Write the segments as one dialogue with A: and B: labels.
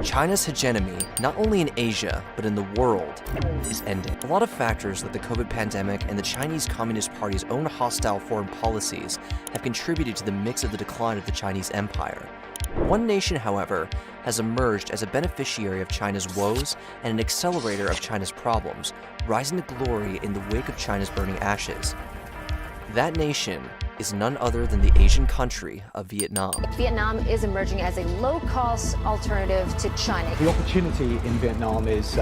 A: China's hegemony, not only in Asia, but in the world, is ending. A lot of factors like the COVID pandemic and the Chinese Communist Party's own hostile foreign policies have contributed to the mix of the decline of the Chinese empire. One nation, however, has emerged as a beneficiary of China's woes and an accelerator of China's problems, rising to glory in the wake of China's burning ashes. That nation is none other than the Asian country of Vietnam.
B: Vietnam is emerging as a low-cost alternative to China.
C: The opportunity in Vietnam is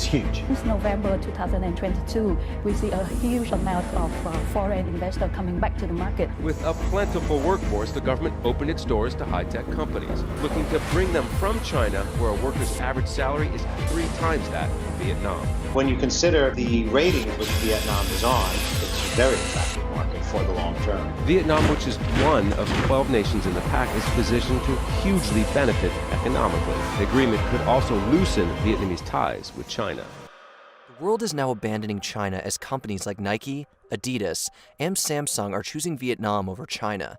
C: huge.
D: Since November 2022, we see a huge amount of foreign investors coming back to the market.
E: With a plentiful workforce, the government opened its doors to high-tech companies, looking to bring them from China, where a worker's average salary is 3 times that of Vietnam.
F: When you consider the rating which Vietnam is on, it's a very attractive market for the long term.
E: Vietnam, which is one of 12 nations in the pact, is positioned to hugely benefit economically. The agreement could also loosen Vietnamese ties with China.
A: The world is now abandoning China as companies like Nike, Adidas, and Samsung are choosing Vietnam over China.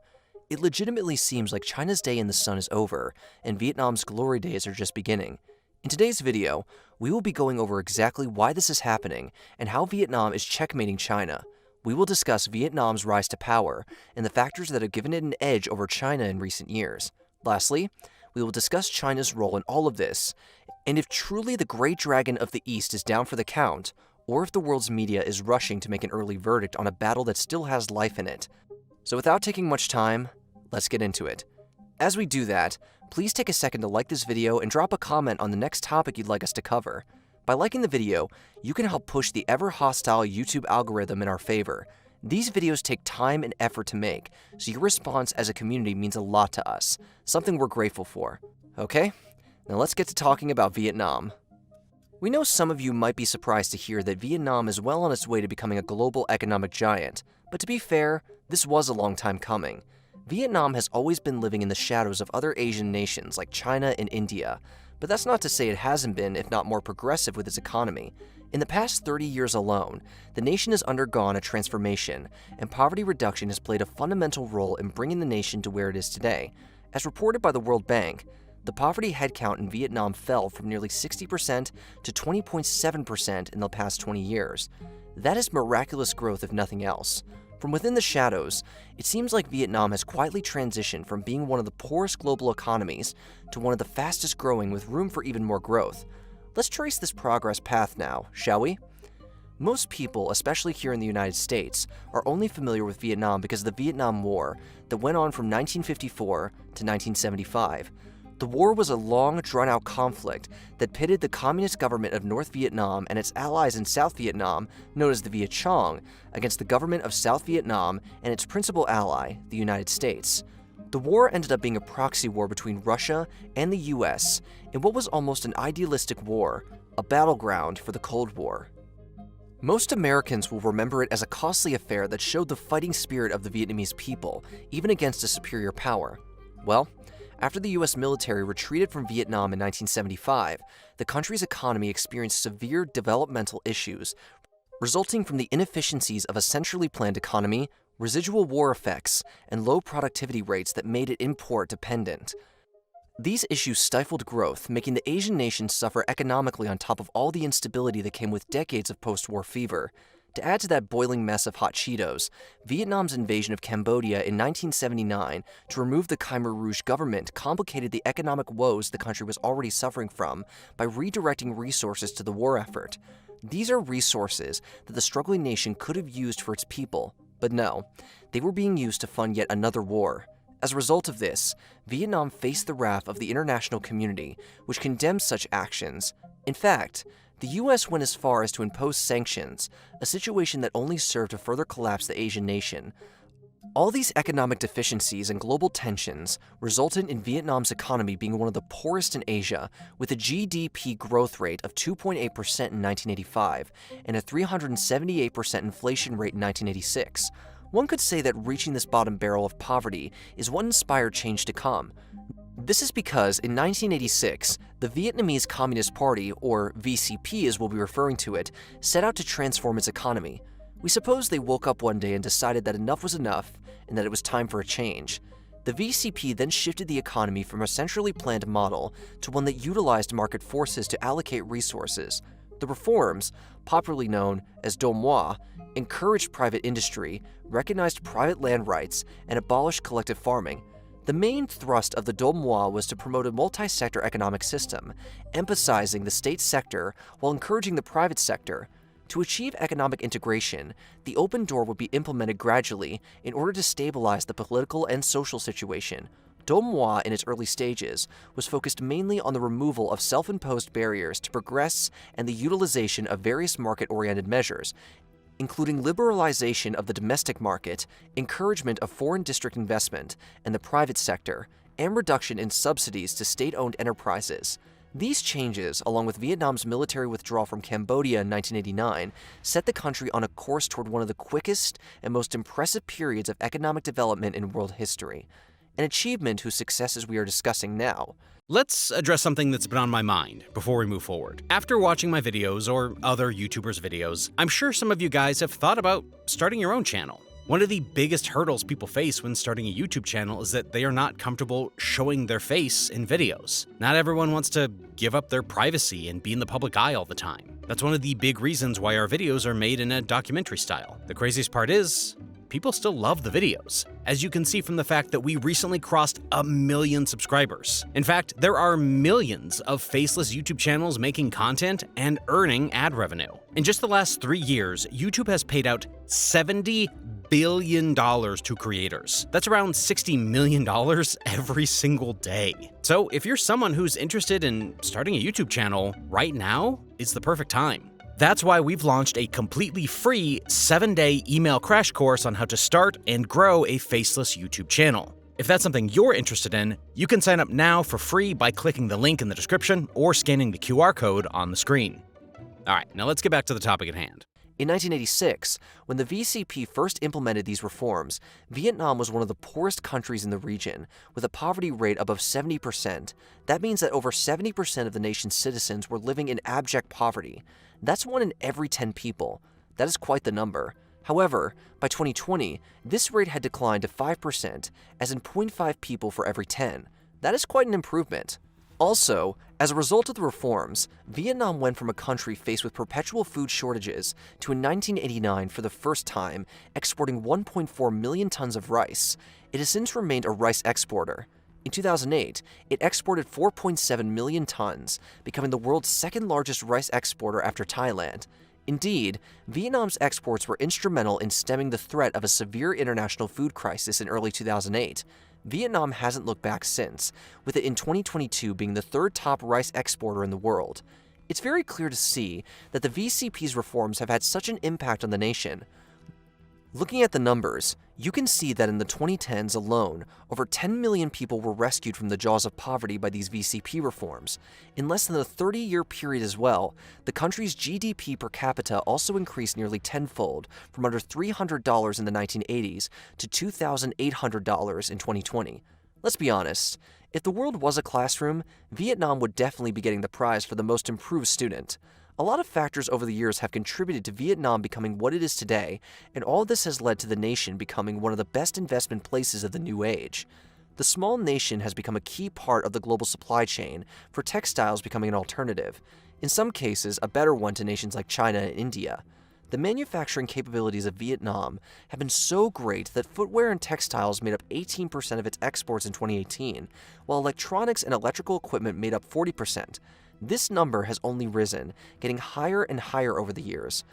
A: It legitimately seems like China's day in the sun is over, and Vietnam's glory days are just beginning. In today's video, we will be going over exactly why this is happening and how Vietnam is checkmating China. We will discuss Vietnam's rise to power and the factors that have given it an edge over China in recent years. Lastly, we will discuss China's role in all of this, and if truly the Great Dragon of the East is down for the count, or if the world's media is rushing to make an early verdict on a battle that still has life in it. So without taking much time, let's get into it. As we do that, please take a second to like this video and drop a comment on the next topic you'd like us to cover. By liking the video, you can help push the ever-hostile YouTube algorithm in our favor. These videos take time and effort to make, so your response as a community means a lot to us, something we're grateful for. Okay, now let's get to talking about Vietnam. We know some of you might be surprised to hear that Vietnam is well on its way to becoming a global economic giant, but to be fair, this was a long time coming. Vietnam has always been living in the shadows of other Asian nations like China and India, but that's not to say it hasn't been, if not more progressive with its economy. In the past 30 years alone, the nation has undergone a transformation, and poverty reduction has played a fundamental role in bringing the nation to where it is today. As reported by the World Bank, the poverty headcount in Vietnam fell from nearly 60% to 20.7% in the past 20 years. That is miraculous growth if nothing else. From within the shadows, it seems like Vietnam has quietly transitioned from being one of the poorest global economies to one of the fastest growing with room for even more growth. Let's trace this progress path now, shall we? Most people, especially here in the United States, are only familiar with Vietnam because of the Vietnam War that went on from 1954 to 1975. The war was a long, drawn-out conflict that pitted the communist government of North Vietnam and its allies in South Vietnam, known as the Viet Cong, against the government of South Vietnam and its principal ally, the United States. The war ended up being a proxy war between Russia and the US in what was almost an idealistic war, a battleground for the Cold War. Most Americans will remember it as a costly affair that showed the fighting spirit of the Vietnamese people, even against a superior power. Well, after the US military retreated from Vietnam in 1975, the country's economy experienced severe developmental issues, resulting from the inefficiencies of a centrally planned economy, residual war effects, and low productivity rates that made it import dependent. These issues stifled growth, making the Asian nations suffer economically on top of all the instability that came with decades of post-war fever. To add to that boiling mess of hot Cheetos, Vietnam's invasion of Cambodia in 1979 to remove the Khmer Rouge government complicated the economic woes the country was already suffering from by redirecting resources to the war effort. These are resources that the struggling nation could have used for its people, but no, they were being used to fund yet another war. As a result of this, Vietnam faced the wrath of the international community, which condemned such actions. In fact, the US went as far as to impose sanctions, a situation that only served to further collapse the Asian nation. All these economic deficiencies and global tensions resulted in Vietnam's economy being one of the poorest in Asia, with a GDP growth rate of 2.8% in 1985 and a 378% inflation rate in 1986. One could say that reaching this bottom barrel of poverty is what inspired change to come. This is because in 1986, the Vietnamese Communist Party, or VCP as we'll be referring to it, set out to transform its economy. We suppose they woke up one day and decided that enough was enough and that it was time for a change. The VCP then shifted the economy from a centrally planned model to one that utilized market forces to allocate resources. The reforms, popularly known as Dongmua, encouraged private industry, recognized private land rights, and abolished collective farming. The main thrust of the Dongmua was to promote a multi-sector economic system, emphasizing the state sector while encouraging the private sector. To achieve economic integration, the open door would be implemented gradually in order to stabilize the political and social situation. Dongmua, in its early stages, was focused mainly on the removal of self-imposed barriers to progress and the utilization of various market-oriented measures, including liberalization of the domestic market, encouragement of foreign district investment and the private sector, and reduction in subsidies to state-owned enterprises. These changes, along with Vietnam's military withdrawal from Cambodia in 1989, set the country on a course toward one of the quickest and most impressive periods of economic development in world history, an achievement whose successes we are discussing now.
G: Let's address something that's been on my mind before we move forward. After watching my videos or other YouTubers' videos, I'm sure some of you guys have thought about starting your own channel. One of the biggest hurdles people face when starting a YouTube channel is that they are not comfortable showing their face in videos. Not everyone wants to give up their privacy and be in the public eye all the time. That's one of the big reasons why our videos are made in a documentary style. The craziest part is, people still love the videos, as you can see from the fact that we recently crossed 1 million subscribers. In fact, there are millions of faceless YouTube channels making content and earning ad revenue. In just the last 3 years, YouTube has paid out $70 billion to creators. That's around $60 million every single day. So if you're someone who's interested in starting a YouTube channel, right now is the perfect time. That's why we've launched a completely free 7-day email crash course on how to start and grow a faceless YouTube channel. If that's something you're interested in, you can sign up now for free by clicking the link in the description or scanning the QR code on the screen. All right, now let's get back to the topic at hand.
A: In 1986, when the VCP first implemented these reforms, Vietnam was one of the poorest countries in the region, with a poverty rate above 70%. That means that over 70% of the nation's citizens were living in abject poverty. That's 1 in every 10 people. That is quite the number. However, by 2020, this rate had declined to 5%, as in 0.5 people for every 10. That is quite an improvement. Also, as a result of the reforms, Vietnam went from a country faced with perpetual food shortages to, in 1989, for the first time, exporting 1.4 million tons of rice. It has since remained a rice exporter. In 2008, it exported 4.7 million tons, becoming the world's second largest rice exporter after Thailand. Indeed, Vietnam's exports were instrumental in stemming the threat of a severe international food crisis in early 2008. Vietnam hasn't looked back since, with it in 2022 being the 3rd top rice exporter in the world. It's very clear to see that the VCP's reforms have had such an impact on the nation. Looking at the numbers, you can see that in the 2010s alone, over 10 million people were rescued from the jaws of poverty by these VCP reforms. In less than a 30-year period as well, the country's GDP per capita also increased nearly tenfold, from under $300 in the 1980s to $2,800 in 2020. Let's be honest, if the world was a classroom, Vietnam would definitely be getting the prize for the most improved student. A lot of factors over the years have contributed to Vietnam becoming what it is today, and all this has led to the nation becoming one of the best investment places of the new age. The small nation has become a key part of the global supply chain, for textiles becoming an alternative, in some cases a better one to nations like China and India. The manufacturing capabilities of Vietnam have been so great that footwear and textiles made up 18% of its exports in 2018, while electronics and electrical equipment made up 40%. This number has only risen, getting higher and higher over the years.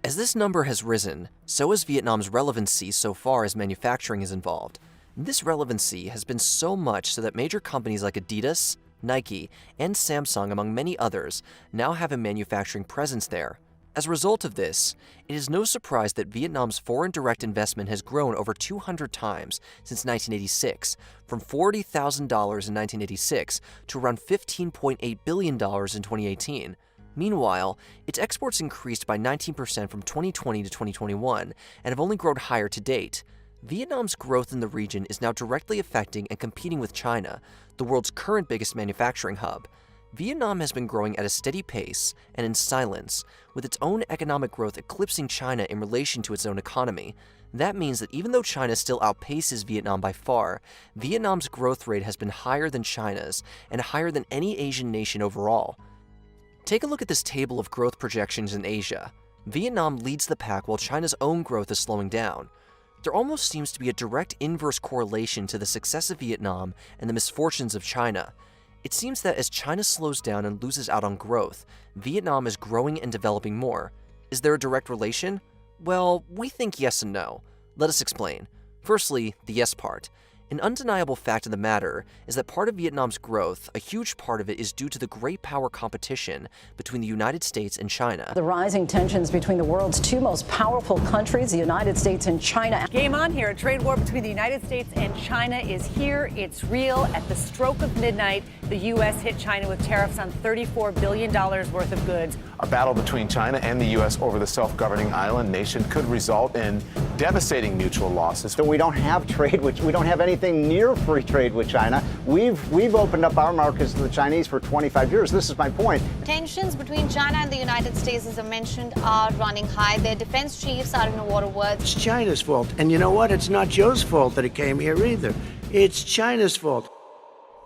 A: As this number has risen, so has Vietnam's relevancy so far as manufacturing is involved. This relevancy has been so much so that major companies like Adidas, Nike, and Samsung, among many others, now have a manufacturing presence there. As a result of this, it is no surprise that Vietnam's foreign direct investment has grown over 200 times since 1986, from $40,000 in 1986 to around $15.8 billion in 2018. Meanwhile, its exports increased by 19% from 2020 to 2021 and have only grown higher to date. Vietnam's growth in the region is now directly affecting and competing with China, the world's current biggest manufacturing hub. Vietnam has been growing at a steady pace and in silence, with its own economic growth eclipsing China in relation to its own economy. That means that even though China still outpaces Vietnam by far, Vietnam's growth rate has been higher than China's and higher than any Asian nation overall. Take a look at this table of growth projections in Asia. Vietnam leads the pack while China's own growth is slowing down. There almost seems to be a direct inverse correlation to the success of Vietnam and the misfortunes of China. It seems that as China slows down and loses out on growth, Vietnam is growing and developing more. Is there a direct relation? Well, we think yes and no. Let us explain. Firstly, the yes part. An undeniable fact of the matter is that part of Vietnam's growth, a huge part of it, is due to the great power competition between the United States and China.
H: The rising tensions between the world's two most powerful countries, the United States and China.
I: Game on here. A trade war between the United States and China is here. It's real. At the stroke of midnight, the U.S. hit China with tariffs on $34 billion worth of goods.
J: A battle between China and the U.S. over the self-governing island nation could result in devastating mutual losses.
C: So we don't have trade, we don't have anything near free trade with China. We've opened up our markets to the Chinese for 25 years. This is my point.
K: Tensions between China and the United States, as I mentioned, are running high. Their defense chiefs are in a war of words.
L: It's China's fault. And you know what? It's not Joe's fault that it came here either. It's China's fault.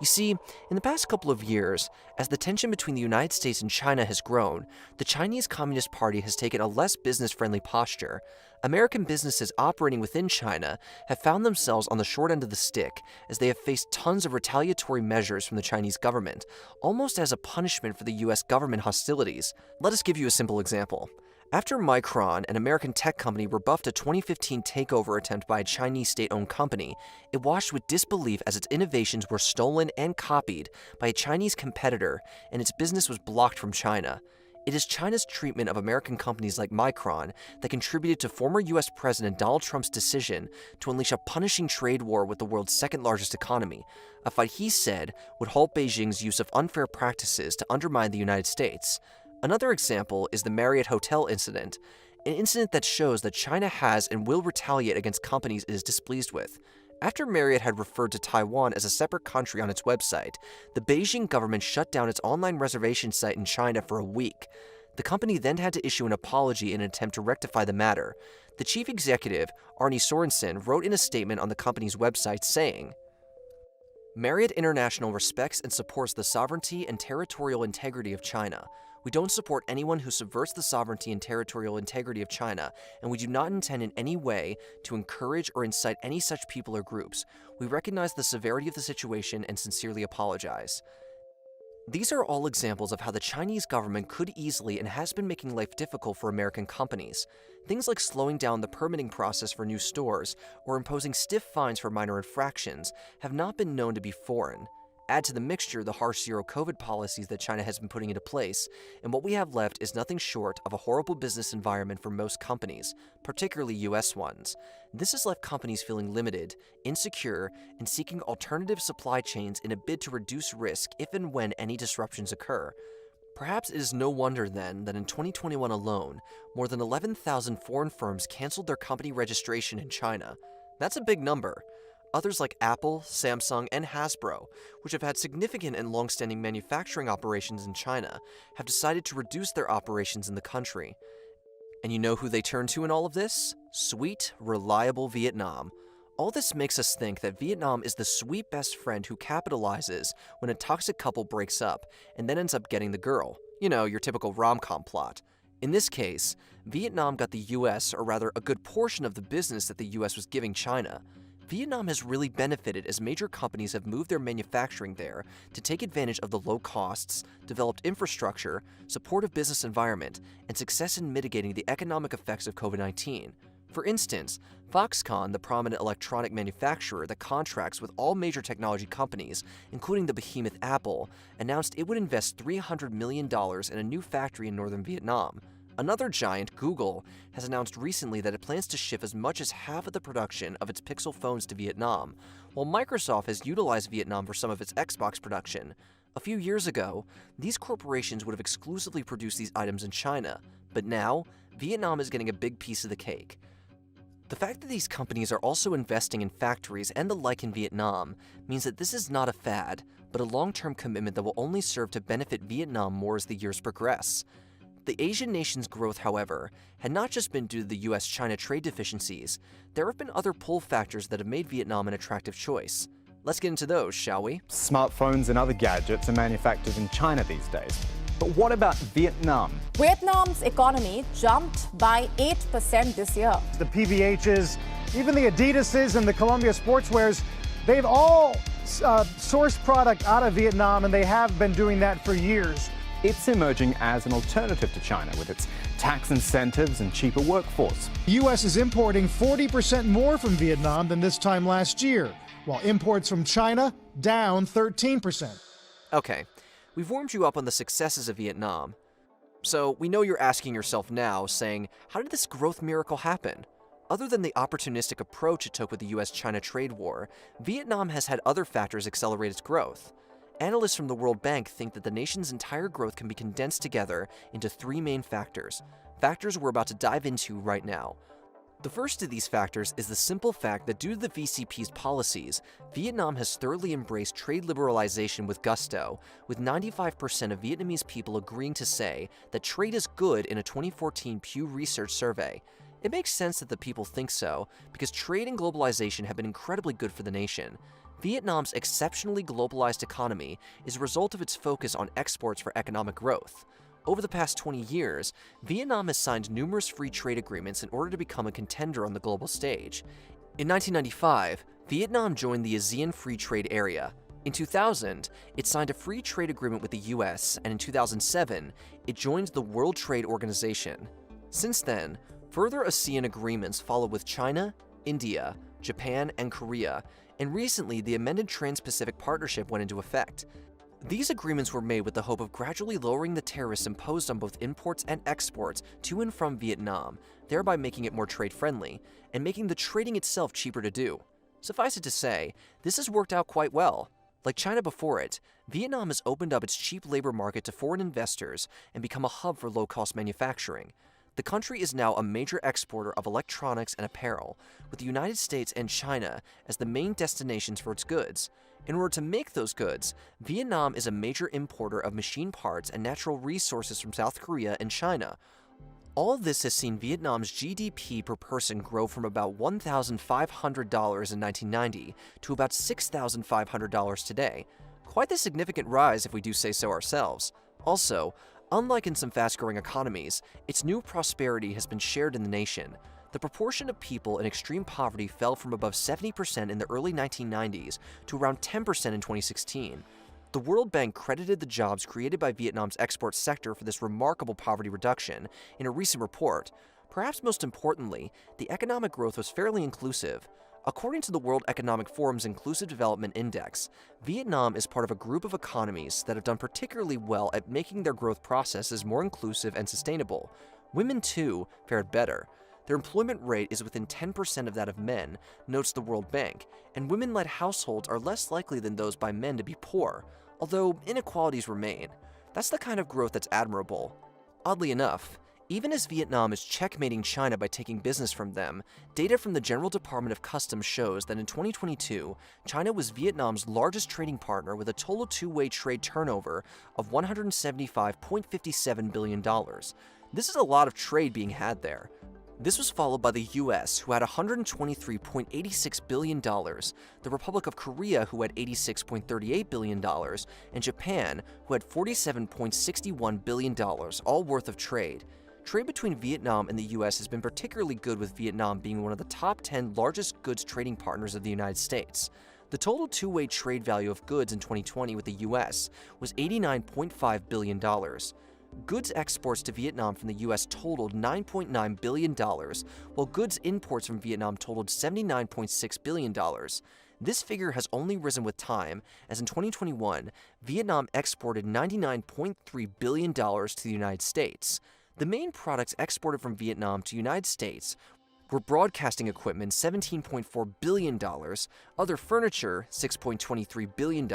A: You see, in the past couple of years, as the tension between the United States and China has grown, the Chinese Communist Party has taken a less business-friendly posture. American businesses operating within China have found themselves on the short end of the stick as they have faced tons of retaliatory measures from the Chinese government, almost as a punishment for the US government hostilities. Let us give you a simple example. After Micron, an American tech company, rebuffed a 2015 takeover attempt by a Chinese state-owned company, it watched with disbelief as its innovations were stolen and copied by a Chinese competitor, and its business was blocked from China. It is China's treatment of American companies like Micron that contributed to former US President Donald Trump's decision to unleash a punishing trade war with the world's second-largest economy, a fight he said would halt Beijing's use of unfair practices to undermine the United States. Another example is the Marriott Hotel incident, an incident that shows that China has and will retaliate against companies it is displeased with. After Marriott had referred to Taiwan as a separate country on its website, the Beijing government shut down its online reservation site in China for a week. The company then had to issue an apology in an attempt to rectify the matter. The chief executive, Arne Sorensen, wrote in a statement on the company's website saying, "Marriott International respects and supports the sovereignty and territorial integrity of China. We don't support anyone who subverts the sovereignty and territorial integrity of China, and we do not intend in any way to encourage or incite any such people or groups. We recognize the severity of the situation and sincerely apologize." These are all examples of how the Chinese government could easily and has been making life difficult for American companies. Things like slowing down the permitting process for new stores or imposing stiff fines for minor infractions have not been known to be foreign. Add to the mixture the harsh zero-COVID policies that China has been putting into place, and what we have left is nothing short of a horrible business environment for most companies, particularly US ones. This has left companies feeling limited, insecure, and seeking alternative supply chains in a bid to reduce risk if and when any disruptions occur. Perhaps it is no wonder then that in 2021 alone, more than 11,000 foreign firms canceled their company registration in China. That's a big number. Others like Apple, Samsung, and Hasbro, which have had significant and long-standing manufacturing operations in China, have decided to reduce their operations in the country. And you know who they turn to in all of this? Sweet, reliable Vietnam. All this makes us think that Vietnam is the sweet best friend who capitalizes when a toxic couple breaks up and then ends up getting the girl. You know, your typical rom-com plot. In this case, Vietnam got the US, or rather a good portion of the business that the US was giving China. Vietnam has really benefited as major companies have moved their manufacturing there to take advantage of the low costs, developed infrastructure, supportive business environment, and success in mitigating the economic effects of COVID-19. For instance, Foxconn, the prominent electronic manufacturer that contracts with all major technology companies, including the behemoth Apple, announced it would invest $300 million in a new factory in northern Vietnam. Another giant, Google, has announced recently that it plans to ship as much as half of the production of its Pixel phones to Vietnam, while Microsoft has utilized Vietnam for some of its Xbox production. A few years ago, these corporations would have exclusively produced these items in China, but now, Vietnam is getting a big piece of the cake. The fact that these companies are also investing in factories and the like in Vietnam means that this is not a fad, but a long-term commitment that will only serve to benefit Vietnam more as the years progress. The Asian nation's growth, however, had not just been due to the US-China trade deficiencies. There have been other pull factors that have made Vietnam an attractive choice. Let's get into those, shall we?
M: Smartphones and other gadgets are manufactured in China these days. But what about Vietnam?
N: Vietnam's economy jumped by 8% this year.
O: The PVHs, even the Adidases and the Columbia Sportswears, they've all sourced product out of Vietnam, and they have been doing that for years.
M: It's emerging as an alternative to China with its tax incentives and cheaper workforce.
O: The U.S. is importing 40% more from Vietnam than this time last year, while imports from China down 13%.
A: Okay, we've warmed you up on the successes of Vietnam. So we know you're asking yourself now, saying, how did this growth miracle happen? Other than the opportunistic approach it took with the US-China trade war, Vietnam has had other factors accelerate its growth. Analysts from the World Bank think that the nation's entire growth can be condensed together into three main factors we're about to dive into right now. The first of these factors is the simple fact that due to the VCP's policies, Vietnam has thoroughly embraced trade liberalization with gusto, with 95% of Vietnamese people agreeing to say that trade is good in a 2014 Pew Research survey. It makes sense that the people think so, because trade and globalization have been incredibly good for the nation. Vietnam's exceptionally globalized economy is a result of its focus on exports for economic growth. Over the past 20 years, Vietnam has signed numerous free trade agreements in order to become a contender on the global stage. In 1995, Vietnam joined the ASEAN Free Trade Area. In 2000, it signed a free trade agreement with the US, and in 2007, it joined the World Trade Organization. Since then, further ASEAN agreements followed with China, India, Japan, and Korea, and recently the amended Trans-Pacific Partnership went into effect. These agreements were made with the hope of gradually lowering the tariffs imposed on both imports and exports to and from Vietnam, thereby making it more trade-friendly, and making the trading itself cheaper to do. Suffice it to say, this has worked out quite well. Like China before it, Vietnam has opened up its cheap labor market to foreign investors and become a hub for low-cost manufacturing. The country is now a major exporter of electronics and apparel, with the United States and China as the main destinations for its goods. In order to make those goods, Vietnam is a major importer of machine parts and natural resources from South Korea and China. All of this has seen Vietnam's GDP per person grow from about $1,500 in 1990 to about $6,500 today. Quite the significant rise if we do say so ourselves. Also, unlike in some fast-growing economies, its new prosperity has been shared in the nation. The proportion of people in extreme poverty fell from above 70% in the early 1990s to around 10% in 2016. The World Bank credited the jobs created by Vietnam's export sector for this remarkable poverty reduction in a recent report. Perhaps most importantly, the economic growth was fairly inclusive. According to the World Economic Forum's Inclusive Development Index, Vietnam is part of a group of economies that have done particularly well at making their growth processes more inclusive and sustainable. Women, too, fared better. Their employment rate is within 10% of that of men, notes the World Bank, and women-led households are less likely than those by men to be poor, although inequalities remain. That's the kind of growth that's admirable. Oddly enough, even as Vietnam is checkmating China by taking business from them, data from the General Department of Customs shows that in 2022, China was Vietnam's largest trading partner with a total two-way trade turnover of $175.57 billion. This is a lot of trade being had there. This was followed by the US, who had $123.86 billion, the Republic of Korea, who had $86.38 billion, and Japan, who had $47.61 billion, all worth of trade. Trade between Vietnam and the US has been particularly good, with Vietnam being one of the top 10 largest goods trading partners of the United States. The total two-way trade value of goods in 2020 with the US was $89.5 billion. Goods exports to Vietnam from the US totaled $9.9 billion, while goods imports from Vietnam totaled $79.6 billion. This figure has only risen with time, as in 2021, Vietnam exported $99.3 billion to the United States. The main products exported from Vietnam to the United States were broadcasting equipment $17.4 billion, other furniture $6.23 billion,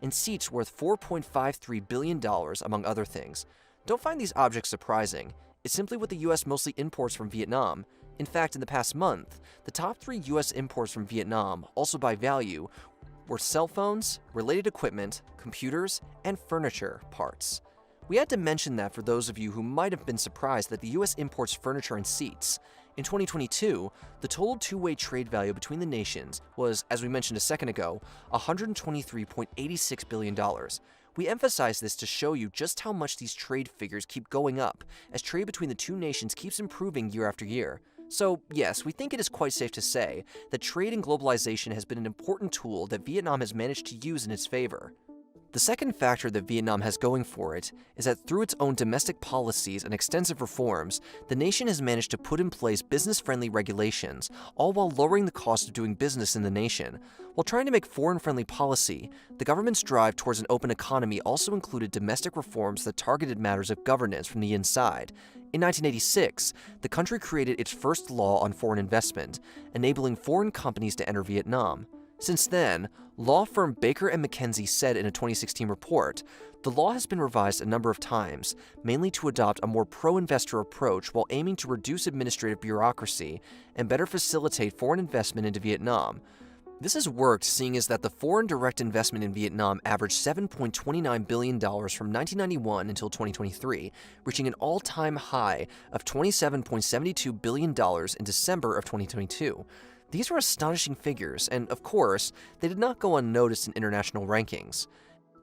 A: and seats worth $4.53 billion, among other things. Don't find these objects surprising. It's simply what the US mostly imports from Vietnam. In fact, in the past month, the top 3 US imports from Vietnam, also by value, were cell phones, related equipment, computers, and furniture parts. We had to mention that for those of you who might have been surprised that the US imports furniture and seats. In 2022, the total two-way trade value between the nations was, as we mentioned a second ago, $123.86 billion. We emphasize this to show you just how much these trade figures keep going up as trade between the two nations keeps improving year after year. So yes, we think it is quite safe to say that trade and globalization has been an important tool that Vietnam has managed to use in its favor. The second factor that Vietnam has going for it is that through its own domestic policies and extensive reforms, the nation has managed to put in place business-friendly regulations, all while lowering the cost of doing business in the nation. While trying to make foreign-friendly policy, the government's drive towards an open economy also included domestic reforms that targeted matters of governance from the inside. In 1986, the country created its first law on foreign investment, enabling foreign companies to enter Vietnam. Since then, law firm Baker & McKenzie said in a 2016 report, the law has been revised a number of times, mainly to adopt a more pro-investor approach while aiming to reduce administrative bureaucracy and better facilitate foreign investment into Vietnam. This has worked, seeing as that the foreign direct investment in Vietnam averaged $7.29 billion from 1991 until 2023, reaching an all-time high of $27.72 billion in December of 2022. These were astonishing figures, and of course, they did not go unnoticed in international rankings.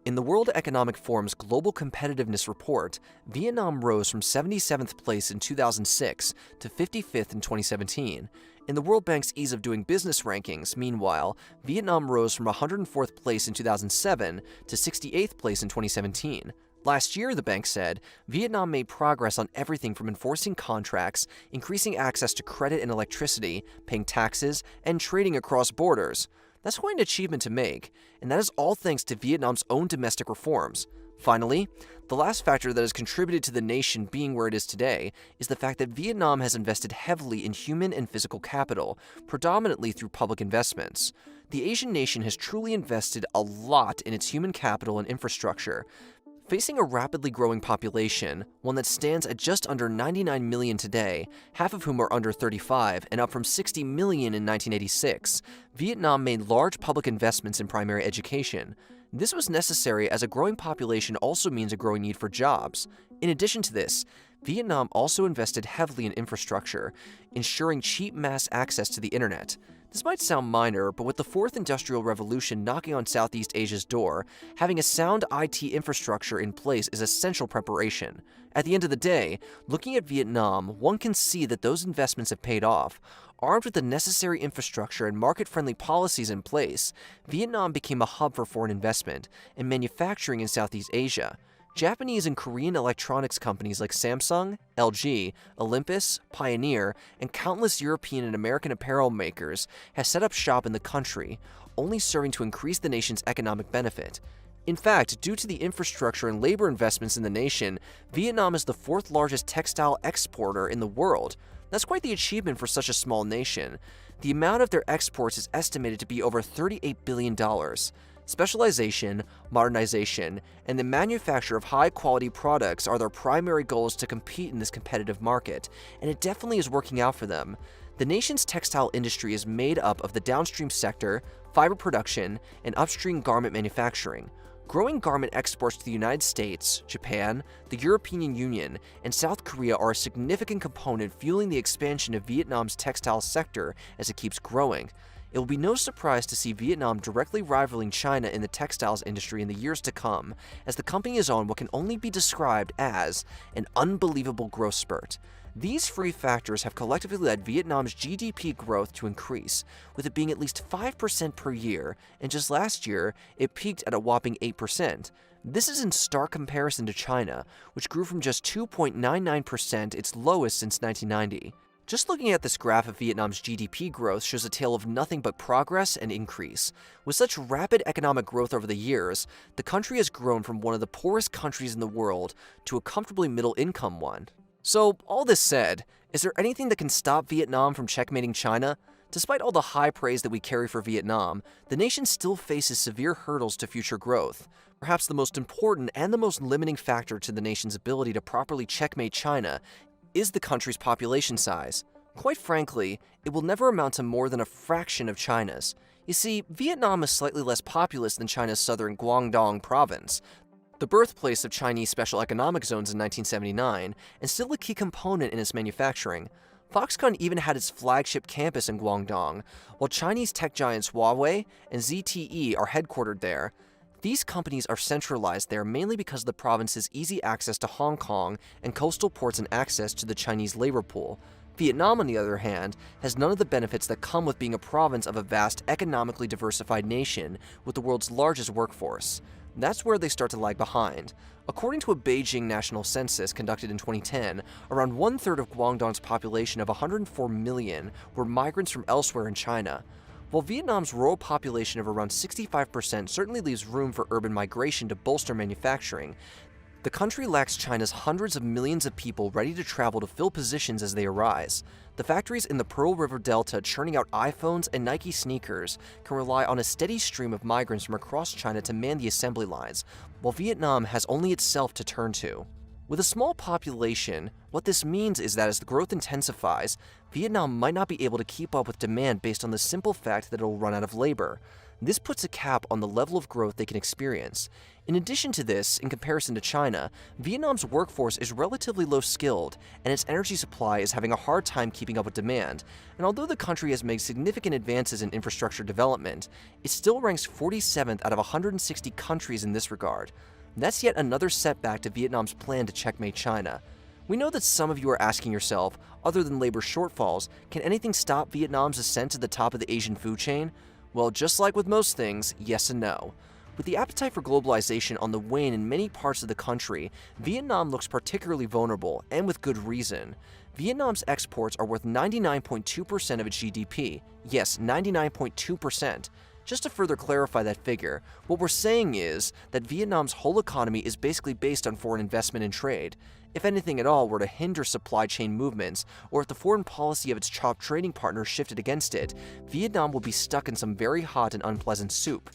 A: In the World Economic Forum's Global Competitiveness Report, Vietnam rose from 77th place in 2006 to 55th in 2017. In the World Bank's Ease of Doing Business rankings, meanwhile, Vietnam rose from 104th place in 2007 to 68th place in 2017. Last year, the bank said, Vietnam made progress on everything from enforcing contracts, increasing access to credit and electricity, paying taxes, and trading across borders. That's quite an achievement to make, and that is all thanks to Vietnam's own domestic reforms. Finally, the last factor that has contributed to the nation being where it is today is the fact that Vietnam has invested heavily in human and physical capital, predominantly through public investments. The Asian nation has truly invested a lot in its human capital and infrastructure. Facing a rapidly growing population, one that stands at just under 99 million today, half of whom are under 35 and up from 60 million in 1986, Vietnam made large public investments in primary education. This was necessary as a growing population also means a growing need for jobs. In addition to this, Vietnam also invested heavily in infrastructure, ensuring cheap mass access to the internet. This might sound minor, but with the Fourth Industrial Revolution knocking on Southeast Asia's door, having a sound IT infrastructure in place is essential preparation. At the end of the day, looking at Vietnam, one can see that those investments have paid off. Armed with the necessary infrastructure and market-friendly policies in place, Vietnam became a hub for foreign investment and manufacturing in Southeast Asia. Japanese and Korean electronics companies like Samsung, LG, Olympus, Pioneer, and countless European and American apparel makers have set up shop in the country, only serving to increase the nation's economic benefit. In fact, due to the infrastructure and labor investments in the nation, Vietnam is the fourth largest textile exporter in the world. That's quite the achievement for such a small nation. The amount of their exports is estimated to be over $38 billion. Specialization, modernization, and the manufacture of high-quality products are their primary goals to compete in this competitive market, and it definitely is working out for them. The nation's textile industry is made up of the downstream sector, fiber production, and upstream garment manufacturing. Growing garment exports to the United States, Japan, the European Union, and South Korea are a significant component fueling the expansion of Vietnam's textile sector as it keeps growing. It will be no surprise to see Vietnam directly rivaling China in the textiles industry in the years to come, as the company is on what can only be described as an unbelievable growth spurt. These three factors have collectively led Vietnam's GDP growth to increase, with it being at least 5% per year, and just last year, it peaked at a whopping 8%. This is in stark comparison to China, which grew from just 2.99%, its lowest since 1990. Just looking at this graph of Vietnam's GDP growth shows a tale of nothing but progress and increase. With such rapid economic growth over the years, the country has grown from one of the poorest countries in the world to a comfortably middle-income one. So, all this said, is there anything that can stop Vietnam from checkmating China? Despite all the high praise that we carry for Vietnam, the nation still faces severe hurdles to future growth. Perhaps the most important and the most limiting factor to the nation's ability to properly checkmate China is the country's population size. Quite frankly, it will never amount to more than a fraction of China's. You see, Vietnam is slightly less populous than China's southern Guangdong province. The birthplace of Chinese special economic zones in 1979, and still a key component in its manufacturing, Foxconn even had its flagship campus in Guangdong, while Chinese tech giants Huawei and ZTE are headquartered there. These companies are centralized there mainly because of the province's easy access to Hong Kong and coastal ports and access to the Chinese labor pool. Vietnam, on the other hand, has none of the benefits that come with being a province of a vast, economically diversified nation with the world's largest workforce. That's where they start to lag behind. According to a Beijing national census conducted in 2010, around 1/3 of Guangdong's population of 104 million were migrants from elsewhere in China. While Vietnam's rural population of around 65% certainly leaves room for urban migration to bolster manufacturing, the country lacks China's hundreds of millions of people ready to travel to fill positions as they arise. The factories in the Pearl River Delta churning out iPhones and Nike sneakers can rely on a steady stream of migrants from across China to man the assembly lines, while Vietnam has only itself to turn to. With a small population, what this means is that as the growth intensifies, Vietnam might not be able to keep up with demand based on the simple fact that it will run out of labor. This puts a cap on the level of growth they can experience. In addition to this, in comparison to China, Vietnam's workforce is relatively low-skilled, and its energy supply is having a hard time keeping up with demand. And although the country has made significant advances in infrastructure development, it still ranks 47th out of 160 countries in this regard. That's yet another setback to Vietnam's plan to checkmate China. We know that some of you are asking yourself, other than labor shortfalls, can anything stop Vietnam's ascent to the top of the Asian food chain? Well, just like with most things, yes and no. With the appetite for globalization on the wane in many parts of the country, Vietnam looks particularly vulnerable, and with good reason. Vietnam's exports are worth 99.2% of its GDP. Yes, 99.2%. Just to further clarify that figure, what we're saying is that Vietnam's whole economy is basically based on foreign investment and trade. If anything at all were to hinder supply chain movements, or if the foreign policy of its top trading partners shifted against it, Vietnam would be stuck in some very hot and unpleasant soup.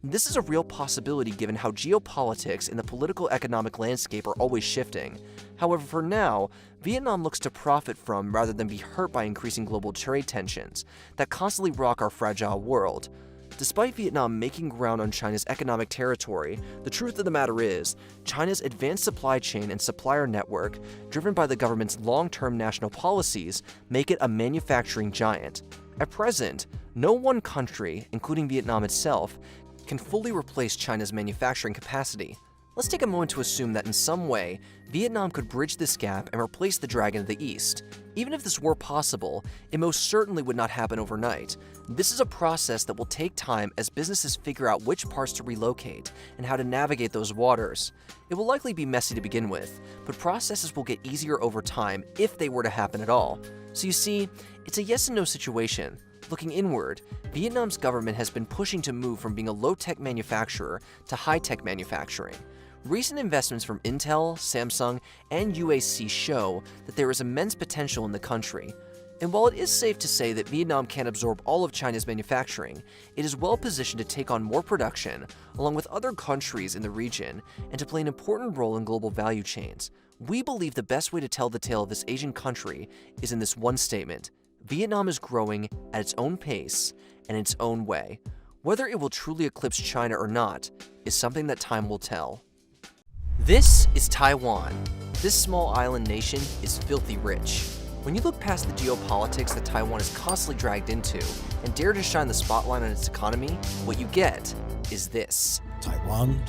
A: This is a real possibility given how geopolitics and the political economic landscape are always shifting. However, for now, Vietnam looks to profit from rather than be hurt by increasing global trade tensions that constantly rock our fragile world. Despite Vietnam making ground on China's economic territory, the truth of the matter is, China's advanced supply chain and supplier network, driven by the government's long-term national policies, make it a manufacturing giant. At present, no one country, including Vietnam itself, can fully replace China's manufacturing capacity. Let's take a moment to assume that in some way, Vietnam could bridge this gap and replace the Dragon of the East. Even if this were possible, it most certainly would not happen overnight. This is a process that will take time as businesses figure out which parts to relocate and how to navigate those waters. It will likely be messy to begin with, but processes will get easier over time if they were to happen at all. So you see, it's a yes and no situation. Looking inward, Vietnam's government has been pushing to move from being a low-tech manufacturer to high-tech manufacturing. Recent investments from Intel, Samsung, and UAC show that there is immense potential in the country. And while it is safe to say that Vietnam can't absorb all of China's manufacturing, it is well positioned to take on more production, along with other countries in the region, and to play an important role in global value chains. We believe the best way to tell the tale of this Asian country is in this one statement: Vietnam is growing at its own pace and its own way. Whether it will truly eclipse China or not is something that time will tell. This is Taiwan. This small island nation is filthy rich. When you look past the geopolitics that Taiwan is constantly dragged into and dare to shine the spotlight on its economy, what you get is this.
P: Taiwan.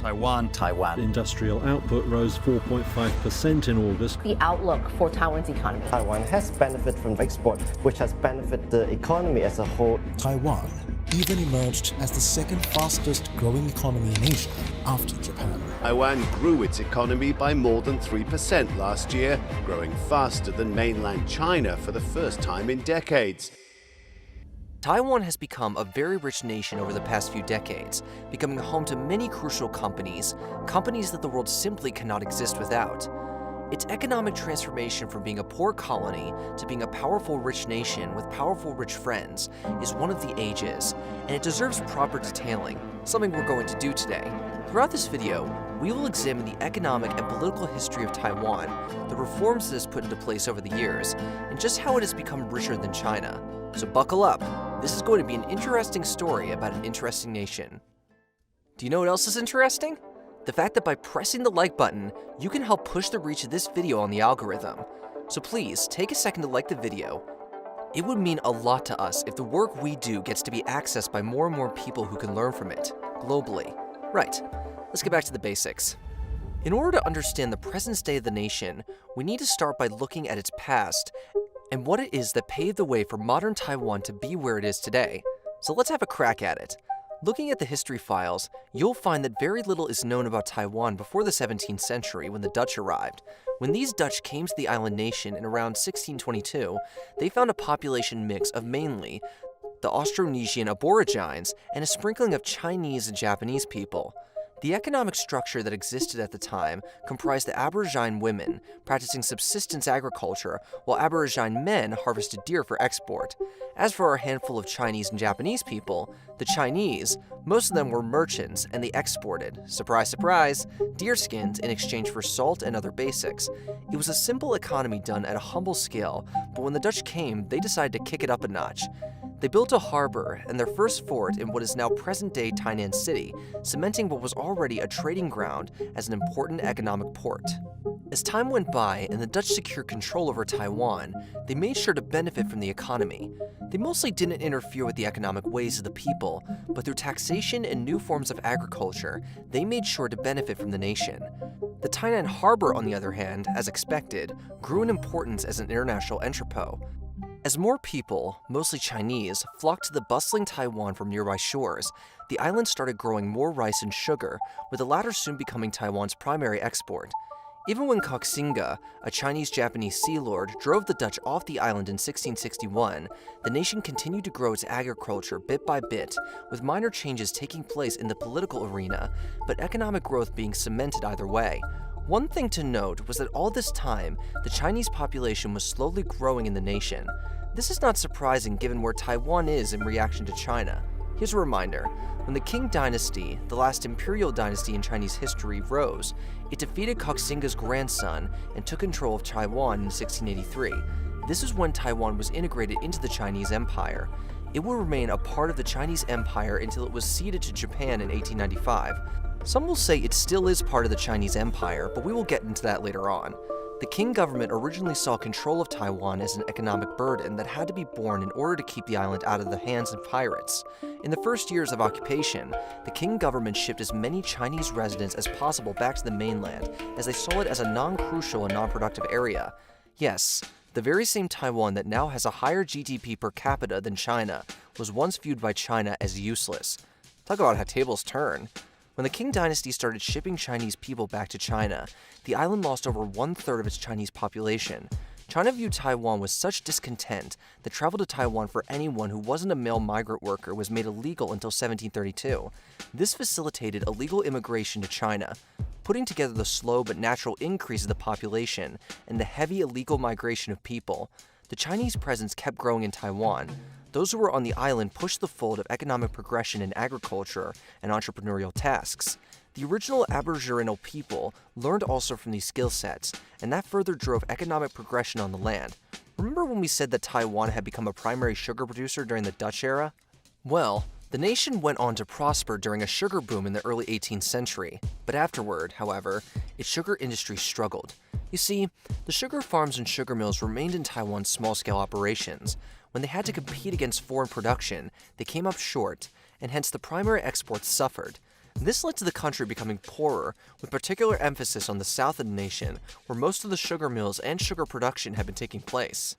P: Industrial output rose 4.5% in August.
Q: The outlook for Taiwan's economy.
R: Taiwan has benefited from export, which has benefited the economy as a whole.
S: Taiwan even emerged as the second fastest growing economy in Asia after Japan.
T: Taiwan grew its economy by more than 3% last year, growing faster than mainland China for the first time in decades.
A: Taiwan has become a very rich nation over the past few decades, becoming home to many crucial companies that the world simply cannot exist without. Its economic transformation from being a poor colony to being a powerful rich nation with powerful rich friends is one of the ages, and it deserves proper detailing, something we're going to do today. Throughout this video, we will examine the economic and political history of Taiwan, the reforms it has put into place over the years, and just how it has become richer than China. So buckle up, this is going to be an interesting story about an interesting nation. Do you know what else is interesting? The fact that by pressing the like button, you can help push the reach of this video on the algorithm. So please, take a second to like the video. It would mean a lot to us if the work we do gets to be accessed by more and more people who can learn from it, globally. Right, let's get back to the basics. In order to understand the present state of the nation, we need to start by looking at its past and what it is that paved the way for modern Taiwan to be where it is today. So let's have a crack at it. Looking at the history files, you'll find that very little is known about Taiwan before the 17th century when the Dutch arrived. When these Dutch came to the island nation in around 1622, they found a population mix of mainly the Austronesian Aborigines and a sprinkling of Chinese and Japanese people. The economic structure that existed at the time comprised the Aborigine women practicing subsistence agriculture, while Aborigine men harvested deer for export. As for our handful of Chinese and Japanese people, the Chinese, most of them were merchants and they exported, surprise surprise, deer skins in exchange for salt and other basics. It was a simple economy done at a humble scale, but when the Dutch came, they decided to kick it up a notch. They built a harbor and their first fort in what is now present-day Tainan City, cementing what was already a trading ground as an important economic port. As time went by and the Dutch secured control over Taiwan, they made sure to benefit from the economy. They mostly didn't interfere with the economic ways of the people, but through taxation and new forms of agriculture, they made sure to benefit from the nation. The Tainan Harbor, on the other hand, as expected, grew in importance as an international entrepot. As more people, mostly Chinese, flocked to the bustling Taiwan from nearby shores, the island started growing more rice and sugar, with the latter soon becoming Taiwan's primary export. Even when Koxinga, a Chinese-Japanese sea lord, drove the Dutch off the island in 1661, the nation continued to grow its agriculture bit by bit, with minor changes taking place in the political arena, but economic growth being cemented either way. One thing to note was that all this time, the Chinese population was slowly growing in the nation. This is not surprising given where Taiwan is in reaction to China. Here's a reminder. When the Qing dynasty, the last imperial dynasty in Chinese history, rose, it defeated Koxinga's grandson and took control of Taiwan in 1683. This is when Taiwan was integrated into the Chinese Empire. It will remain a part of the Chinese Empire until it was ceded to Japan in 1895. Some will say it still is part of the Chinese Empire, but we will get into that later on. The Qing government originally saw control of Taiwan as an economic burden that had to be borne in order to keep the island out of the hands of pirates. In the first years of occupation, the Qing government shipped as many Chinese residents as possible back to the mainland, as they saw it as a non-crucial and non-productive area. Yes, the very same Taiwan that now has a higher GDP per capita than China was once viewed by China as useless. Talk about how tables turn. When the Qing dynasty started shipping Chinese people back to China, the island lost over 1/3 of its Chinese population. China viewed Taiwan with such discontent that travel to Taiwan for anyone who wasn't a male migrant worker was made illegal until 1732. This facilitated illegal immigration to China. Putting together the slow but natural increase of the population and the heavy illegal migration of people, the Chinese presence kept growing in Taiwan. Those who were on the island pushed the fold of economic progression in agriculture and entrepreneurial tasks. The original Aboriginal people learned also from these skill sets, and that further drove economic progression on the land. Remember when we said that Taiwan had become a primary sugar producer during the Dutch era? Well, the nation went on to prosper during a sugar boom in the early 18th century, but afterward, however, its sugar industry struggled. You see, the sugar farms and sugar mills remained in Taiwan's small-scale operations. When they had to compete against foreign production, they came up short, and hence the primary exports suffered. This led to the country becoming poorer, with particular emphasis on the south of the nation, where most of the sugar mills and sugar production had been taking place.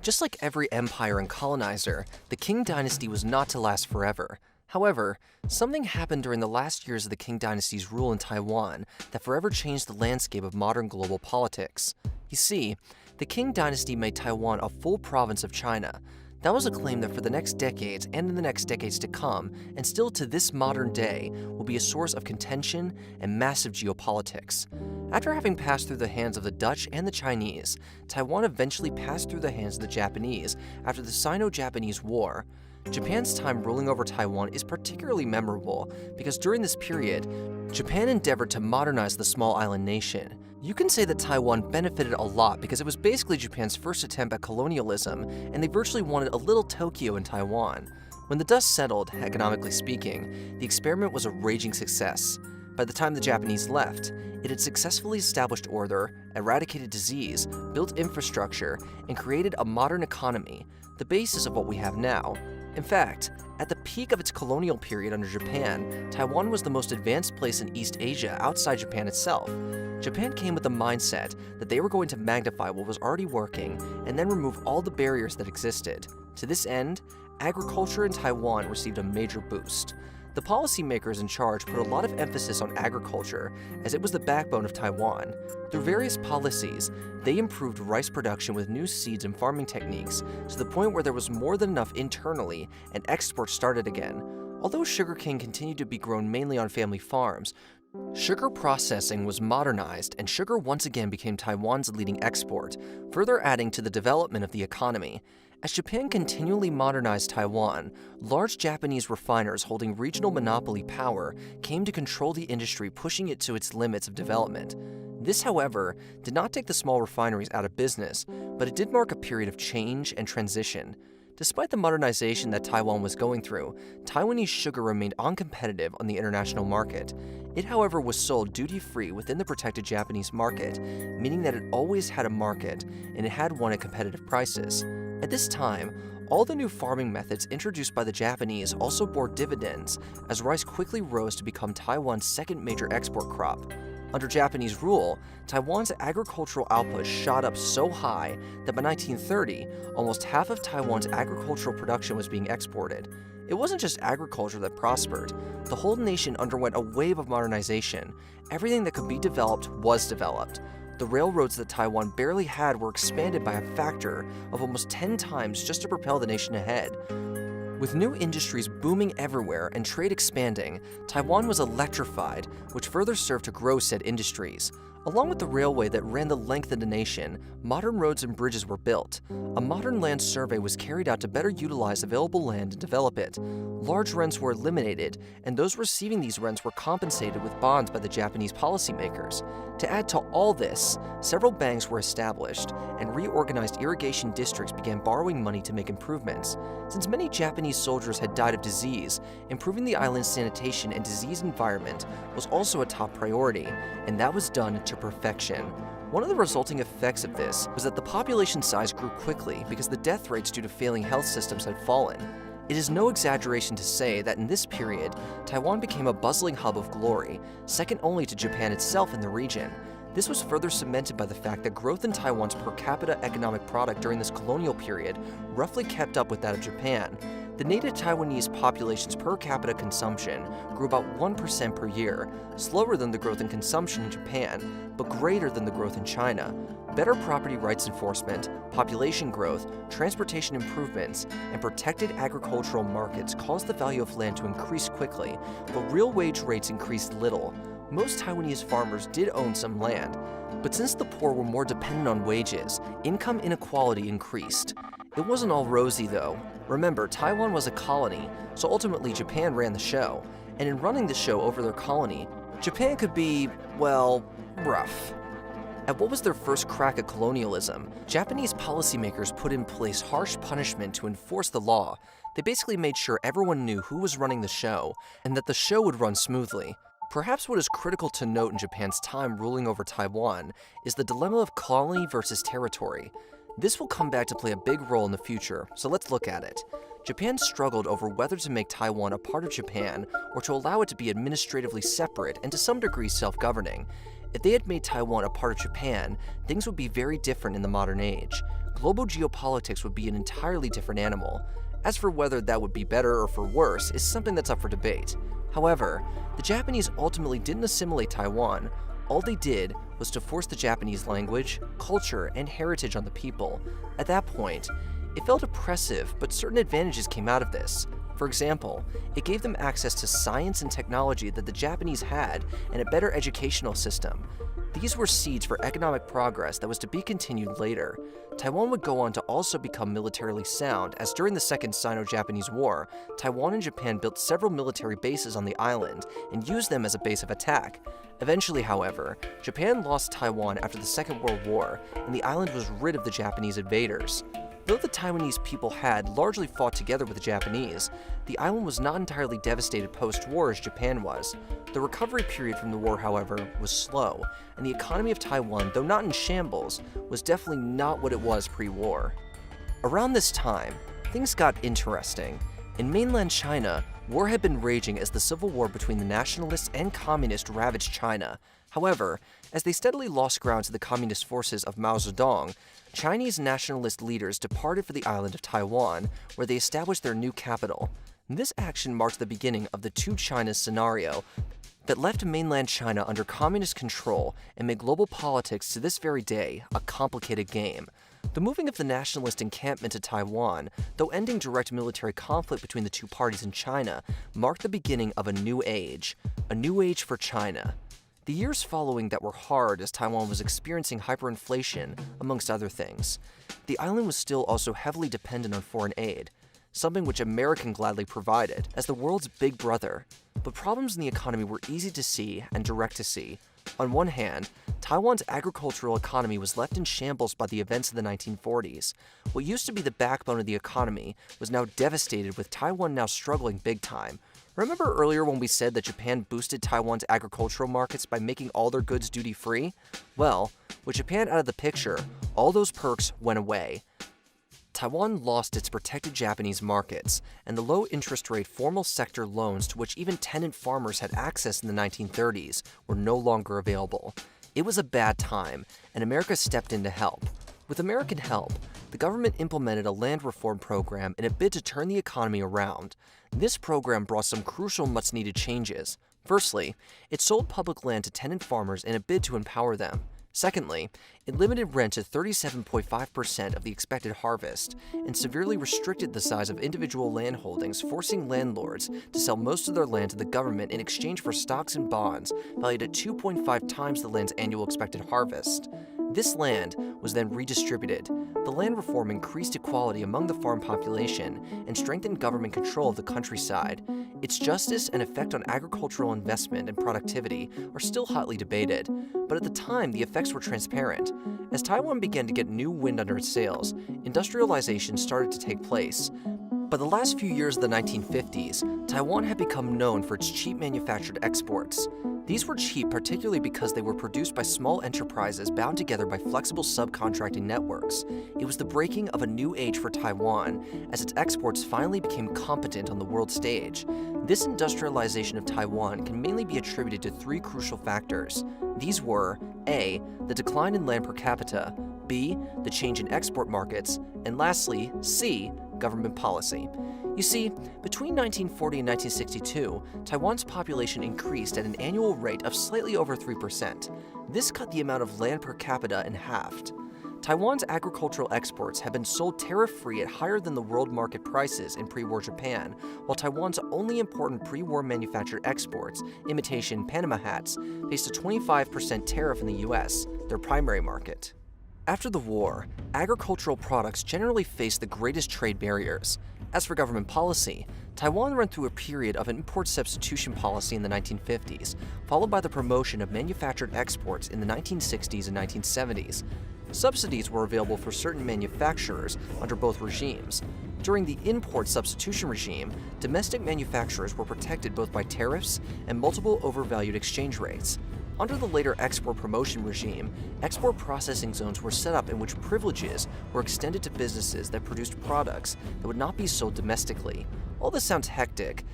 A: Just like every empire and colonizer, the Qing dynasty was not to last forever. However, something happened during the last years of the Qing dynasty's rule in Taiwan that forever changed the landscape of modern global politics. You see, the Qing dynasty made Taiwan a full province of China. That was a claim that for the next decades and in the next decades to come, and still to this modern day, will be a source of contention and massive geopolitics. After having passed through the hands of the Dutch and the Chinese, Taiwan eventually passed through the hands of the Japanese after the Sino-Japanese War. Japan's time ruling over Taiwan is particularly memorable because during this period, Japan endeavored to modernize the small island nation. You can say that Taiwan benefited a lot because it was basically Japan's first attempt at colonialism, and they virtually wanted a little Tokyo in Taiwan. When the dust settled, economically speaking, the experiment was a raging success. By the time the Japanese left, it had successfully established order, eradicated disease, built infrastructure, and created a modern economy, the basis of what we have now. In fact, at the peak of its colonial period under Japan, Taiwan was the most advanced place in East Asia outside Japan itself. Japan came with the mindset that they were going to magnify what was already working and then remove all the barriers that existed. To this end, agriculture in Taiwan received a major boost. The policymakers in charge put a lot of emphasis on agriculture, as it was the backbone of Taiwan. Through various policies, they improved rice production with new seeds and farming techniques, to the point where there was more than enough internally and exports started again. Although sugarcane continued to be grown mainly on family farms, sugar processing was modernized and sugar once again became Taiwan's leading export, further adding to the development of the economy. As Japan continually modernized Taiwan, large Japanese refiners holding regional monopoly power came to control the industry, pushing it to its limits of development. This, however, did not take the small refineries out of business, but it did mark a period of change and transition. Despite the modernization that Taiwan was going through, Taiwanese sugar remained uncompetitive on the international market. It, however, was sold duty-free within the protected Japanese market, meaning that it always had a market and it had one at competitive prices. At this time, all the new farming methods introduced by the Japanese also bore dividends, as rice quickly rose to become Taiwan's second major export crop. Under Japanese rule, Taiwan's agricultural output shot up so high that by 1930, almost half of Taiwan's agricultural production was being exported. It wasn't just agriculture that prospered. The whole nation underwent a wave of modernization. Everything that could be developed was developed. The railroads that Taiwan barely had were expanded by a factor of almost 10 times just to propel the nation ahead. With new industries booming everywhere and trade expanding, Taiwan was electrified, which further served to grow said industries. Along with the railway that ran the length of the nation, modern roads and bridges were built. A modern land survey was carried out to better utilize available land and develop it. Large rents were eliminated, and those receiving these rents were compensated with bonds by the Japanese policymakers. To add to all this, several banks were established, and reorganized irrigation districts began borrowing money to make improvements. Since many Japanese soldiers had died of disease, improving the island's sanitation and disease environment was also a top priority, and that was done to perfection. One of the resulting effects of this was that the population size grew quickly because the death rates due to failing health systems had fallen. It is no exaggeration to say that in this period, Taiwan became a bustling hub of glory, second only to Japan itself in the region. This was further cemented by the fact that growth in Taiwan's per capita economic product during this colonial period roughly kept up with that of Japan. The native Taiwanese population's per capita consumption grew about 1% per year, slower than the growth in consumption in Japan, but greater than the growth in China. Better property rights enforcement, population growth, transportation improvements, and protected agricultural markets caused the value of land to increase quickly, but real wage rates increased little. Most Taiwanese farmers did own some land, but since the poor were more dependent on wages, income inequality increased. It wasn't all rosy though. Remember, Taiwan was a colony, so ultimately Japan ran the show, and in running the show over their colony, Japan could be, well, rough. At what was their first crack at colonialism, Japanese policymakers put in place harsh punishment to enforce the law. They basically made sure everyone knew who was running the show, and that the show would run smoothly. Perhaps what is critical to note in Japan's time ruling over Taiwan is the dilemma of colony versus territory. This will come back to play a big role in the future, so let's look at it. Japan struggled over whether to make Taiwan a part of Japan or to allow it to be administratively separate and to some degree self-governing. If they had made Taiwan a part of Japan, things would be very different in the modern age. Global geopolitics would be an entirely different animal. As for whether that would be better or for worse is something that's up for debate. However, the Japanese ultimately didn't assimilate Taiwan. All they did was to force the Japanese language, culture, and heritage on the people. At that point, it felt oppressive, but certain advantages came out of this. For example, it gave them access to science and technology that the Japanese had and a better educational system. These were seeds for economic progress that was to be continued later. Taiwan would go on to also become militarily sound, as during the Second Sino-Japanese War, Taiwan and Japan built several military bases on the island and used them as a base of attack. Eventually, however, Japan lost Taiwan after the Second World War, and the island was rid of the Japanese invaders. Though the Taiwanese people had largely fought together with the Japanese, the island was not entirely devastated post-war as Japan was. The recovery period from the war, however, was slow, and the economy of Taiwan, though not in shambles, was definitely not what it was pre-war. Around this time, things got interesting. In mainland China, war had been raging as the civil war between the nationalists and communists ravaged China. However, as they steadily lost ground to the communist forces of Mao Zedong, Chinese nationalist leaders departed for the island of Taiwan, where they established their new capital. This action marked the beginning of the Two Chinas scenario that left mainland China under communist control and made global politics to this very day a complicated game. The moving of the nationalist encampment to Taiwan, though ending direct military conflict between the two parties in China, marked the beginning of a new age for China. The years following that were hard as Taiwan was experiencing hyperinflation, amongst other things. The island was still also heavily dependent on foreign aid, something which America gladly provided as the world's big brother. But problems in the economy were easy to see and direct to see. On one hand, Taiwan's agricultural economy was left in shambles by the events of the 1940s. What used to be the backbone of the economy was now devastated, with Taiwan now struggling big time. Remember earlier when we said that Japan boosted Taiwan's agricultural markets by making all their goods duty-free? Well, with Japan out of the picture, all those perks went away. Taiwan lost its protected Japanese markets, and the low interest rate formal sector loans to which even tenant farmers had access in the 1930s were no longer available. It was a bad time, and America stepped in to help. With American help, the government implemented a land reform program in a bid to turn the economy around. This program brought some crucial much-needed changes. Firstly, it sold public land to tenant farmers in a bid to empower them. Secondly, it limited rent to 37.5% of the expected harvest and severely restricted the size of individual land holdings, forcing landlords to sell most of their land to the government in exchange for stocks and bonds valued at 2.5 times the land's annual expected harvest. This land was then redistributed. The land reform increased equality among the farm population and strengthened government control of the countryside. Its justice and effect on agricultural investment and productivity are still hotly debated, but at the time the effects were transparent. As Taiwan began to get new wind under its sails, industrialization started to take place. By the last few years of the 1950s, Taiwan had become known for its cheap manufactured exports. These were cheap particularly because they were produced by small enterprises bound together by flexible subcontracting networks. It was the breaking of a new age for Taiwan, as its exports finally became competent on the world stage. This industrialization of Taiwan can mainly be attributed to three crucial factors. These were A, the decline in land per capita, B, the change in export markets, and lastly, C, government policy. You see, between 1940 and 1962, Taiwan's population increased at an annual rate of slightly over 3%. This cut the amount of land per capita in half. Taiwan's agricultural exports have been sold tariff-free at higher than the world market prices in pre-war Japan, while Taiwan's only important pre-war manufactured exports, imitation Panama hats, faced a 25% tariff in the US, their primary market. After the war, agricultural products generally faced the greatest trade barriers. As for government policy, Taiwan went through a period of import substitution policy in the 1950s, followed by the promotion of manufactured exports in the 1960s and 1970s. Subsidies were available for certain manufacturers under both regimes. During the import substitution regime, domestic manufacturers were protected both by tariffs and multiple overvalued exchange rates. Under the later export promotion regime, export processing zones were set up in which privileges were extended to businesses that produced products that would not be sold domestically. All this sounds hectic,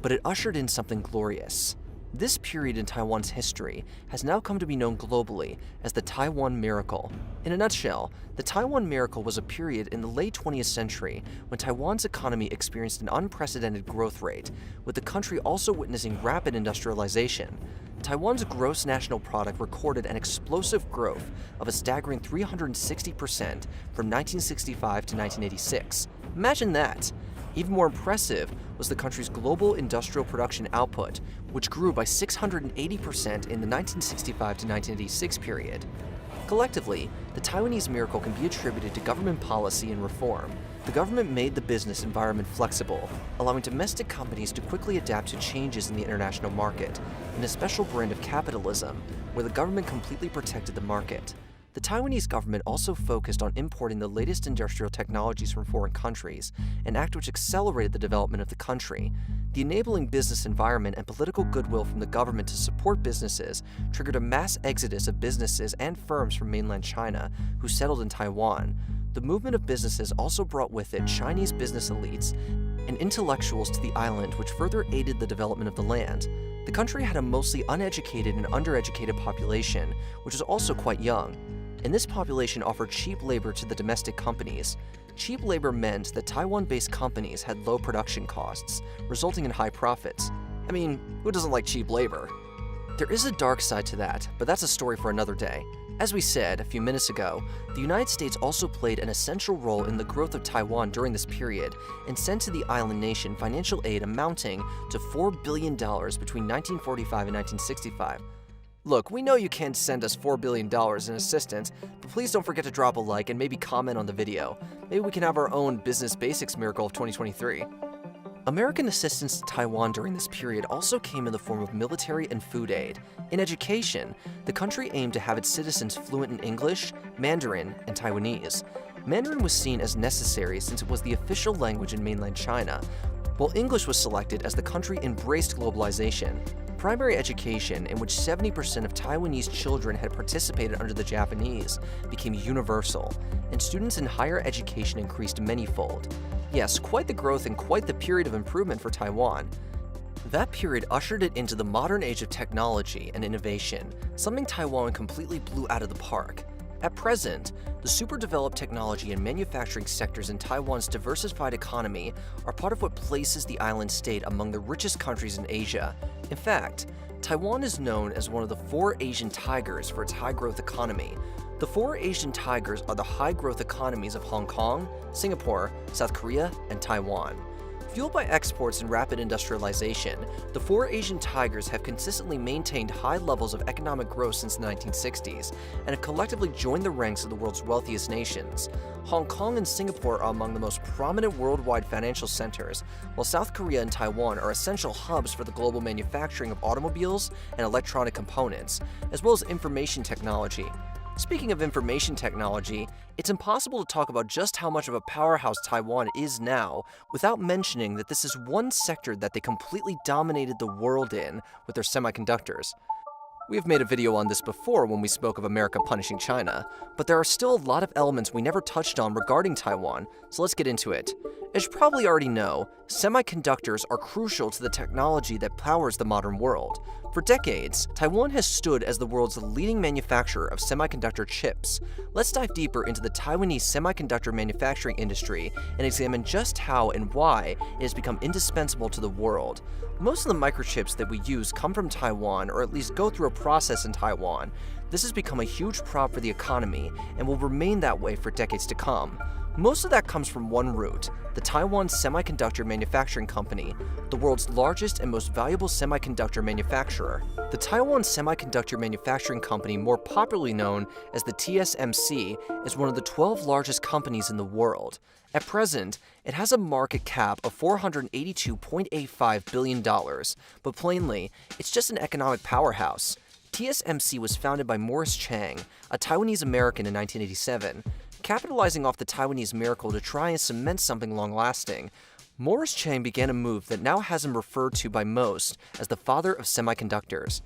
A: but it ushered in something glorious. This period in Taiwan's history has now come to be known globally as the Taiwan Miracle. In a nutshell, the Taiwan Miracle was a period in the late 20th century when Taiwan's economy experienced an unprecedented growth rate, with the country also witnessing rapid industrialization. Taiwan's gross national product recorded an explosive growth of a staggering 360% from 1965 to 1986. Imagine that! Even more impressive was the country's global industrial production output, which grew by 680% in the 1965 to 1986 period. Collectively, the Taiwanese miracle can be attributed to government policy and reform. The government made the business environment flexible, allowing domestic companies to quickly adapt to changes in the international market, in a special brand of capitalism, where the government completely protected the market. the Taiwanese government also focused on importing the latest industrial technologies from foreign countries, an act which accelerated the development of the country. The enabling business environment and political goodwill from the government to support businesses triggered a mass exodus of businesses and firms from mainland China who settled in Taiwan. The movement of businesses also brought with it Chinese business elites and intellectuals to the island, which further aided the development of the land. The country had a mostly uneducated and undereducated population, which was also quite young, and this population offered cheap labor to the domestic companies. Cheap labor meant that Taiwan-based companies had low production costs, resulting in high profits. I mean, who doesn't like cheap labor? There is a dark side to that, but that's a story for another day. As we said a few minutes ago, the United States also played an essential role in the growth of Taiwan during this period and sent to the island nation financial aid amounting to $4 billion between 1945 and 1965. Look, we know you can't send us $4 billion in assistance, but please don't forget to drop a like and maybe comment on the video. Maybe we can have our own Business Basics miracle of 2023. American assistance to Taiwan during this period also came in the form of military and food aid. In education, the country aimed to have its citizens fluent in English, Mandarin, and Taiwanese. Mandarin was seen as necessary since it was the official language in mainland China, while English was selected as the country embraced globalization. Primary education, in which 70% of Taiwanese children had participated under the Japanese, became universal, and students in higher education increased manyfold. Yes, quite the growth and quite the period of improvement for Taiwan. That period ushered it into the modern age of technology and innovation, something Taiwan completely blew out of the park. At present, the super-developed technology and manufacturing sectors in Taiwan's diversified economy are part of what places the island state among the richest countries in Asia. In fact, Taiwan is known as one of the 4 Asian tigers for its high-growth economy. The 4 Asian tigers are the high-growth economies of Hong Kong, Singapore, South Korea, and Taiwan. Fueled by exports and rapid industrialization, the 4 Asian tigers have consistently maintained high levels of economic growth since the 1960s and have collectively joined the ranks of the world's wealthiest nations. Hong Kong and Singapore are among the most prominent worldwide financial centers, while South Korea and Taiwan are essential hubs for the global manufacturing of automobiles and electronic components, as well as information technology. Speaking of information technology, it's impossible to talk about just how much of a powerhouse Taiwan is now without mentioning that this is one sector that they completely dominated the world in with their semiconductors. We have made a video on this before when we spoke of America punishing China, but there are still a lot of elements we never touched on regarding Taiwan, so let's get into it. As you probably already know, semiconductors are crucial to the technology that powers the modern world. For decades, Taiwan has stood as the world's leading manufacturer of semiconductor chips. Let's dive deeper into the Taiwanese semiconductor manufacturing industry and examine just how and why it has become indispensable to the world. Most of the microchips that we use come from Taiwan, or at least go through a process in Taiwan. This has become a huge prop for the economy and will remain that way for decades to come. Most of that comes from one root, the Taiwan Semiconductor Manufacturing Company, the world's largest and most valuable semiconductor manufacturer. The Taiwan Semiconductor Manufacturing Company, more popularly known as the TSMC, is one of the 12 largest companies in the world. At present, it has a market cap of $482.85 billion, but plainly, it's just an economic powerhouse. TSMC was founded by Morris Chang, a Taiwanese American in 1987. Capitalizing off the Taiwanese miracle to try and cement something long-lasting, Morris Chang began a move that now has him referred to by most as the father of semiconductors.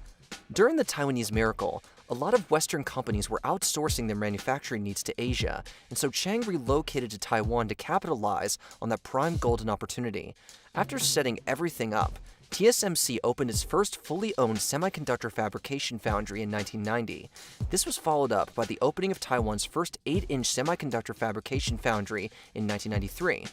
A: During the Taiwanese miracle, a lot of Western companies were outsourcing their manufacturing needs to Asia, and so Chang relocated to Taiwan to capitalize on that prime golden opportunity. After setting everything up, TSMC opened its first fully owned semiconductor fabrication foundry in 1990. This was followed up by the opening of Taiwan's first 8-inch semiconductor fabrication foundry in 1993.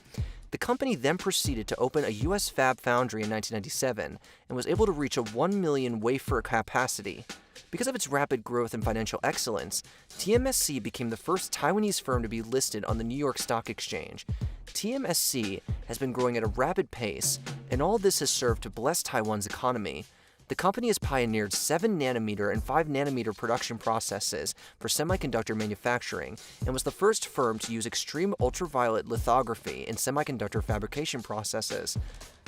A: The company then proceeded to open a U.S. fab foundry in 1997 and was able to reach a 1 million wafer capacity. Because of its rapid growth and financial excellence, TSMC became the first Taiwanese firm to be listed on the New York Stock Exchange. TSMC has been growing at a rapid pace, and all this has served to bless Taiwan's economy. The company has pioneered 7nm and 5nm production processes for semiconductor manufacturing and was the first firm to use extreme ultraviolet lithography in semiconductor fabrication processes.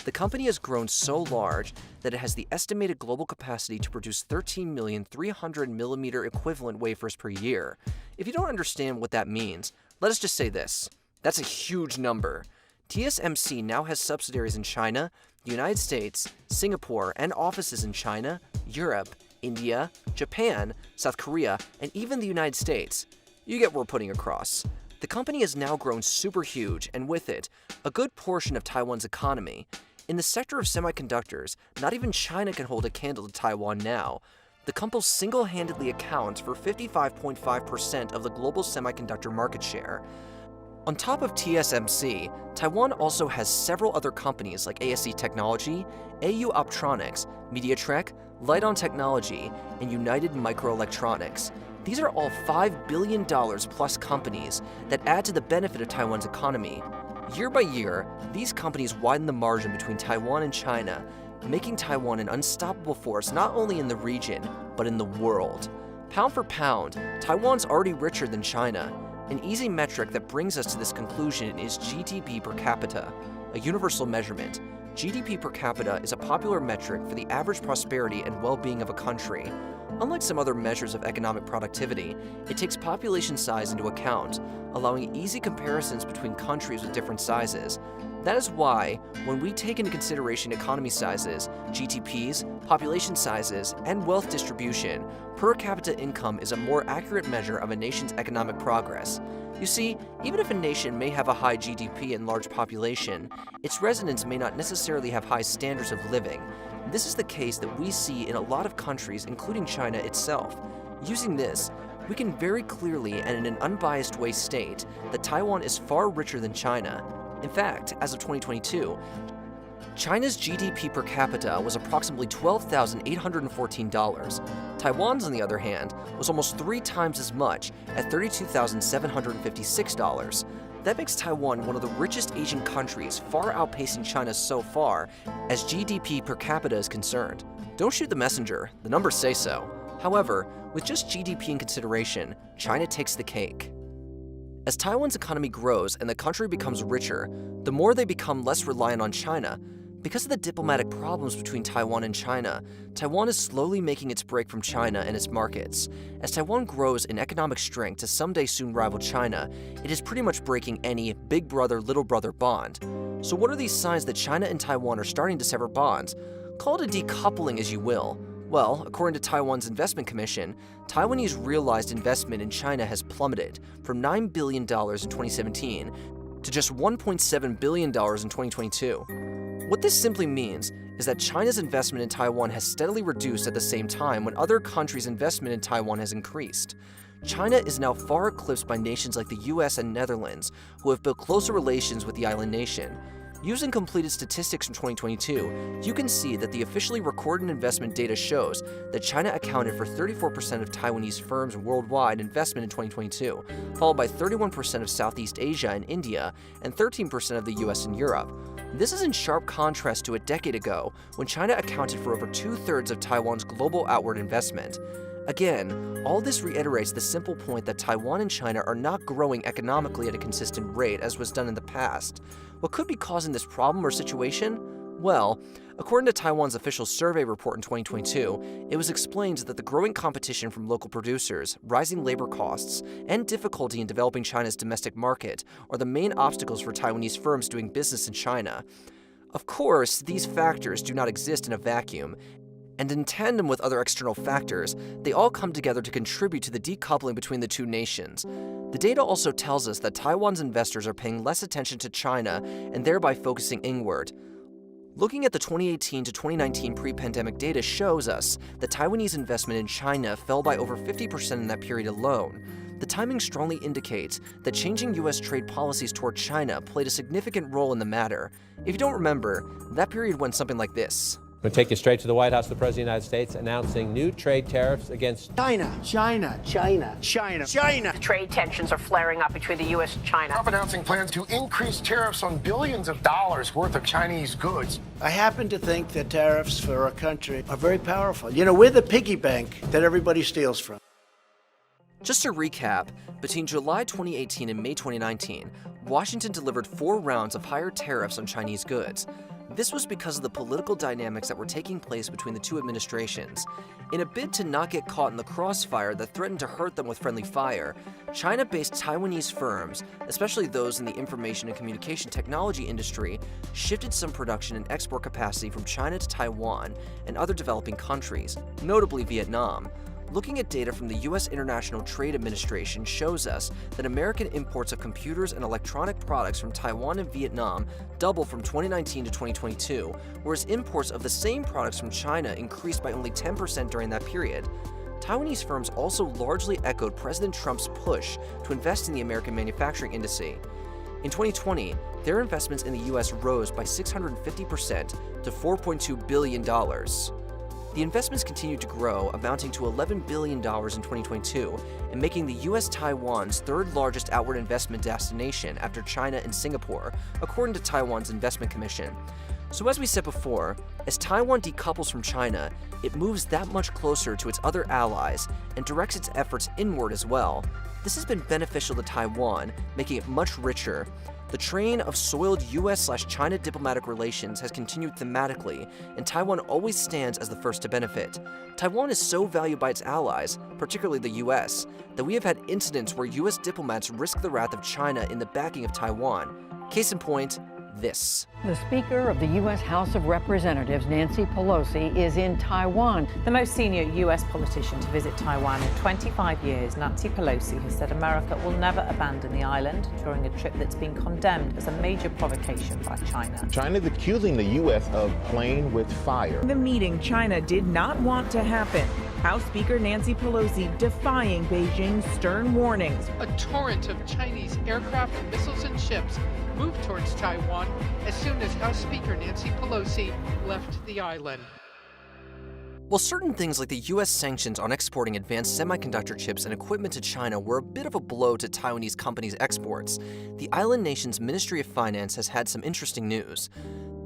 A: The company has grown so large that it has the estimated global capacity to produce 13,300mm equivalent wafers per year. If you don't understand what that means, let us just say this. That's a huge number. TSMC now has subsidiaries in China, the United States, Singapore, and offices in China, Europe, India, Japan, South Korea, and even the United States. You get what we're putting across. The company has now grown super huge, and with it, a good portion of Taiwan's economy. In the sector of semiconductors, not even China can hold a candle to Taiwan now. The company single-handedly accounts for 55.5% of the global semiconductor market share. On top of TSMC, Taiwan also has several other companies like ASE Technology, AU Optronics, Mediatek, Lite-On Technology, and United Microelectronics. These are all $5 billion plus companies that add to the benefit of Taiwan's economy. Year by year, these companies widen the margin between Taiwan and China, making Taiwan an unstoppable force not only in the region, but in the world. Pound for pound, Taiwan's already richer than China. An easy metric that brings us to this conclusion is GDP per capita, a universal measurement. GDP per capita is a popular metric for the average prosperity and well-being of a country. Unlike some other measures of economic productivity, it takes population size into account, allowing easy comparisons between countries with different sizes. That is why, when we take into consideration economy sizes, GDPs, population sizes, and wealth distribution, per capita income is a more accurate measure of a nation's economic progress. You see, even if a nation may have a high GDP and large population, its residents may not necessarily have high standards of living. This is the case that we see in a lot of countries, including China itself. Using this, we can very clearly and in an unbiased way state that Taiwan is far richer than China. In fact, as of 2022, China's GDP per capita was approximately $12,814. Taiwan's, on the other hand, was almost 3 times as much at $32,756. That makes Taiwan one of the richest Asian countries, far outpacing China so far as GDP per capita is concerned. Don't shoot the messenger, the numbers say so. However, with just GDP in consideration, China takes the cake. As Taiwan's economy grows and the country becomes richer, the more they become less reliant on China. Because of the diplomatic problems between Taiwan and China, Taiwan is slowly making its break from China and its markets. As Taiwan grows in economic strength to someday soon rival China, it is pretty much breaking any big brother, little brother bond. So what are these signs that China and Taiwan are starting to sever bonds? Call it a decoupling as you will. Well, according to Taiwan's Investment Commission, Taiwanese realized investment in China has plummeted from $9 billion in 2017 to just $1.7 billion in 2022. What this simply means is that China's investment in Taiwan has steadily reduced at the same time when other countries' investment in Taiwan has increased. China is now far eclipsed by nations like the US and Netherlands, who have built closer relations with the island nation. Using completed statistics from 2022, you can see that the officially recorded investment data shows that China accounted for 34% of Taiwanese firms' worldwide investment in 2022, followed by 31% of Southeast Asia and India, and 13% of the US and Europe. This is in sharp contrast to a decade ago, when China accounted for over 2/3 of Taiwan's global outward investment. Again, all this reiterates the simple point that Taiwan and China are not growing economically at a consistent rate as was done in the past. What could be causing this problem or situation? Well, according to Taiwan's official survey report in 2022, it was explained that the growing competition from local producers, rising labor costs, and difficulty in developing China's domestic market are the main obstacles for Taiwanese firms doing business in China. Of course, these factors do not exist in a vacuum, and in tandem with other external factors, they all come together to contribute to the decoupling between the two nations. The data also tells us that Taiwan's investors are paying less attention to China and thereby focusing inward. Looking at the 2018 to 2019 pre-pandemic data shows us that Taiwanese investment in China fell by over 50% in that period alone. The timing strongly indicates that changing US trade policies toward China played a significant role in the matter. If you don't remember, that period went something like this.
U: We'll take you straight to the White House. The President of the United States announcing new trade tariffs against
L: China.
Q: Trade tensions are flaring up between the U.S. and China.
V: Trump announcing plans to increase tariffs on billions of dollars worth of Chinese goods.
L: I happen to think that tariffs for our country are very powerful. You know, we're the piggy bank that everybody steals from.
A: Just to recap, between July 2018 and May 2019, Washington delivered 4 rounds of higher tariffs on Chinese goods. This was because of the political dynamics that were taking place between the two administrations. In a bid to not get caught in the crossfire that threatened to hurt them with friendly fire, China-based Taiwanese firms, especially those in the information and communication technology industry, shifted some production and export capacity from China to Taiwan and other developing countries, notably Vietnam. Looking at data from the U.S. International Trade Administration shows us that American imports of computers and electronic products from Taiwan and Vietnam doubled from 2019 to 2022, whereas imports of the same products from China increased by only 10% during that period. Taiwanese firms also largely echoed President Trump's push to invest in the American manufacturing industry. In 2020, their investments in the U.S. rose by 650% to $4.2 billion. The investments continued to grow, amounting to $11 billion in 2022, and making the U.S. Taiwan's third largest outward investment destination after China and Singapore, according to Taiwan's Investment Commission. So as we said before, as Taiwan decouples from China, it moves that much closer to its other allies and directs its efforts inward as well. This has been beneficial to Taiwan, making it much richer. The train of soiled US/China diplomatic relations has continued thematically, and Taiwan always stands as the first to benefit. Taiwan is so valued by its allies, particularly the US, that we have had incidents where US diplomats risk the wrath of China in the backing of Taiwan. Case in point, this.
W: The Speaker of the U.S. House of Representatives, Nancy Pelosi, is in Taiwan.
Q: The most senior U.S. politician to visit Taiwan in 25 years, Nancy Pelosi, has said America will never abandon the island during a trip that's been condemned as a major provocation by China.
X: China is accusing the U.S. of playing with fire.
Y: The meeting China did not want to happen. House Speaker Nancy Pelosi defying Beijing's stern warnings.
Z: A torrent of Chinese aircraft, missiles, and ships moved towards Taiwan as soon as House Speaker Nancy Pelosi left the island.
A: While certain things like the US sanctions on exporting advanced semiconductor chips and equipment to China were a bit of a blow to Taiwanese companies' exports, the island nation's Ministry of Finance has had some interesting news.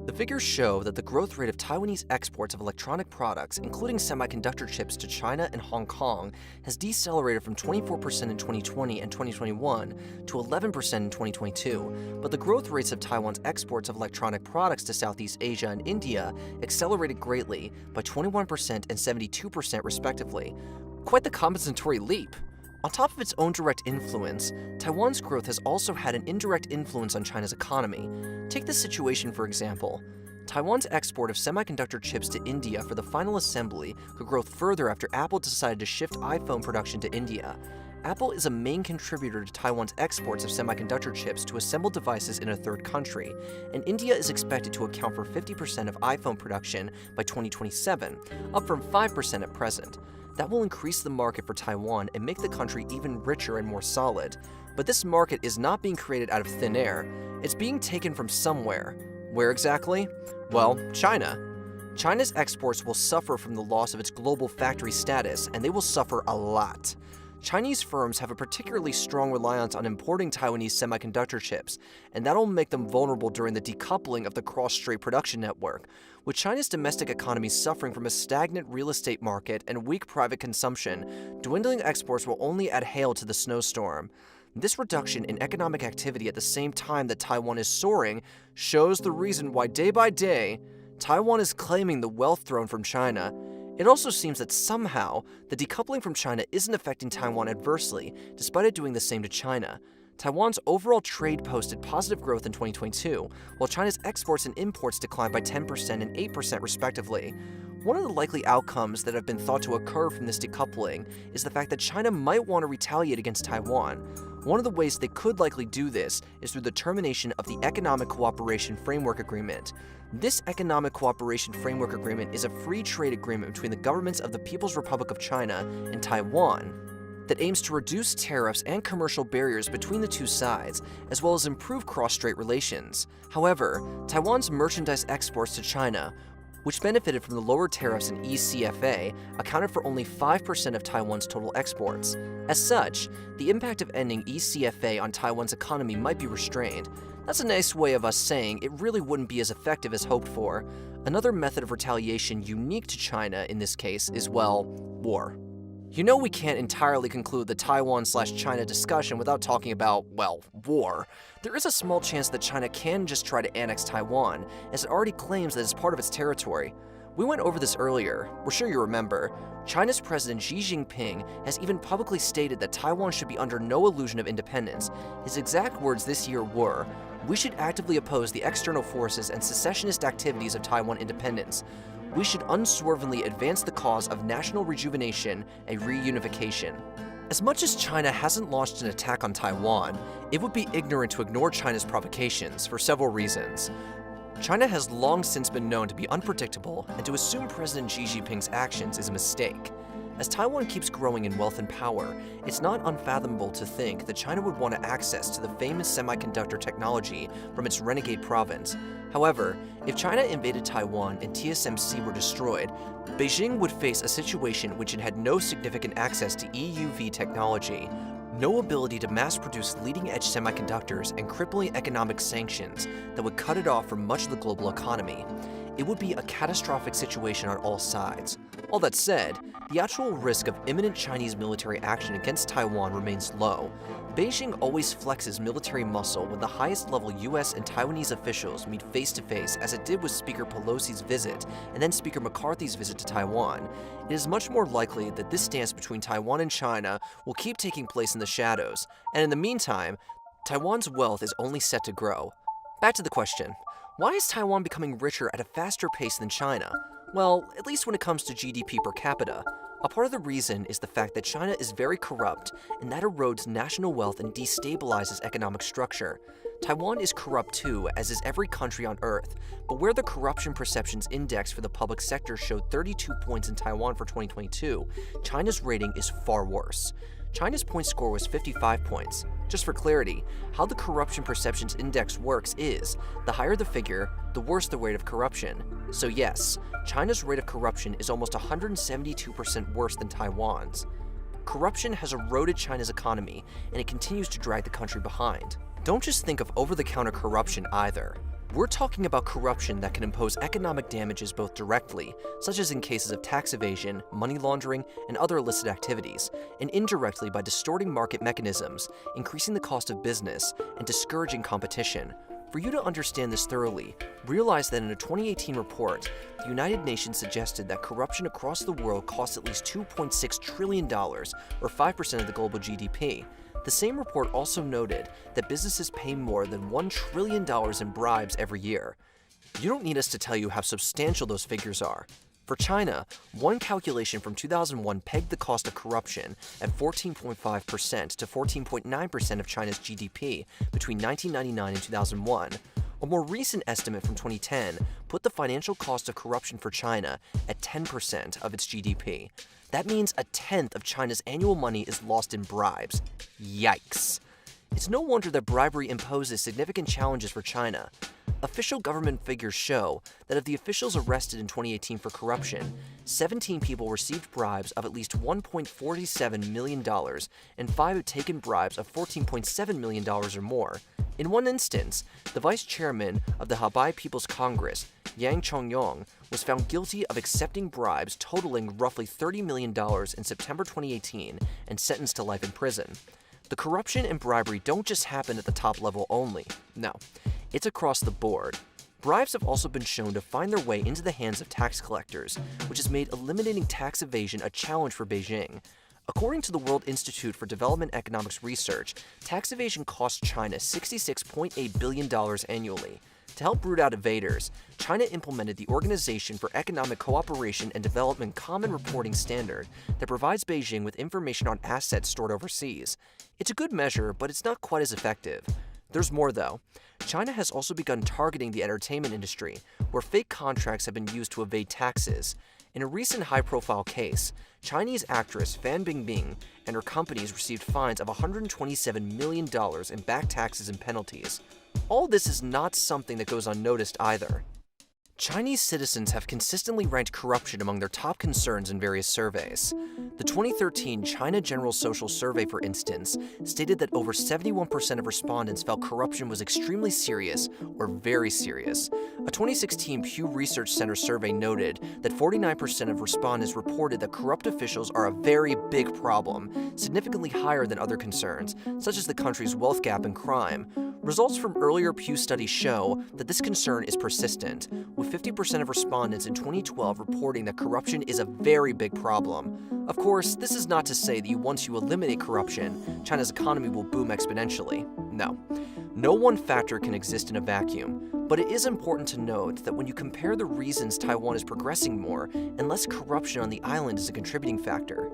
A: The figures show that the growth rate of Taiwanese exports of electronic products, including semiconductor chips to China and Hong Kong, has decelerated from 24% in 2020 and 2021 to 11% in 2022, but the growth rates of Taiwan's exports of electronic products to Southeast Asia and India accelerated greatly by 21% and 72% respectively. Quite the compensatory leap! On top of its own direct influence, Taiwan's growth has also had an indirect influence on China's economy. Take this situation for example. Taiwan's export of semiconductor chips to India for the final assembly could grow further after Apple decided to shift iPhone production to India. Apple is a main contributor to Taiwan's exports of semiconductor chips to assemble devices in a third country, and India is expected to account for 50% of iPhone production by 2027, up from 5% at present. That will increase the market for Taiwan and make the country even richer and more solid. But this market is not being created out of thin air. It's being taken from somewhere. Where exactly? Well, China. China's exports will suffer from the loss of its global factory status, and they will suffer a lot. Chinese firms have a particularly strong reliance on importing Taiwanese semiconductor chips, and that'll make them vulnerable during the decoupling of the cross-strait production network. With China's domestic economy suffering from a stagnant real estate market and weak private consumption, dwindling exports will only add hail to the snowstorm. This reduction in economic activity at the same time that Taiwan is soaring shows the reason why day by day, Taiwan is claiming the wealth throne from China. It also seems that somehow, the decoupling from China isn't affecting Taiwan adversely, despite it doing the same to China. Taiwan's overall trade posted positive growth in 2022, while China's exports and imports declined by 10% and 8% respectively. One of the likely outcomes that have been thought to occur from this decoupling is the fact that China might want to retaliate against Taiwan. One of the ways they could likely do this is through the termination of the Economic Cooperation Framework Agreement. This Economic Cooperation Framework Agreement is a free trade agreement between the governments of the People's Republic of China and Taiwan that aims to reduce tariffs and commercial barriers between the two sides, as well as improve cross-strait relations. However, Taiwan's merchandise exports to China which benefited from the lower tariffs in ECFA, accounted for only 5% of Taiwan's total exports. As such, the impact of ending ECFA on Taiwan's economy might be restrained. That's a nice way of us saying it really wouldn't be as effective as hoped for. Another method of retaliation unique to China in this case is, well, war. You know we can't entirely conclude the Taiwan/China discussion without talking about, well, war. There is a small chance that China can just try to annex Taiwan, as it already claims that it's part of its territory. We went over this earlier. We're sure you remember. China's President Xi Jinping has even publicly stated that Taiwan should be under no illusion of independence. His exact words this year were, "We should actively oppose the external forces and secessionist activities of Taiwan independence. We should unswervingly advance the cause of national rejuvenation and reunification." As much as China hasn't launched an attack on Taiwan, it would be ignorant to ignore China's provocations for several reasons. China has long since been known to be unpredictable, and to assume President Xi Jinping's actions is a mistake. As Taiwan keeps growing in wealth and power, it's not unfathomable to think that China would want access to the famous semiconductor technology from its renegade province. However, if China invaded Taiwan and TSMC were destroyed, Beijing would face a situation in which it had no significant access to EUV technology, no ability to mass-produce leading-edge semiconductors, and crippling economic sanctions that would cut it off from much of the global economy. It would be a catastrophic situation on all sides. All that said, the actual risk of imminent Chinese military action against Taiwan remains low. Beijing always flexes military muscle when the highest-level US and Taiwanese officials meet face-to-face, as it did with Speaker Pelosi's visit and then Speaker McCarthy's visit to Taiwan. It is much more likely that this stance between Taiwan and China will keep taking place in the shadows, and in the meantime, Taiwan's wealth is only set to grow. Back to the question. Why is Taiwan becoming richer at a faster pace than China? Well, at least when it comes to GDP per capita. A part of the reason is the fact that China is very corrupt, and that erodes national wealth and destabilizes economic structure. Taiwan is corrupt too, as is every country on Earth, but where the Corruption Perceptions Index for the public sector showed 32 points in Taiwan for 2022, China's rating is far worse. China's point score was 55 points. Just for clarity, how the Corruption Perceptions Index works is, the higher the figure, the worse the rate of corruption. So yes, China's rate of corruption is almost 172% worse than Taiwan's. Corruption has eroded China's economy, and it continues to drag the country behind. Don't just think of over-the-counter corruption either. We're talking about corruption that can impose economic damages both directly, such as in cases of tax evasion, money laundering, and other illicit activities, and indirectly by distorting market mechanisms, increasing the cost of business, and discouraging competition. For you to understand this thoroughly, realize that in a 2018 report, the United Nations suggested that corruption across the world costs at least $2.6 trillion, or 5% of the global GDP. The same report also noted that businesses pay more than $1 trillion in bribes every year. You don't need us to tell you how substantial those figures are. For China, one calculation from 2001 pegged the cost of corruption at 14.5% to 14.9% of China's GDP between 1999 and 2001. A more recent estimate from 2010 put the financial cost of corruption for China at 10% of its GDP. That means a tenth of China's annual money is lost in bribes. Yikes. It's no wonder that bribery imposes significant challenges for China. Official government figures show that of the officials arrested in 2018 for corruption, 17 people received bribes of at least $1.47 million, and 5 have taken bribes of $14.7 million or more. In one instance, the vice chairman of the Hebei People's Congress, Yang Chongyong, was found guilty of accepting bribes totaling roughly $30 million in September 2018 and sentenced to life in prison. The corruption and bribery don't just happen at the top level only. No, it's across the board. Bribes have also been shown to find their way into the hands of tax collectors, which has made eliminating tax evasion a challenge for Beijing. According to the World Institute for Development Economics Research, tax evasion costs China $66.8 billion annually. To help root out evaders, China implemented the Organization for Economic Cooperation and Development Common Reporting Standard that provides Beijing with information on assets stored overseas. It's a good measure, but it's not quite as effective. There's more though. China has also begun targeting the entertainment industry, where fake contracts have been used to evade taxes. In a recent high-profile case, Chinese actress Fan Bingbing and her companies received fines of $127 million in back taxes and penalties. All this is not something that goes unnoticed either. Chinese citizens have consistently ranked corruption among their top concerns in various surveys. The 2013 China General Social Survey, for instance, stated that over 71% of respondents felt corruption was extremely serious or very serious. A 2016 Pew Research Center survey noted that 49% of respondents reported that corrupt officials are a very big problem, significantly higher than other concerns, such as the country's wealth gap and crime. Results from earlier Pew studies show that this concern is persistent, with 50% of respondents in 2012 reporting that corruption is a very big problem. Of course, this is not to say that once you eliminate corruption, China's economy will boom exponentially. No. No one factor can exist in a vacuum, but it is important to note that when you compare the reasons Taiwan is progressing more and less corruption on the island is a contributing factor.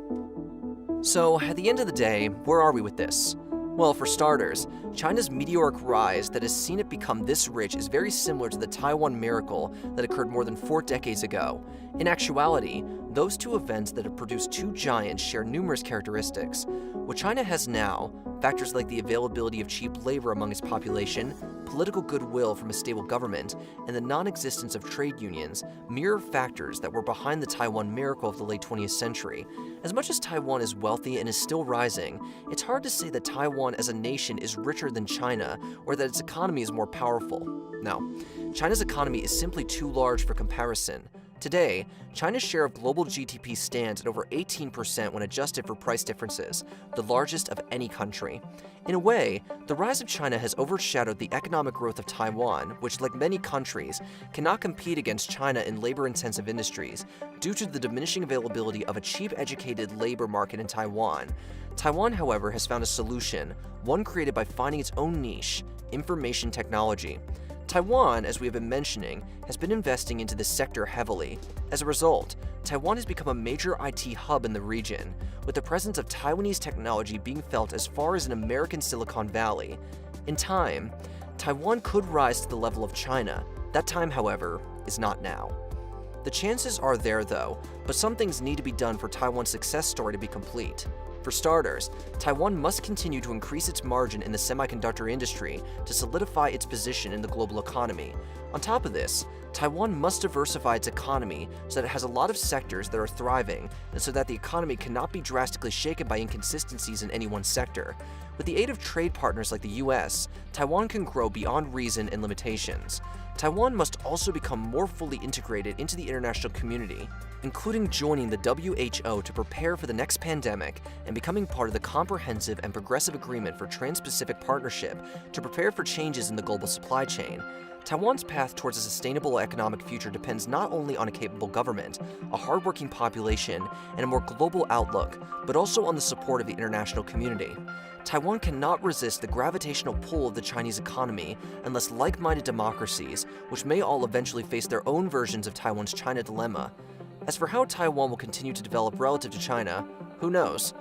A: So, at the end of the day, where are we with this? Well, for starters, China's meteoric rise that has seen it become this rich is very similar to the Taiwan miracle that occurred more than 4 decades ago. In actuality, those two events that have produced two giants share numerous characteristics. What China has now, factors like the availability of cheap labor among its population, political goodwill from a stable government, and the non-existence of trade unions, mirror factors that were behind the Taiwan miracle of the late 20th century. As much as Taiwan is wealthy and is still rising, it's hard to say that Taiwan as a nation is richer than China or that its economy is more powerful. No, China's economy is simply too large for comparison. Today, China's share of global GDP stands at over 18% when adjusted for price differences, the largest of any country. In a way, the rise of China has overshadowed the economic growth of Taiwan, which, like many countries, cannot compete against China in labor-intensive industries due to the diminishing availability of a cheap educated labor market in Taiwan. Taiwan, however, has found a solution, one created by finding its own niche, information technology. Taiwan, as we have been mentioning, has been investing into this sector heavily. As a result, Taiwan has become a major IT hub in the region, with the presence of Taiwanese technology being felt as far as in American Silicon Valley. In time, Taiwan could rise to the level of China. That time, however, is not now. The chances are there, though, but some things need to be done for Taiwan's success story to be complete. For starters, Taiwan must continue to increase its margin in the semiconductor industry to solidify its position in the global economy. On top of this, Taiwan must diversify its economy so that it has a lot of sectors that are thriving, and so that the economy cannot be drastically shaken by inconsistencies in any one sector. With the aid of trade partners like the US, Taiwan can grow beyond reason and limitations. Taiwan must also become more fully integrated into the international community, including joining the WHO to prepare for the next pandemic and becoming part of the Comprehensive and Progressive Agreement for Trans-Pacific Partnership to prepare for changes in the global supply chain. Taiwan's path towards a sustainable economic future depends not only on a capable government, a hardworking population, and a more global outlook, but also on the support of the international community. Taiwan cannot resist the gravitational pull of the Chinese economy unless like-minded democracies, which may all eventually face their own versions of Taiwan's China dilemma. As for how Taiwan will continue to develop relative to China, who knows?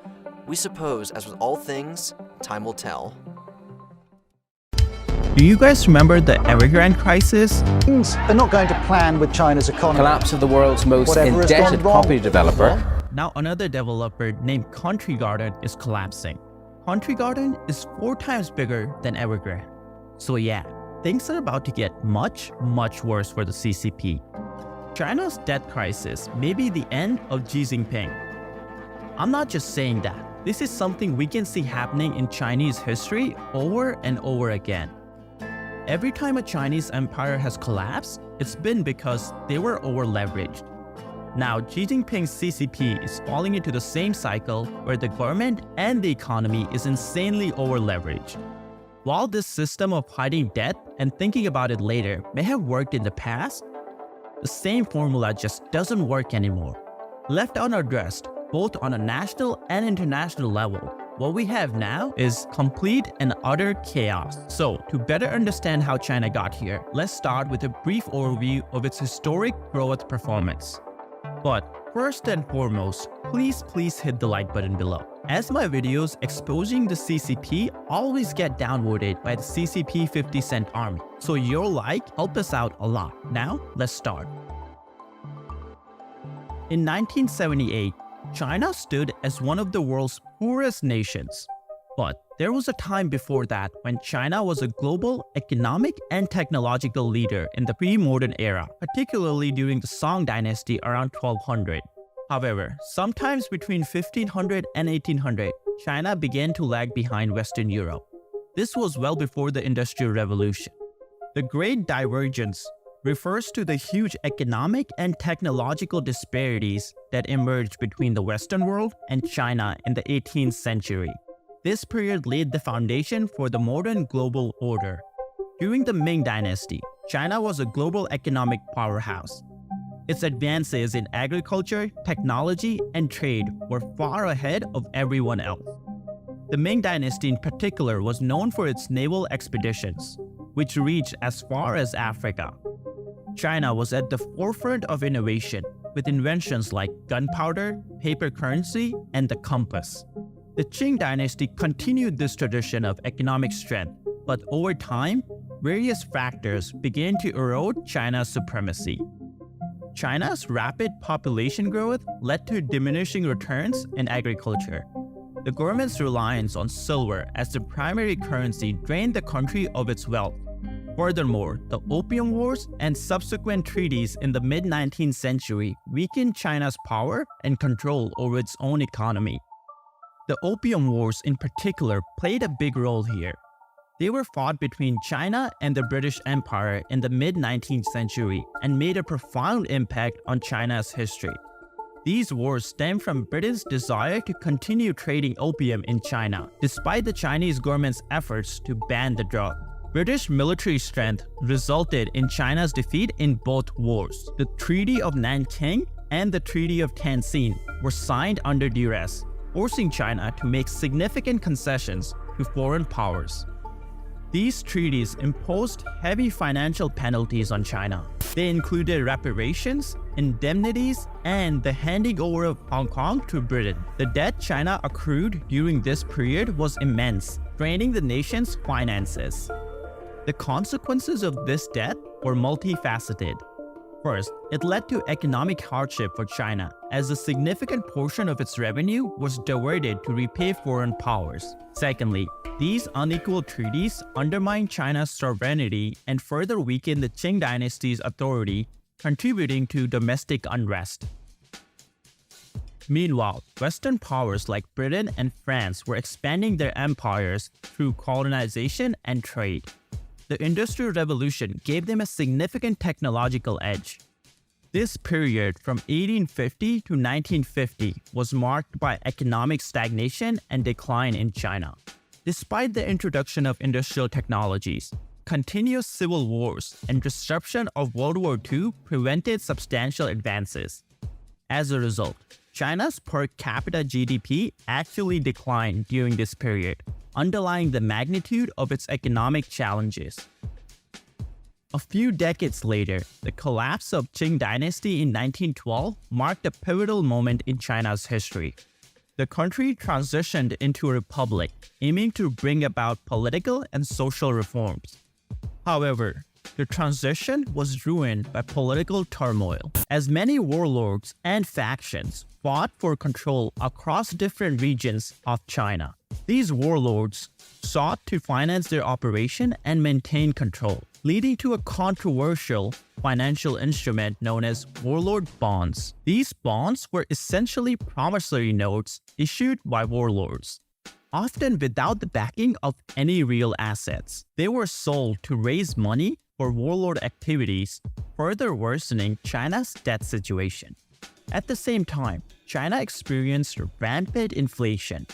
A: We suppose, as with all things, time will tell.
B: Do you guys remember the Evergrande crisis?
O: Things are not going to plan with China's economy.
D: Collapse of the world's most
O: Whatever
D: indebted property developer.
B: Now another developer named Country Garden is collapsing. Country Garden is 4 times bigger than Evergrande. So yeah, things are about to get much, much worse for the CCP. China's debt crisis may be the end of Xi Jinping. I'm not just saying that. This is something we can see happening in Chinese history over and over again. Every time a Chinese empire has collapsed, it's been because they were over-leveraged. Now, Xi Jinping's CCP is falling into the same cycle where the government and the economy is insanely over-leveraged. While this system of hiding debt and thinking about it later may have worked in the past, the same formula just doesn't work anymore. Left unaddressed, both on a national and international level, what we have now is complete and utter chaos. So, to better understand how China got here, let's start with a brief overview of its historic growth performance. But first and foremost, please hit the like button below, as my videos exposing the CCP always get downvoted by the CCP 50 Cent army. So your like helps us out a lot. Now, let's start. In 1978, China stood as one of the world's poorest nations. But there was a time before that when China was a global economic and technological leader in the pre-modern era, particularly during the Song dynasty around 1200. However, sometimes between 1500 and 1800, China began to lag behind Western Europe. This was well before the Industrial Revolution. The Great Divergence refers to the huge economic and technological disparities that emerged between the Western world and China in the 18th century. This period laid the foundation for the modern global order. During the Ming Dynasty, China was a global economic powerhouse. Its advances in agriculture, technology, and trade were far ahead of everyone else. The Ming Dynasty in particular was known for its naval expeditions, which reached as far as Africa. China was at the forefront of innovation, with inventions like gunpowder, paper currency, and the compass. The Qing Dynasty continued this tradition of economic strength, but over time, various factors began to erode China's supremacy. China's rapid population growth led to diminishing returns in agriculture. The government's reliance on silver as the primary currency drained the country of its wealth. Furthermore, the Opium Wars and subsequent treaties in the mid-19th century weakened China's power and control over its own economy. The Opium Wars in particular played a big role here. They were fought between China and the British Empire in the mid-19th century and made a profound impact on China's history. These wars stemmed from Britain's desire to continue trading opium in China, despite the Chinese government's efforts to ban the drug. British military strength resulted in China's defeat in both wars. The Treaty of Nanking and the Treaty of Tianjin were signed under duress, forcing China to make significant concessions to foreign powers. These treaties imposed heavy financial penalties on China. They included reparations, indemnities, and the handing over of Hong Kong to Britain. The debt China accrued during this period was immense, draining the nation's finances. The consequences of this debt were multifaceted. First, it led to economic hardship for China, as a significant portion of its revenue was diverted to repay foreign powers. Secondly, these unequal treaties undermined China's sovereignty and further weakened the Qing dynasty's authority, contributing to domestic unrest. Meanwhile, Western powers like Britain and France were expanding their empires through colonization and trade. The Industrial Revolution gave them a significant technological edge. This period from 1850 to 1950 was marked by economic stagnation and decline in China. Despite the introduction of industrial technologies, continuous civil wars and disruption of World War II prevented substantial advances. As a result, China's per capita GDP actually declined during this period, underlying the magnitude of its economic challenges. A few decades later, the collapse of Qing Dynasty in 1912 marked a pivotal moment in China's history. The country transitioned into a republic, aiming to bring about political and social reforms. However, the transition was ruined by political turmoil, as many warlords and factions fought for control across different regions of China. These warlords sought to finance their operation and maintain control, leading to a controversial financial instrument known as warlord bonds. These bonds were essentially promissory notes issued by warlords, often without the backing of any real assets. They were sold to raise money for warlord activities, further worsening China's debt situation. At the same time, China experienced rampant inflation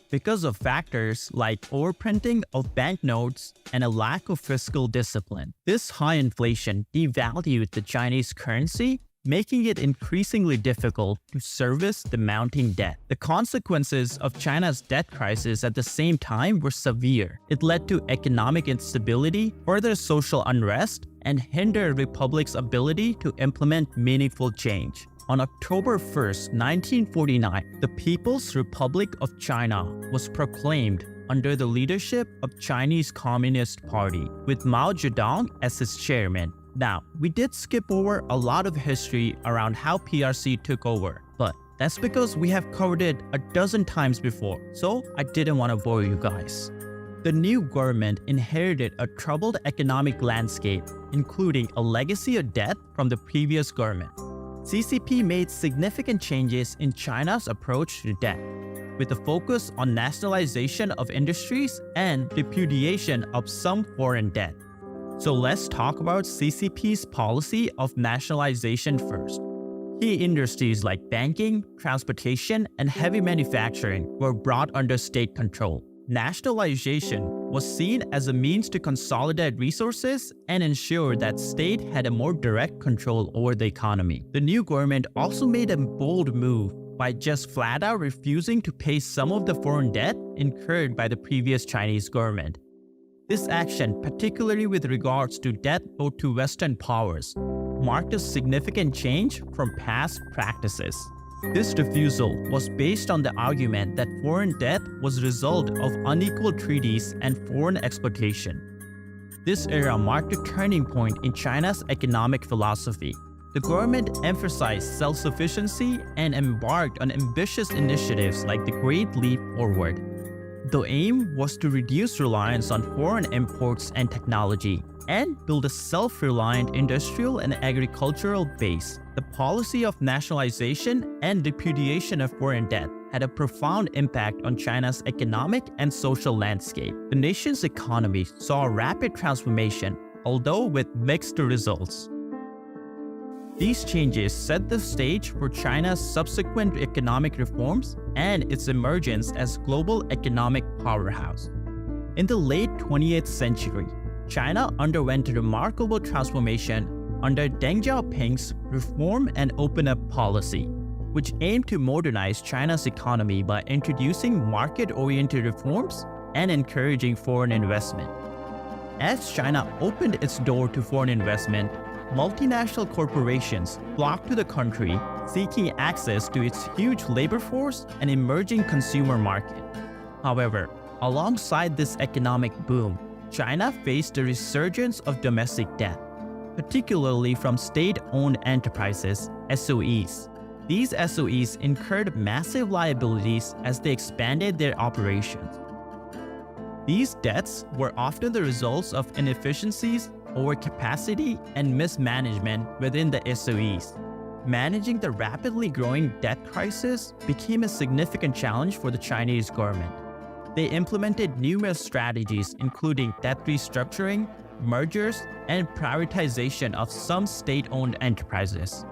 B: because of factors like overprinting of banknotes and a lack of fiscal discipline. This high inflation devalued the Chinese currency, making it increasingly difficult to service the mounting debt. The consequences of China's debt crisis at the same time were severe. It led to economic instability, further social unrest, and hindered the republic's ability to implement meaningful change. On October 1st, 1949, the People's Republic of China was proclaimed under the leadership of Chinese Communist Party, with Mao Zedong as its chairman. Now, we did skip over a lot of history around how PRC took over, but That's because we have covered it a dozen times before, so I didn't want to bore you guys. The new government inherited a troubled economic landscape, including a legacy of debt from the previous government. CCP made significant changes in China's approach to debt, with a focus on nationalization of industries and repudiation of some foreign debt. So let's talk about CCP's policy of nationalization first. Key industries like banking, transportation, and heavy manufacturing were brought under state control. Nationalization was seen as a means to consolidate resources and ensure that state had a more direct control over the economy. The new government also made a bold move by just flat out refusing to pay some of the foreign debt incurred by the previous Chinese government. This action, particularly with regards to debt owed to Western powers, marked a significant change from past practices. This refusal was based on the argument that foreign debt was a result of unequal treaties and foreign exploitation. This era marked a turning point in China's economic philosophy. The government emphasized self-sufficiency and embarked on ambitious initiatives like the Great Leap Forward. The aim was to reduce reliance on foreign imports and technology and build a self-reliant industrial and agricultural base. The policy of nationalization and repudiation of foreign debt had a profound impact on China's economic and social landscape. The nation's economy saw a rapid transformation, although with mixed results. These changes set the stage for China's subsequent economic reforms and its emergence as a global economic powerhouse. In the late 20th century, China underwent a remarkable transformation under Deng Xiaoping's Reform and Open Up policy, which aimed to modernize China's economy by introducing market-oriented reforms and encouraging foreign investment. As China opened its door to foreign investment, multinational corporations flocked to the country seeking access to its huge labor force and emerging consumer market. However, alongside this economic boom, China faced a resurgence of domestic debt, particularly from state-owned enterprises, SOEs. These SOEs incurred massive liabilities as they expanded their operations. These debts were often the results of inefficiencies, overcapacity, and mismanagement within the SOEs. Managing the rapidly growing debt crisis became a significant challenge for the Chinese government. They implemented numerous strategies including debt restructuring, mergers, and privatization of some state-owned enterprises.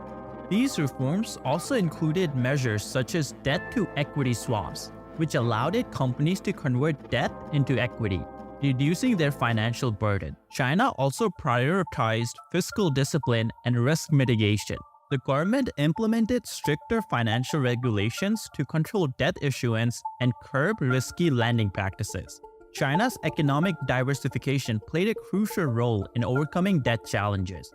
B: These reforms also included measures such as debt-to-equity swaps, which allowed companies to convert debt into equity, reducing their financial burden. China also prioritized fiscal discipline and risk mitigation. The government implemented stricter financial regulations to control debt issuance and curb risky lending practices. China's economic diversification played a crucial role in overcoming debt challenges.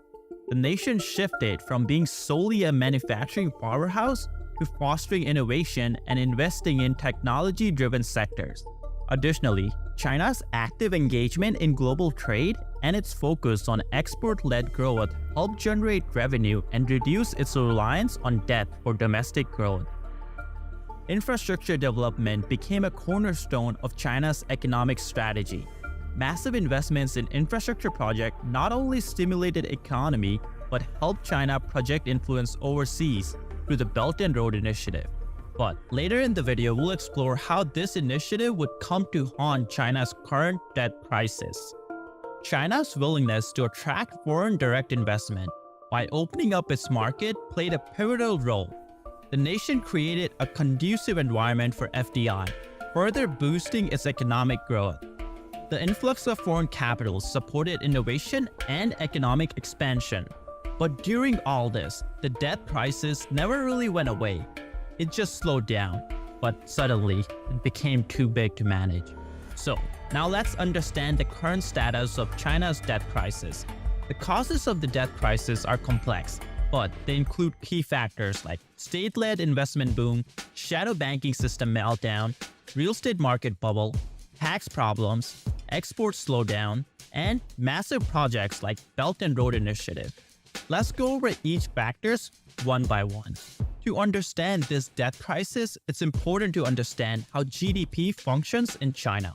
B: The nation shifted from being solely a manufacturing powerhouse to fostering innovation and investing in technology-driven sectors. Additionally, China's active engagement in global trade and its focus on export-led growth helped generate revenue and reduce its reliance on debt for domestic growth. Infrastructure development became a cornerstone of China's economic strategy. Massive investments in infrastructure projects not only stimulated the economy, but helped China project influence overseas through the Belt and Road Initiative. But later in the video, we'll explore how this initiative would come to haunt China's current debt crisis. China's willingness to attract foreign direct investment by opening up its market played a pivotal role. The nation created a conducive environment for FDI, further boosting its economic growth. The influx of foreign capital supported innovation and economic expansion. But during all this, the debt crisis never really went away. It just slowed down, but suddenly it became too big to manage. So now let's understand the current status of China's debt crisis. The causes of the debt crisis are complex, but they include key factors like state-led investment boom, shadow banking system meltdown, real estate market bubble, tax problems, export slowdown, and massive projects like Belt and Road Initiative. Let's go over each factors one by one. To understand this debt crisis, it's important to understand how GDP functions in China.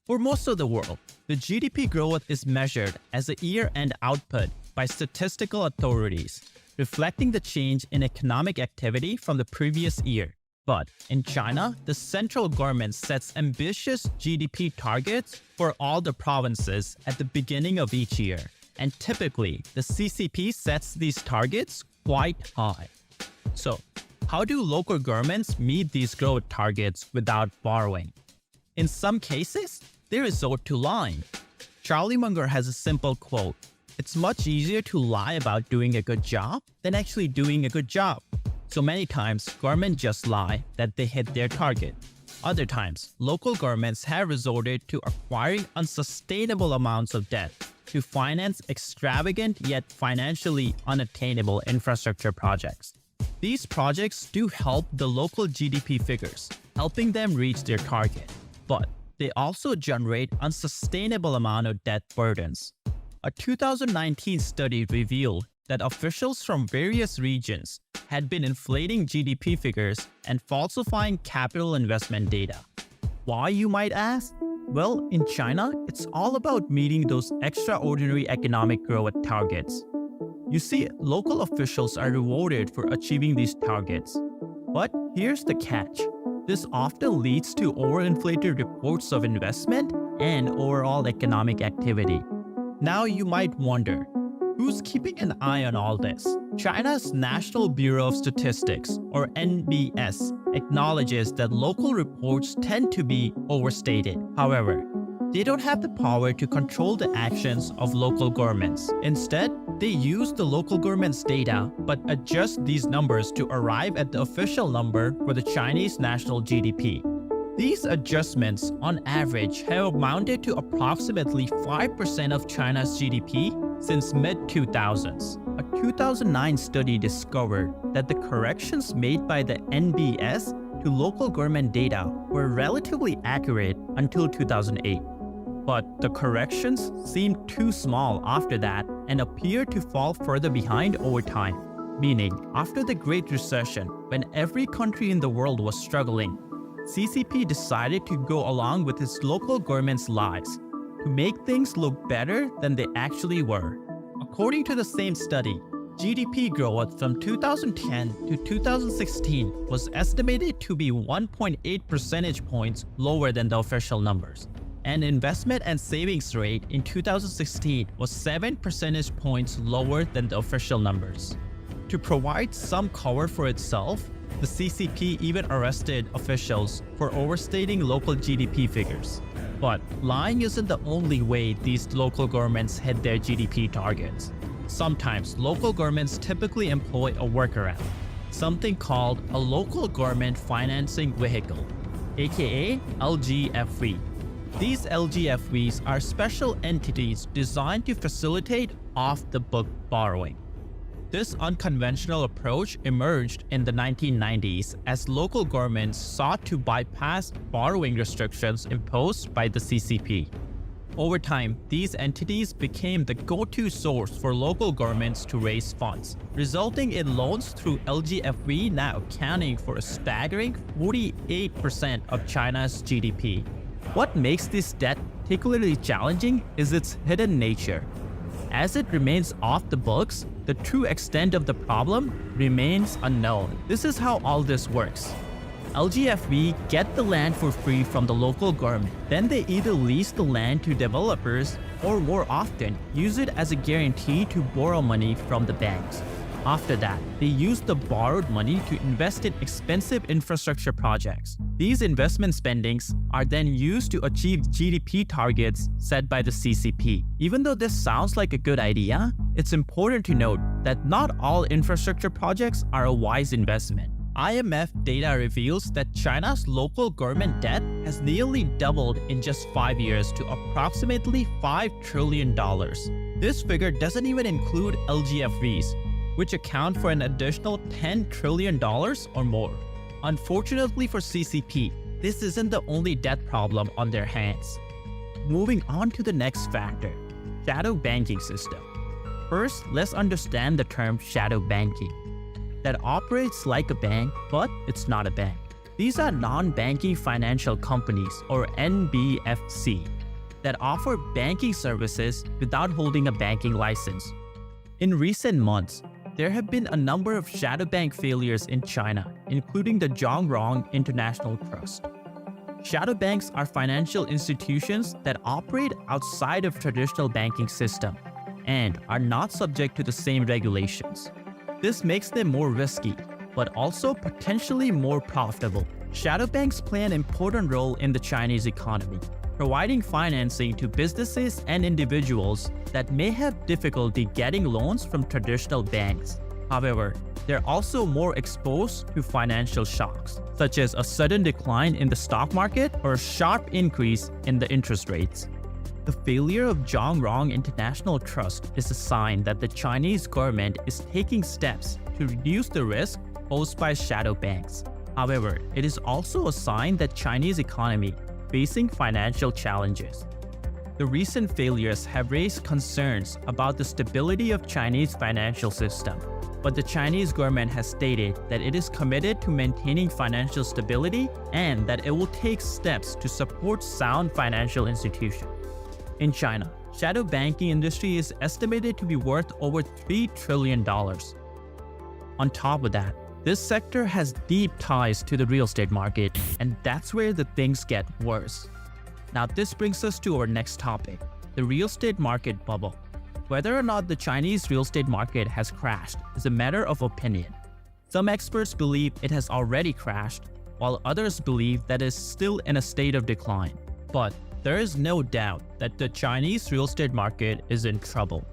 B: For most of the world, the GDP growth is measured as a year-end output by statistical authorities, reflecting the change in economic activity from the previous year. But in China, the central government sets ambitious GDP targets for all the provinces at the beginning of each year. And typically, the CCP sets these targets quite high. So, how do local governments meet these growth targets without borrowing? In some cases, they resort to lying. Charlie Munger has a simple quote: "It's much easier to lie about doing a good job than actually doing a good job." So many times, governments just lie that they hit their target. Other times, local governments have resorted to acquiring unsustainable amounts of debt to finance extravagant yet financially unattainable infrastructure projects. These projects do help the local GDP figures, helping them reach their target, but they also generate unsustainable amount of debt burdens. A 2019 study revealed that officials from various regions had been inflating GDP figures and falsifying capital investment data. Why, you might ask? Well, in China, it's all about meeting those extraordinary economic growth targets. You see, local officials are rewarded for achieving these targets. But here's the catch. This often leads to overinflated reports of investment and overall economic activity. Now you might wonder, who's keeping an eye on all this? China's National Bureau of Statistics, or NBS, acknowledges that local reports tend to be overstated. However, they don't have the power to control the actions of local governments. Instead, they use the local government's data but adjust these numbers to arrive at the official number for the Chinese national GDP. These adjustments, on average, have amounted to approximately 5% of China's GDP since mid-2000s. A 2009 study discovered that the corrections made by the NBS to local government data were relatively accurate until 2008. But the corrections seemed too small after that and appeared to fall further behind over time. Meaning, after the Great Recession, when every country in the world was struggling, CCP decided to go along with its local government's lies to make things look better than they actually were. According to the same study, GDP growth from 2010 to 2016 was estimated to be 1.8 percentage points lower than the official numbers. And investment and savings rate in 2016 was 7 percentage points lower than the official numbers. To provide some cover for itself, the CCP even arrested officials for overstating local GDP figures. But lying isn't the only way these local governments hit their GDP targets. Sometimes local governments typically employ a workaround, something called a local government financing vehicle, aka LGFV. These LGFVs are special entities designed to facilitate off-the-book borrowing. This unconventional approach emerged in the 1990s as local governments sought to bypass borrowing restrictions imposed by the CCP. Over time, these entities became the go-to source for local governments to raise funds, resulting in loans through LGFV now accounting for a staggering 48% of China's GDP. What makes this debt particularly challenging is its hidden nature. As it remains off the books, the true extent of the problem remains unknown. This is how all this works. LGFV get the land for free from the local government. Then they either lease the land to developers or more often use it as a guarantee to borrow money from the banks. After that, they use the borrowed money to invest in expensive infrastructure projects. These investment spendings are then used to achieve GDP targets set by the CCP. Even though this sounds like a good idea, it's important to note that not all infrastructure projects are a wise investment. IMF data reveals that China's local government debt has nearly doubled in just 5 years to approximately $5 trillion. This figure doesn't even include LGFVs, which account for an additional $10 trillion or more. Unfortunately for CCP, this isn't the only debt problem on their hands. Moving on to the next factor, shadow banking system. First, let's understand the term shadow banking. that operates like a bank, but it's not a bank. These are non-banking financial companies, or NBFC, that offer banking services without holding a banking license. In recent months, there have been a number of shadow bank failures in China, including the Zhongrong International Trust. Shadow banks are financial institutions that operate outside of traditional banking system and are not subject to the same regulations. This makes them more risky, but also potentially more profitable. Shadow banks play an important role in the Chinese economy, providing financing to businesses and individuals that may have difficulty getting loans from traditional banks. However, they're also more exposed to financial shocks, such as a sudden decline in the stock market or a sharp increase in the interest rates. The failure of Zhongrong International Trust is a sign that the Chinese government is taking steps to reduce the risk posed by shadow banks. However, it is also a sign that Chinese economy facing financial challenges. The recent failures have raised concerns about the stability of Chinese financial system, but the Chinese government has stated that it is committed to maintaining financial stability and that it will take steps to support sound financial institutions. In China, shadow banking industry is estimated to be worth over $3 trillion. On top of that, this sector has deep ties to the real estate market, and that's where the things get worse. Now this brings us to our next topic, the real estate market bubble. Whether or not the Chinese real estate market has crashed is a matter of opinion. Some experts believe it has already crashed, while others believe that it is still in a state of decline. But there is no doubt that the Chinese real estate market is in trouble.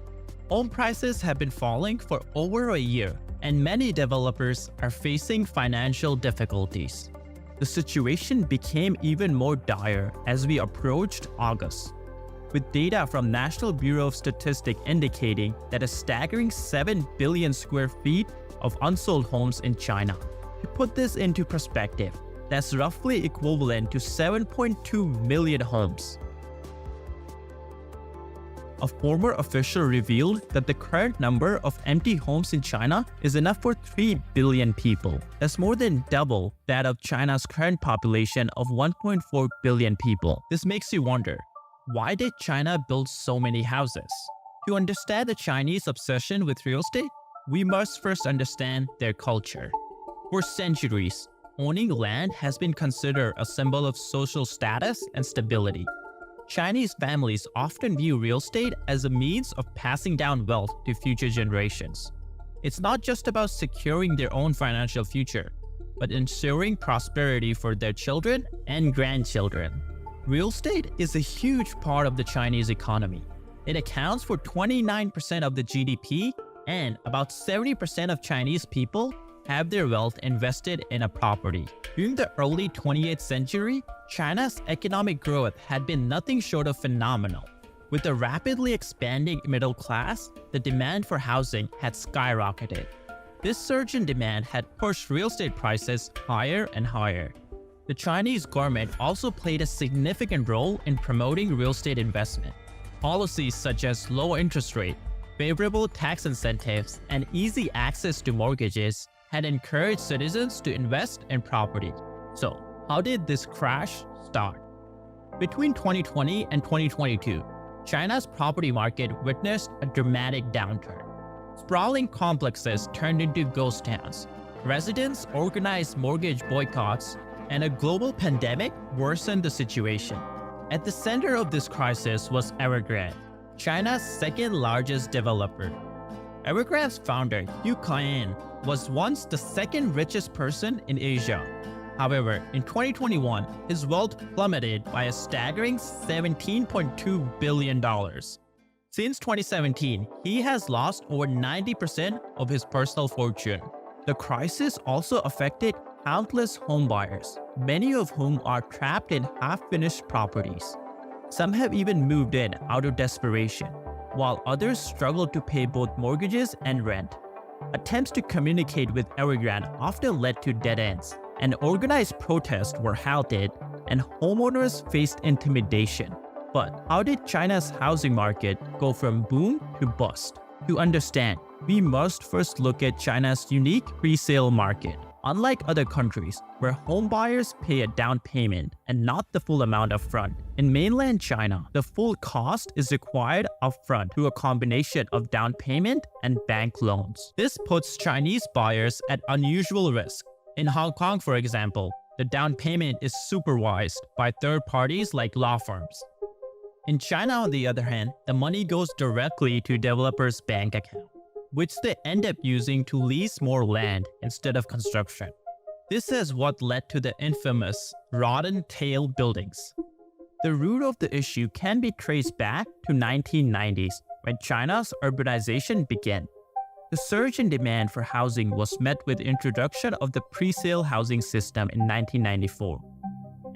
B: Home prices have been falling for over a year, and many developers are facing financial difficulties. The situation became even more dire as we approached August, with data from National Bureau of Statistics indicating that a staggering 7 billion square feet of unsold homes in China. To put this into perspective, that's roughly equivalent to 7.2 million homes. A former official revealed that the current number of empty homes in China is enough for 3 billion people. That's more than double that of China's current population of 1.4 billion people. This makes you wonder, why did China build so many houses? To understand the Chinese obsession with real estate, we must first understand their culture. For centuries, owning land has been considered a symbol of social status and stability. Chinese families often view real estate as a means of passing down wealth to future generations. It's not just about securing their own financial future, but ensuring prosperity for their children and grandchildren. Real estate is a huge part of the Chinese economy. It accounts for 29% of the GDP, and about 70% of Chinese people have their wealth invested in a property. During the early 20th century, China's economic growth had been nothing short of phenomenal. With a rapidly expanding middle class, the demand for housing had skyrocketed. This surge in demand had pushed real estate prices higher and higher. The Chinese government also played a significant role in promoting real estate investment. Policies such as low interest rate, favorable tax incentives, and easy access to mortgages had encouraged citizens to invest in property. So, how did this crash start? Between 2020 and 2022, China's property market witnessed a dramatic downturn. Sprawling complexes turned into ghost towns, residents organized mortgage boycotts, and a global pandemic worsened the situation. At the center of this crisis was Evergrande, China's second largest developer. Evergrande's founder, Hugh Kain, was once the second richest person in Asia. However, in 2021, his wealth plummeted by a staggering $17.2 billion. Since 2017, he has lost over 90% of his personal fortune. The crisis also affected countless homebuyers, many of whom are trapped in half-finished properties. Some have even moved in out of desperation, while others struggle to pay both mortgages and rent. Attempts to communicate with Evergrande often led to dead ends, and organized protests were halted, and homeowners faced intimidation. But how did China's housing market go from boom to bust? To understand, we must first look at China's unique pre-sale market. Unlike other countries, where home buyers pay a down payment and not the full amount upfront, in mainland China, the full cost is required upfront through a combination of down payment and bank loans. This puts Chinese buyers at unusual risk. In Hong Kong, for example, the down payment is supervised by third parties like law firms. In China, on the other hand, the money goes directly to developers' bank account, which they end up using to lease more land instead of construction. This is what led to the infamous rotten tail buildings. The root of the issue can be traced back to 1990s, when China's urbanization began. The surge in demand for housing was met with the introduction of the pre-sale housing system in 1994.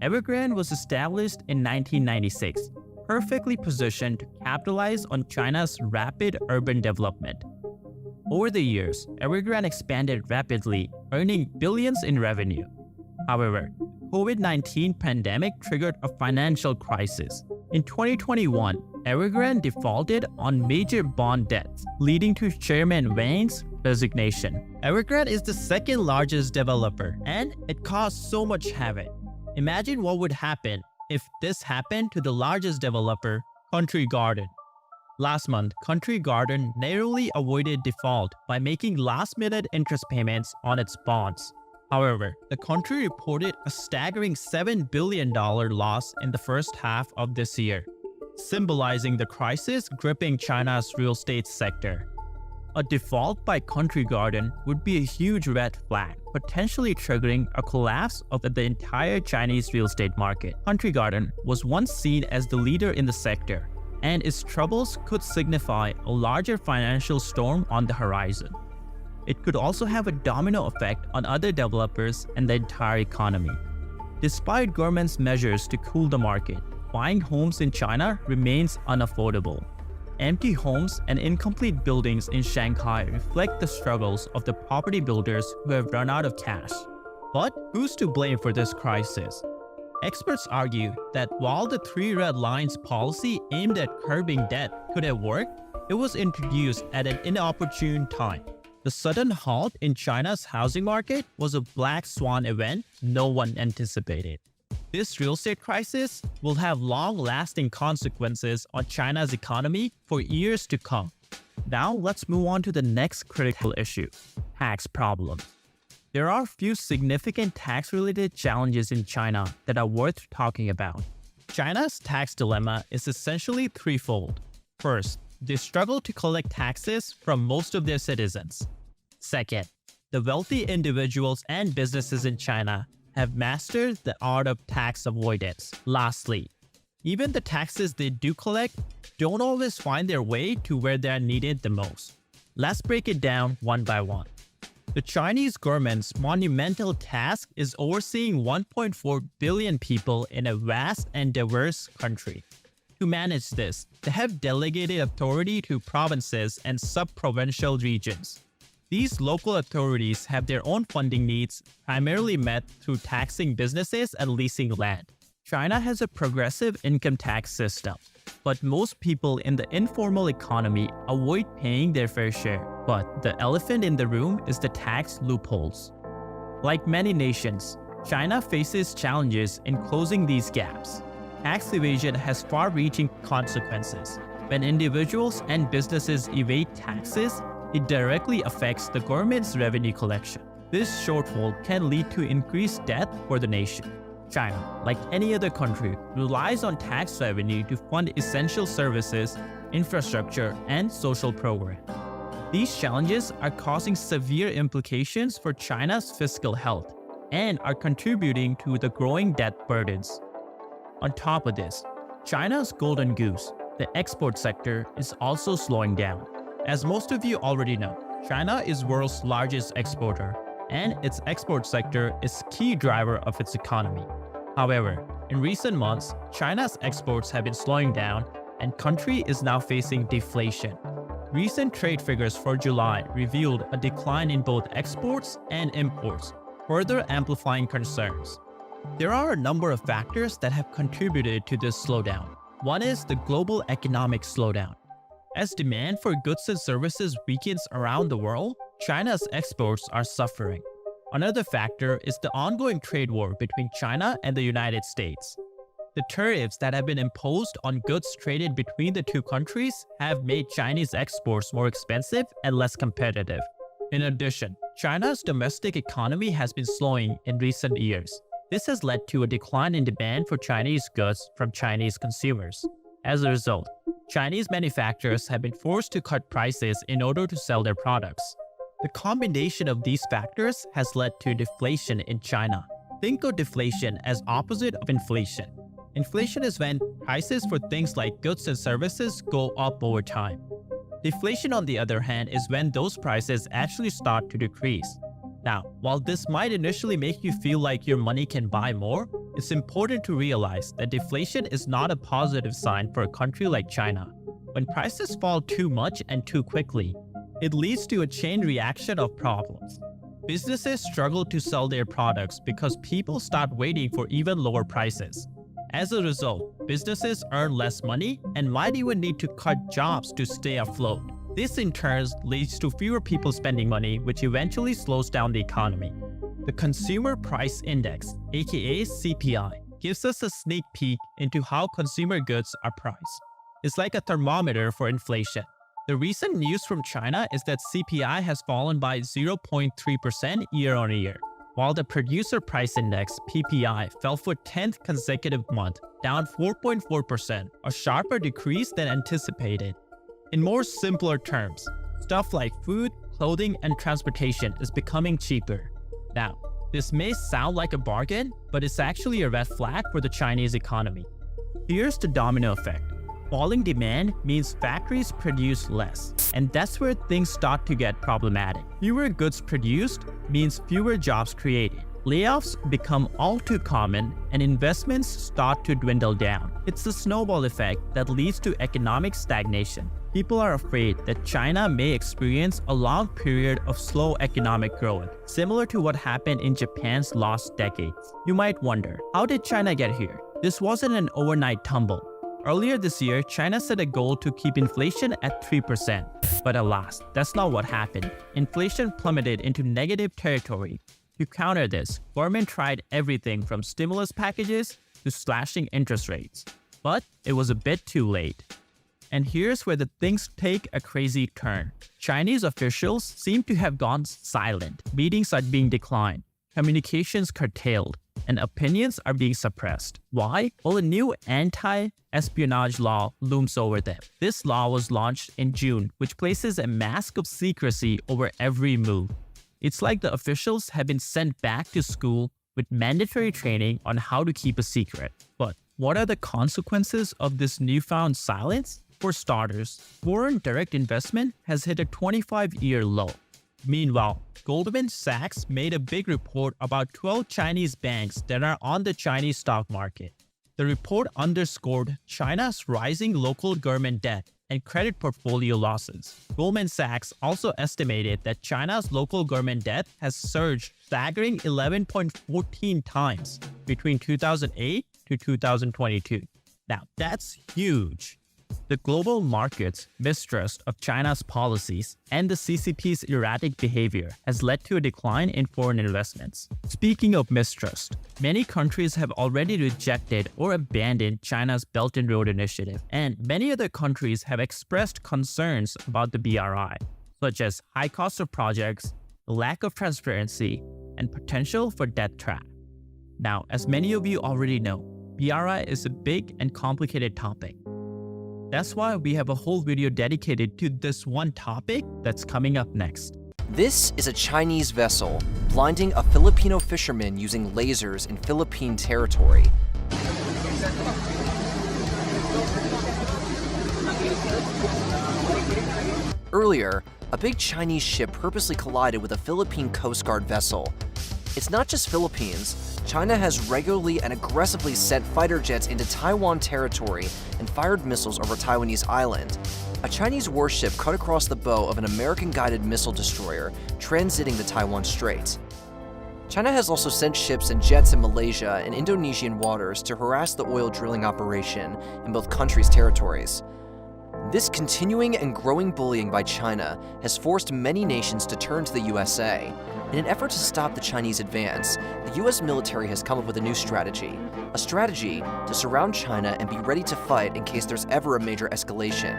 B: Evergrande was established in 1996, perfectly positioned to capitalize on China's rapid urban development. Over the years, Evergrande expanded rapidly, earning billions in revenue. However, the COVID-19 pandemic triggered a financial crisis. In 2021, Evergrande defaulted on major bond debts, leading to Chairman Wang's resignation. Evergrande is the second largest developer, and it caused so much havoc. Imagine what would happen if this happened to the largest developer, Country Garden. Last month, Country Garden narrowly avoided default by making last-minute interest payments on its bonds. However, the country reported a staggering $7 billion loss in the first half of this year, symbolizing the crisis gripping China's real estate sector. A default by Country Garden would be a huge red flag, potentially triggering a collapse of the entire Chinese real estate market. Country Garden was once seen as the leader in the sector, and its troubles could signify a larger financial storm on the horizon. It could also have a domino effect on other developers and the entire economy. Despite government's measures to cool the market, buying homes in China remains unaffordable. Empty homes and incomplete buildings in Shanghai reflect the struggles of the property builders who have run out of cash. But who's to blame for this crisis? Experts argue that while the Three Red Lines policy aimed at curbing debt could have worked, it was introduced at an inopportune time. The sudden halt in China's housing market was a black swan event no one anticipated. This real estate crisis will have long-lasting consequences on China's economy for years to come. Now let's move on to the next critical issue: tax problems. There are a few significant tax-related challenges in China that are worth talking about. China's tax dilemma is essentially threefold. First, they struggle to collect taxes from most of their citizens. Second, the wealthy individuals and businesses in China have mastered the art of tax avoidance. Lastly, even the taxes they do collect don't always find their way to where they are needed the most. Let's break it down one by one. The Chinese government's monumental task is overseeing 1.4 billion people in a vast and diverse country. To manage this, they have delegated authority to provinces and sub-provincial regions. These local authorities have their own funding needs, primarily met through taxing businesses and leasing land. China has a progressive income tax system, but most people in the informal economy avoid paying their fair share. But the elephant in the room is the tax loopholes. Like many nations, China faces challenges in closing these gaps. Tax evasion has far-reaching consequences. When individuals and businesses evade taxes, it directly affects the government's revenue collection. This shortfall can lead to increased debt for the nation. China, like any other country, relies on tax revenue to fund essential services, infrastructure, and social programs. These challenges are causing severe implications for China's fiscal health and are contributing to the growing debt burdens. On top of this, China's golden goose, the export sector, is also slowing down. As most of you already know, China is the world's largest exporter, and its export sector is a key driver of its economy. However, in recent months, China's exports have been slowing down, and the country is now facing deflation. Recent trade figures for July revealed a decline in both exports and imports, further amplifying concerns. There are a number of factors that have contributed to this slowdown. One is the global economic slowdown. As demand for goods and services weakens around the world, China's exports are suffering. Another factor is the ongoing trade war between China and the United States. The tariffs that have been imposed on goods traded between the two countries have made Chinese exports more expensive and less competitive. In addition, China's domestic economy has been slowing in recent years. This has led to a decline in demand for Chinese goods from Chinese consumers. As a result, Chinese manufacturers have been forced to cut prices in order to sell their products. The combination of these factors has led to deflation in China. Think of deflation as opposite of inflation. Inflation is when prices for things like goods and services go up over time. Deflation, on the other hand, is when those prices actually start to decrease. Now, while this might initially make you feel like your money can buy more, it's important to realize that deflation is not a positive sign for a country like China. When prices fall too much and too quickly, it leads to a chain reaction of problems. Businesses struggle to sell their products because people start waiting for even lower prices. As a result, businesses earn less money and might even need to cut jobs to stay afloat. This in turn leads to fewer people spending money, which eventually slows down the economy. The Consumer Price Index, aka CPI, gives us a sneak peek into how consumer goods are priced. It's like a thermometer for inflation. The recent news from China is that CPI has fallen by 0.3% year-on-year, while the Producer Price Index, PPI, fell for 10th consecutive month, down 4.4%, a sharper decrease than anticipated. In more simpler terms, stuff like food, clothing, and transportation is becoming cheaper. Now, this may sound like a bargain, but it's actually a red flag for the Chinese economy. Here's the domino effect. Falling demand means factories produce less, and that's where things start to get problematic. Fewer goods produced means fewer jobs created. Layoffs become all too common, and investments start to dwindle down. It's the snowball effect that leads to economic stagnation. People are afraid that China may experience a long period of slow economic growth, similar to what happened in Japan's lost decades. You might wonder, how did China get here? This wasn't an overnight tumble. Earlier this year, China set a goal to keep inflation at 3%. But alas, that's not what happened. Inflation plummeted into negative territory. To counter this, government tried everything from stimulus packages to slashing interest rates. But it was a bit too late. And here's where the things take a crazy turn. Chinese officials seem to have gone silent. Meetings are being declined, communications curtailed, and opinions are being suppressed. Why? Well, a new anti-espionage law looms over them. This law was launched in June, which places a mask of secrecy over every move. It's like the officials have been sent back to school with mandatory training on how to keep a secret. But what are the consequences of this newfound silence? For starters, foreign direct investment has hit a 25-year low. Meanwhile, Goldman Sachs made a big report about 12 Chinese banks that are on the Chinese stock market. The report underscored China's rising local government debt and credit portfolio losses. Goldman Sachs also estimated that China's local government debt has surged staggering 11.14 times between 2008 to 2022. Now, that's huge. The global market's mistrust of China's policies and the CCP's erratic behavior has led to a decline in foreign investments. Speaking of mistrust, many countries have already rejected or abandoned China's Belt and Road Initiative, and many other countries have expressed concerns about the BRI, such as high cost of projects, lack of transparency, and potential for debt trap. Now, as many of you already know, BRI is a big and complicated topic. That's why we have a whole video dedicated to this one topic that's coming up next.
A: This is a Chinese vessel blinding a Filipino fisherman using lasers in Philippine territory. Earlier, a big Chinese ship purposely collided with a Philippine Coast Guard vessel. It's not just Philippines. China has regularly and aggressively sent fighter jets into Taiwan territory and fired missiles over Taiwanese island. A Chinese warship cut across the bow of an American-guided missile destroyer transiting the Taiwan Strait. China has also sent ships and jets in Malaysia and Indonesian waters to harass the oil drilling operation in both countries' territories. This continuing and growing bullying by China has forced many nations to turn to the USA. In an effort to stop the Chinese advance, the US military has come up with a new strategy. A strategy to surround China and be ready to fight in case there's ever a major escalation.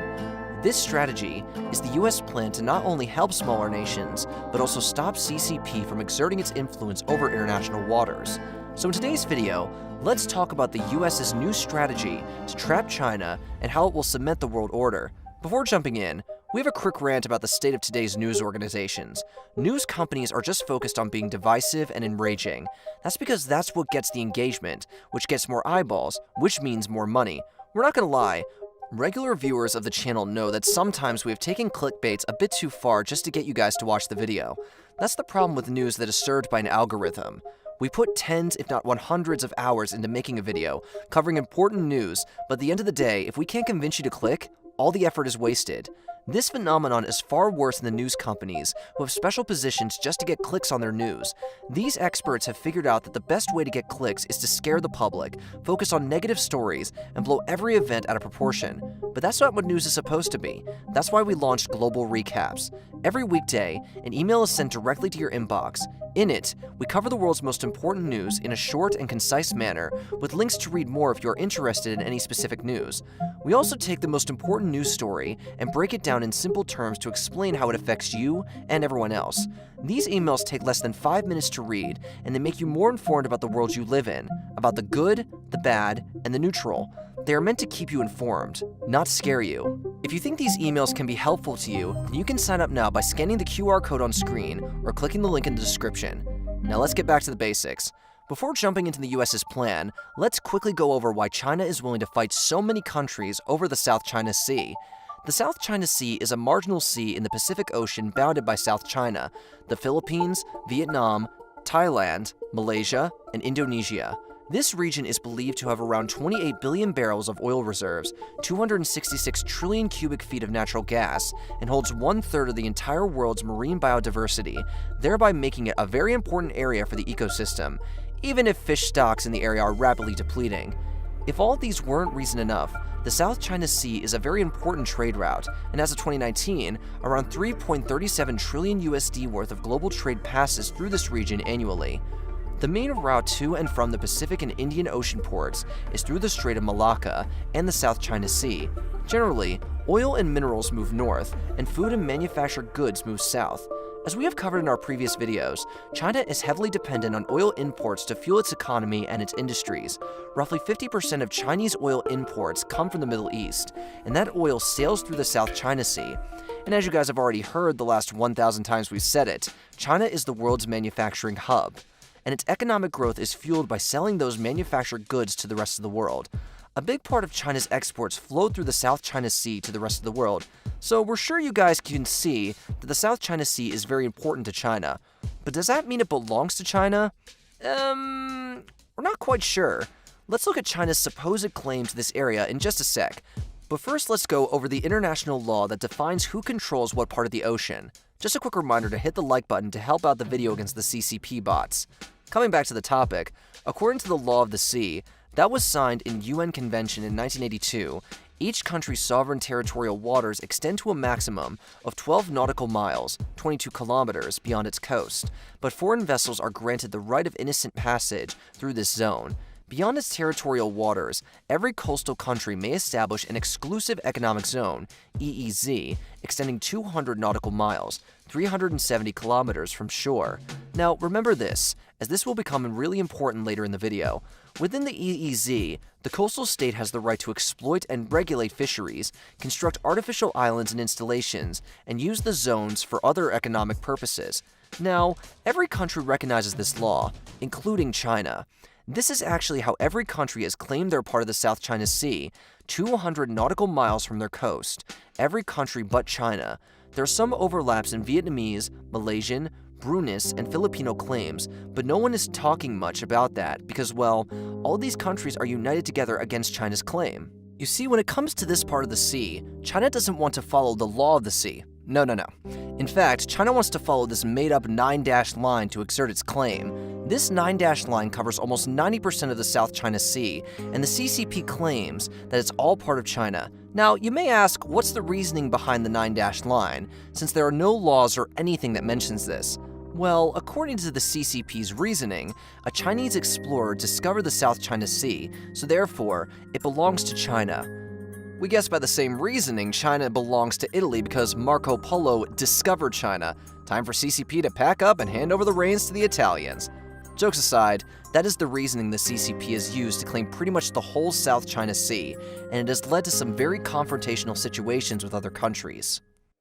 A: This strategy is the US plan to not only help smaller nations, but also stop CCP from exerting its influence over international waters. So in today's video, let's talk about the US's new strategy to trap China and how it will cement the world order. Before jumping in, we have a quick rant about the state of today's news organizations. News companies are just focused on being divisive and enraging. That's because that's what gets the engagement, which gets more eyeballs, which means more money. We're not gonna lie, regular viewers of the channel know that sometimes we have taken clickbaits a bit too far just to get you guys to watch the video. That's the problem with news that is served by an algorithm. We put tens, if not 100s of hours into making a video, covering important news, but at the end of the day, if we can't convince you to click, all the effort is wasted. This phenomenon is far worse than the news companies, who have special positions just to get clicks on their news. These experts have figured out that the best way to get clicks is to scare the public, focus on negative stories, and blow every event out of proportion. But that's not what news is supposed to be. That's why we launched Global Recaps. Every weekday, an email is sent directly to your inbox. In it, we cover the world's most important news in a short and concise manner, with links to read more if you're interested in any specific news. We also take the most important news story and break it down in simple terms to explain how it affects you and everyone else. These emails take less than 5 minutes to read, and they make you more informed about the world you live in, about the good, the bad, and the neutral. They are meant to keep you informed, not scare you. If you think these emails can be helpful to you, then you can sign up now by scanning the QR code on screen or clicking the link in the description. Now let's get back to the basics. Before jumping into the US's plan, let's quickly go over why China is willing to fight so many countries over the South China Sea. The South China Sea is a marginal sea in the Pacific Ocean bounded by South China, the Philippines, Vietnam, Thailand, Malaysia, and Indonesia. This region is believed to have around 28 billion barrels of oil reserves, 266 trillion cubic feet of natural gas, and holds 1/3 of the entire world's marine biodiversity, thereby making it a very important area for the ecosystem, even if fish stocks in the area are rapidly depleting. If all these weren't reason enough, the South China Sea is a very important trade route, and as of 2019, around 3.37 trillion USD worth of global trade passes through this region annually. The main route to and from the Pacific and Indian Ocean ports is through the Strait of Malacca and the South China Sea. Generally, oil and minerals move north, and food and manufactured goods move south. As we have covered in our previous videos, China is heavily dependent on oil imports to fuel its economy and its industries. Roughly 50% of Chinese oil imports come from the Middle East, and that oil sails through the South China Sea. And as you guys have already heard the last 1,000 times we've said it, China is the world's manufacturing hub, and its economic growth is fueled by selling those manufactured goods to the rest of the world. A big part of China's exports flow through the South China Sea to the rest of the world, so we're sure you guys can see that the South China Sea is very important to China. But does that mean it belongs to China? We're not quite sure. Let's look at China's supposed claim to this area in just a sec. But first, let's go over the international law that defines who controls what part of the ocean. Just a quick reminder to hit the like button to help out the video against the CCP bots. Coming back to the topic, according to the Law of the Sea, that was signed in UN Convention in 1982, each country's sovereign territorial waters extend to a maximum of 12 nautical miles, 22 kilometers, beyond its coast, but foreign vessels are granted the right of innocent passage through this zone. Beyond its territorial waters, every coastal country may establish an exclusive economic zone, EEZ, extending 200 nautical miles, 370 kilometers from shore. Now, remember this, as this will become really important later in the video. Within the EEZ, the coastal state has the right to exploit and regulate fisheries, construct artificial islands and installations, and use the zones for other economic purposes. Now, every country recognizes this law, including China. This is actually how every country has claimed their part of the South China Sea, 200 nautical miles from their coast, every country but China. There are some overlaps in Vietnamese, Malaysian, Bruneian, and Filipino claims, but no one is talking much about that because, well, all these countries are united together against China's claim. You see, when it comes to this part of the sea, China doesn't want to follow the law of the sea. No. In fact, China wants to follow this made-up 9-dashed line to exert its claim. This 9-dash line covers almost 90% of the South China Sea, and the CCP claims that it's all part of China. Now, you may ask, what's the reasoning behind the 9-dash line, since there are no laws or anything that mentions this? Well, according to the CCP's reasoning, a Chinese explorer discovered the South China Sea, so therefore, it belongs to China. We guess by the same reasoning, China belongs to Italy because Marco Polo discovered China. Time for CCP to pack up and hand over the reins to the Italians. Jokes aside, that is the reasoning the CCP has used to claim pretty much the whole South China Sea, and it has led to some very confrontational situations with other countries.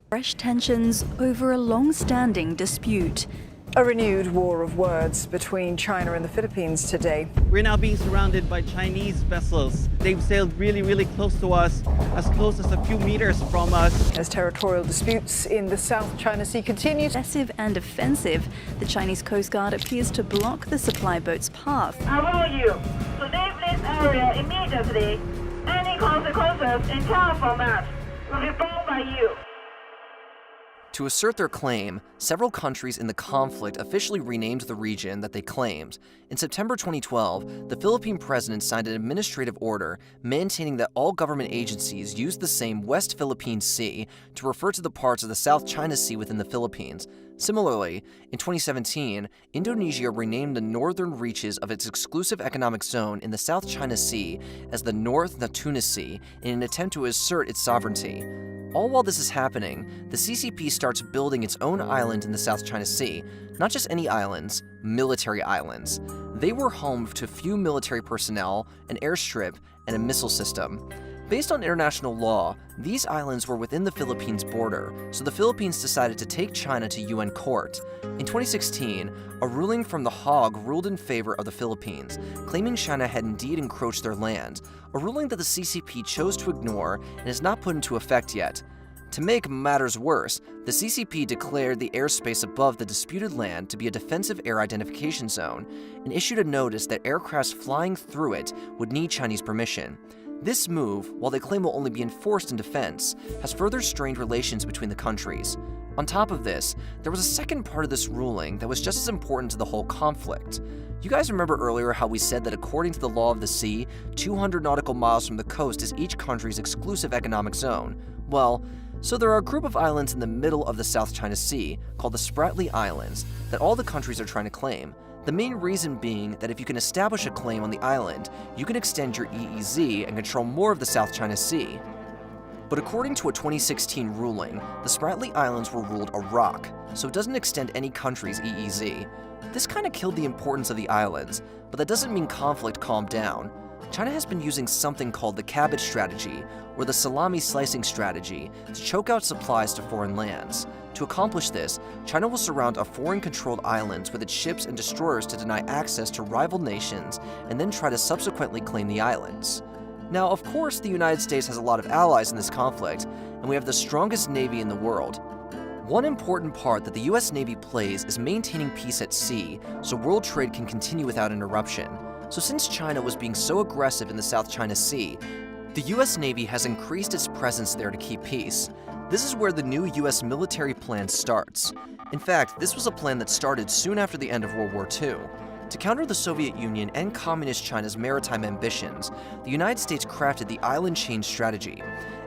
E: Fresh tensions over a long-standing dispute.
F: A renewed war of words between China and the Philippines today.
G: We're now being surrounded by Chinese vessels. They've sailed really close to us, as close as a few meters from us.
F: As territorial disputes in the South China Sea continue.
E: Aggressive and offensive, the Chinese Coast Guard appears to block the supply boat's path.
H: I want you to leave this area immediately. Any consequences in telephone maps will be borne by you.
A: To assert their claim, several countries in the conflict officially renamed the region that they claimed. In September 2012, the Philippine president signed an administrative order maintaining that all government agencies use the same West Philippine Sea to refer to the parts of the South China Sea within the Philippines. Similarly, in 2017, Indonesia renamed the northern reaches of its exclusive economic zone in the South China Sea as the North Natuna Sea in an attempt to assert its sovereignty. All while this is happening, the CCP starts building its own island in the South China Sea. Not just any islands, military islands. They were home to few military personnel, an airstrip, and a missile system. Based on international law, these islands were within the Philippines' border, so the Philippines decided to take China to UN court. In 2016, a ruling from The Hague ruled in favor of the Philippines, claiming China had indeed encroached their land, a ruling that the CCP chose to ignore and is not put into effect yet. To make matters worse, the CCP declared the airspace above the disputed land to be a defensive air identification zone, and issued a notice that aircrafts flying through it would need Chinese permission. This move, while they claim will only be enforced in defense, has further strained relations between the countries. On top of this, there was a second part of this ruling that was just as important to the whole conflict. You guys remember earlier how we said that according to the law of the sea, 200 nautical miles from the coast is each country's exclusive economic zone? Well, so there are a group of islands in the middle of the South China Sea, called the Spratly Islands, that all the countries are trying to claim. The main reason being that if you can establish a claim on the island, you can extend your EEZ and control more of the South China Sea. But according to a 2016 ruling, the Spratly Islands were ruled a rock, so it doesn't extend any country's EEZ. This kind of killed the importance of the islands, but that doesn't mean conflict calmed down. China has been using something called the cabbage strategy, or the salami slicing strategy, to choke out supplies to foreign lands. To accomplish this, China will surround a foreign-controlled islands with its ships and destroyers to deny access to rival nations, and then try to subsequently claim the islands. Now, of course, the United States has a lot of allies in this conflict, and we have the strongest navy in the world. One important part that the US Navy plays is maintaining peace at sea, so world trade can continue without interruption. So since China was being so aggressive in the South China Sea, the US Navy has increased its presence there to keep peace. This is where the new US military plan starts. In fact, this was a plan that started soon after the end of World War II. To counter the Soviet Union and Communist China's maritime ambitions, the United States crafted the island chain strategy.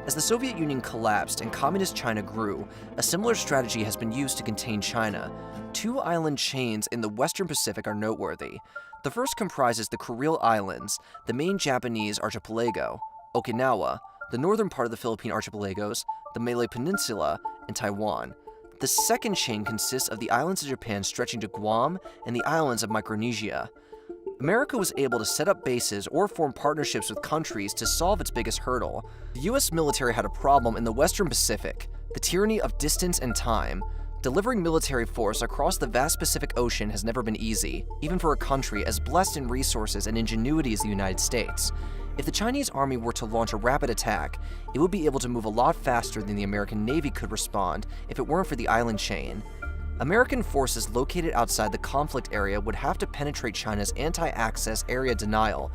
A: As the Soviet Union collapsed and Communist China grew, a similar strategy has been used to contain China. 2 island chains in the Western Pacific are noteworthy. The first comprises the Kuril Islands, the main Japanese archipelago, Okinawa, the northern part of the Philippine archipelagos, the Malay Peninsula, and Taiwan. The second chain consists of the islands of Japan stretching to Guam and the islands of Micronesia. America was able to set up bases or form partnerships with countries to solve its biggest hurdle. The US military had a problem in the Western Pacific, the tyranny of distance and time. Delivering military force across the vast Pacific Ocean has never been easy, even for a country as blessed in resources and ingenuity as the United States. If the Chinese army were to launch a rapid attack, it would be able to move a lot faster than the American Navy could respond if it weren't for the island chain. American forces located outside the conflict area would have to penetrate China's anti-access area denial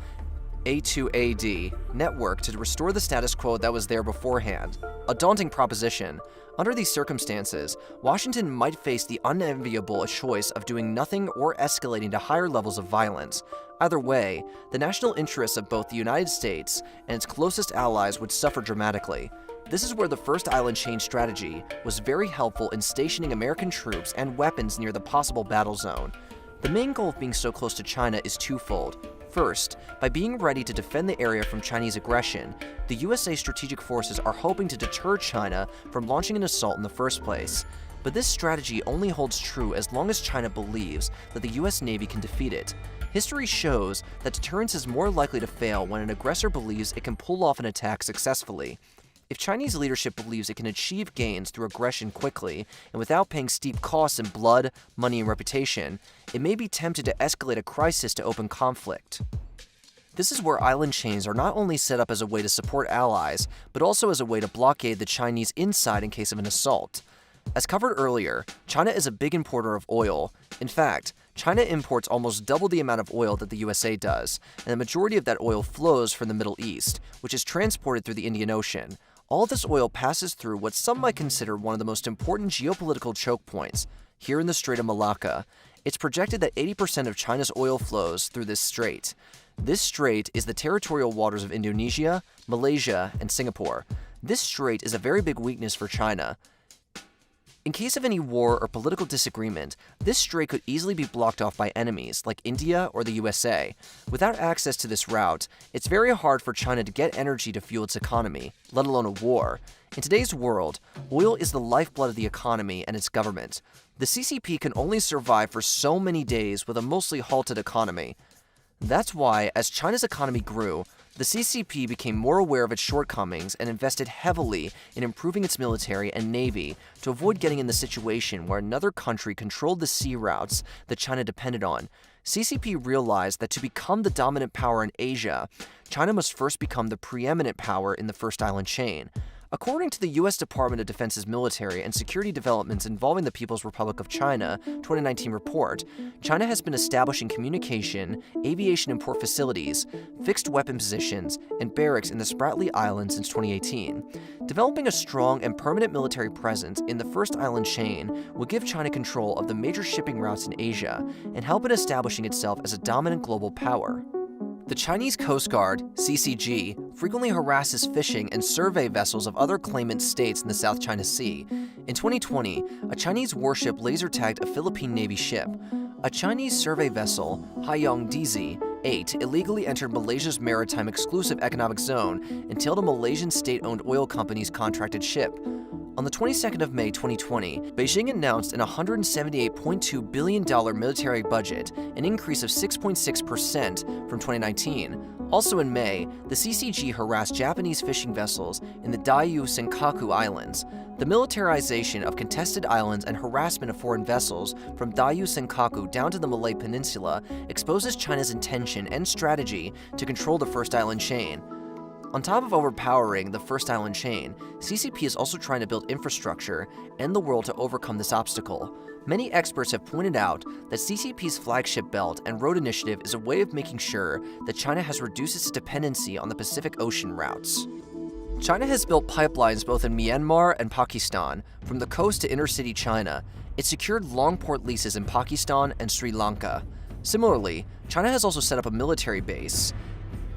A: A2AD network to restore the status quo that was there beforehand. A daunting proposition. Under these circumstances, Washington might face the unenviable choice of doing nothing or escalating to higher levels of violence. Either way, the national interests of both the United States and its closest allies would suffer dramatically. This is where the First Island Chain strategy was very helpful in stationing American troops and weapons near the possible battle zone. The main goal of being so close to China is twofold. First, by being ready to defend the area from Chinese aggression, the USA strategic forces are hoping to deter China from launching an assault in the first place. But this strategy only holds true as long as China believes that the US Navy can defeat it. History shows that deterrence is more likely to fail when an aggressor believes it can pull off an attack successfully. If Chinese leadership believes it can achieve gains through aggression quickly and without paying steep costs in blood, money, and reputation, it may be tempted to escalate a crisis to open conflict. This is where island chains are not only set up as a way to support allies, but also as a way to blockade the Chinese inside in case of an assault. As covered earlier, China is a big importer of oil. In fact, China imports almost double the amount of oil that the USA does, and the majority of that oil flows from the Middle East, which is transported through the Indian Ocean. All this oil passes through what some might consider one of the most important geopolitical choke points, here in the Strait of Malacca. It's projected that 80% of China's oil flows through this strait. This strait is the territorial waters of Indonesia, Malaysia, and Singapore. This strait is a very big weakness for China. In case of any war or political disagreement, this strait could easily be blocked off by enemies like India or the USA. Without access to this route, it's very hard for China to get energy to fuel its economy, let alone a war. In today's world, oil is the lifeblood of the economy and its government. The CCP can only survive for so many days with a mostly halted economy. That's why, as China's economy grew, the CCP became more aware of its shortcomings and invested heavily in improving its military and navy to avoid getting in the situation where another country controlled the sea routes that China depended on. CCP realized that to become the dominant power in Asia, China must first become the preeminent power in the First Island Chain. According to the U.S. Department of Defense's Military and Security Developments Involving the People's Republic of China 2019 report, China has been establishing communication, aviation and port facilities, fixed weapon positions, and barracks in the Spratly Islands since 2018. Developing a strong and permanent military presence in the First Island Chain will give China control of the major shipping routes in Asia and help in establishing itself as a dominant global power. The Chinese Coast Guard, CCG, frequently harasses fishing and survey vessels of other claimant states in the South China Sea. In 2020, a Chinese warship laser-tagged a Philippine Navy ship. A Chinese survey vessel, Haiyang DZ-8, illegally entered Malaysia's maritime exclusive economic zone and tailed a Malaysian state-owned oil company's contracted ship. On the 22nd of May 2020, Beijing announced an $178.2 billion military budget, an increase of 6.6% from 2019. Also in May, the CCG harassed Japanese fishing vessels in the Diaoyu Senkaku Islands. The militarization of contested islands and harassment of foreign vessels from Diaoyu Senkaku down to the Malay Peninsula exposes China's intention and strategy to control the First Island Chain. On top of overpowering the First Island Chain, CCP is also trying to build infrastructure and the world to overcome this obstacle. Many experts have pointed out that CCP's flagship belt and road initiative is a way of making sure that China has reduced its dependency on the Pacific Ocean routes. China has built pipelines both in Myanmar and Pakistan, from the coast to inner-city China. It secured long port leases in Pakistan and Sri Lanka. Similarly, China has also set up a military base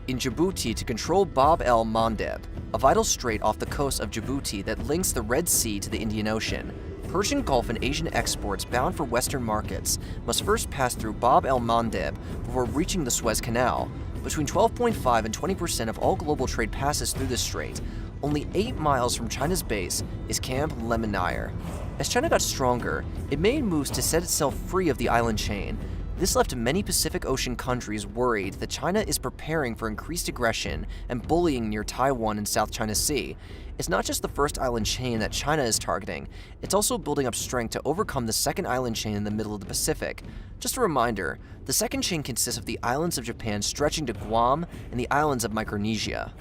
A: in Djibouti to control Bab el-Mandeb, a vital strait off the coast of Djibouti that links the Red Sea to the Indian Ocean. Persian Gulf and Asian exports bound for Western markets must first pass through Bab el-Mandeb before reaching the Suez Canal. Between 12.5 and 20% of all global trade passes through this strait. Only 8 miles from China's base is Camp Lemonnier. As China got stronger, it made moves to set itself free of the island chain. This left many Pacific Ocean countries worried that China is preparing for increased aggression and bullying near Taiwan and South China Sea. It's not just the First Island Chain that China is targeting, it's also building up strength to overcome the Second Island Chain in the middle of the Pacific. Just a reminder, the second chain consists of the islands of Japan stretching to Guam and the islands of Micronesia.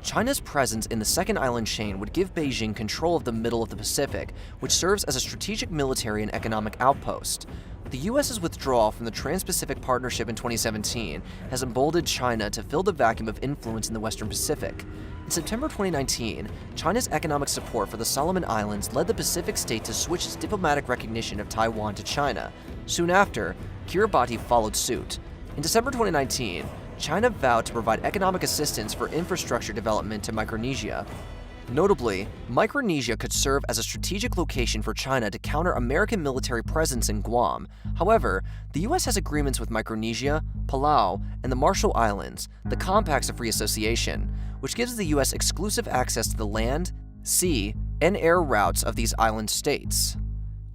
A: China's presence in the second island chain would give Beijing control of the middle of the Pacific, which serves as a strategic military and economic outpost. The U.S.'s withdrawal from the Trans-Pacific Partnership in 2017 has emboldened China to fill the vacuum of influence in the Western Pacific. In September 2019, China's economic support for the Solomon Islands led the Pacific state to switch its diplomatic recognition of Taiwan to China. Soon after, Kiribati followed suit. In December 2019, China vowed to provide economic assistance for infrastructure development to Micronesia. Notably, Micronesia could serve as a strategic location for China to counter American military presence in Guam. However, the U.S. has agreements with Micronesia, Palau, and the Marshall Islands, the Compacts of Free Association, which gives the U.S. exclusive access to the land, sea, and air routes of these island states.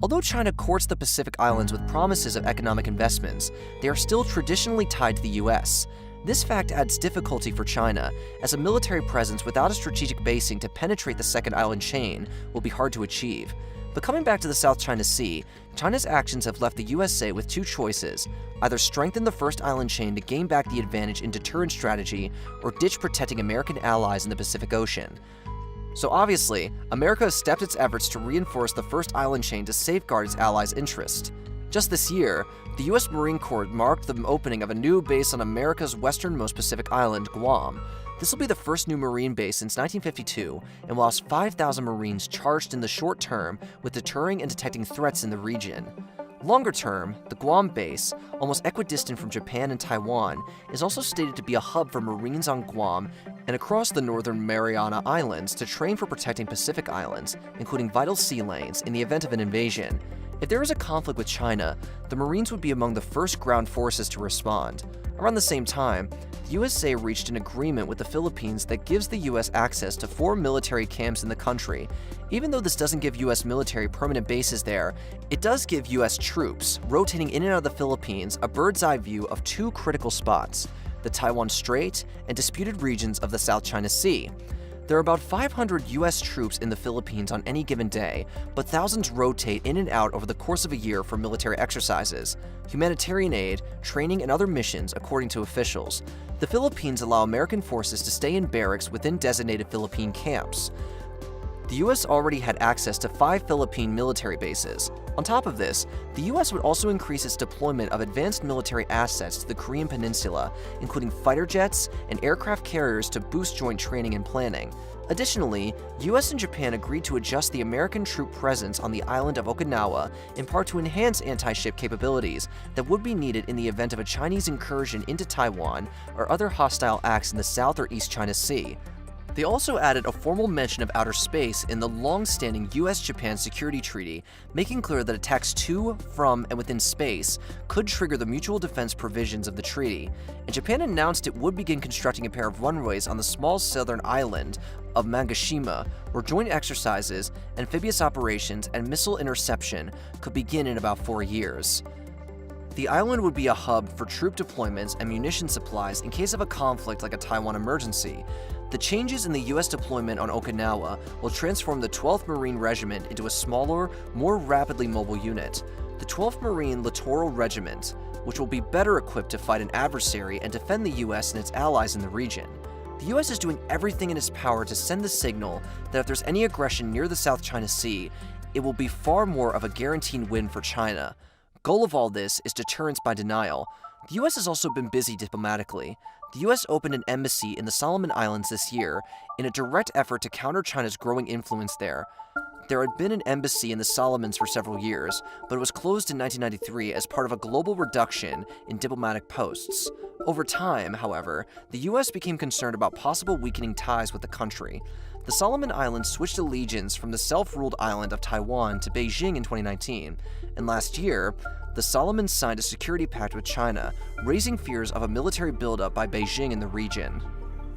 A: Although China courts the Pacific Islands with promises of economic investments, they are still traditionally tied to the U.S. This fact adds difficulty for China, as a military presence without a strategic basing to penetrate the second island chain will be hard to achieve. But coming back to the South China Sea, China's actions have left the USA with two choices: either strengthen the first island chain to gain back the advantage in deterrent strategy, or ditch protecting American allies in the Pacific Ocean. So obviously, America has stepped its efforts to reinforce the first island chain to safeguard its allies' interest. Just this year, the U.S. Marine Corps marked the opening of a new base on America's westernmost Pacific island, Guam. This will be the first new Marine base since 1952 and will house 5,000 Marines charged in the short term with deterring and detecting threats in the region. Longer term, the Guam base, almost equidistant from Japan and Taiwan, is also stated to be a hub for Marines on Guam and across the northern Mariana Islands to train for protecting Pacific Islands, including vital sea lanes, in the event of an invasion. If there is a conflict with China, the Marines would be among the first ground forces to respond. Around the same time, the USA reached an agreement with the Philippines that gives the US access to 4 military camps in the country. Even though this doesn't give US military permanent bases there, it does give US troops, rotating in and out of the Philippines, a bird's-eye view of 2 critical spots: the Taiwan Strait and disputed regions of the South China Sea. There are about 500 US troops in the Philippines on any given day, but thousands rotate in and out over the course of a year for military exercises, humanitarian aid, training, and other missions, according to officials. The Philippines allow American forces to stay in barracks within designated Philippine camps. The US already had access to 5 Philippine military bases. On top of this, the US would also increase its deployment of advanced military assets to the Korean Peninsula, including fighter jets and aircraft carriers to boost joint training and planning. Additionally, US and Japan agreed to adjust the American troop presence on the island of Okinawa, in part to enhance anti-ship capabilities that would be needed in the event of a Chinese incursion into Taiwan or other hostile acts in the South or East China Sea. They also added a formal mention of outer space in the long-standing US-Japan Security Treaty, making clear that attacks to, from, and within space could trigger the mutual defense provisions of the treaty. And Japan announced it would begin constructing a pair of runways on the small southern island of Mangashima, where joint exercises, amphibious operations, and missile interception could begin in about 4 years. The island would be a hub for troop deployments and munition supplies in case of a conflict like a Taiwan emergency. The changes in the U.S. deployment on Okinawa will transform the 12th Marine Regiment into a smaller, more rapidly mobile unit, the 12th Marine Littoral Regiment, which will be better equipped to fight an adversary and defend the U.S. and its allies in the region. The U.S. is doing everything in its power to send the signal that if there's any aggression near the South China Sea, it will be far more of a guaranteed win for China. Goal of all this is deterrence by denial. The U.S. has also been busy diplomatically. The U.S. opened an embassy in the Solomon Islands this year in a direct effort to counter China's growing influence there. There had been an embassy in the Solomons for several years, but it was closed in 1993 as part of a global reduction in diplomatic posts. Over time, however, the U.S. became concerned about possible weakening ties with the country. The Solomon Islands switched allegiance from the self-ruled island of Taiwan to Beijing in 2019, and last year, the Solomons signed a security pact with China, raising fears of a military buildup by Beijing in the region.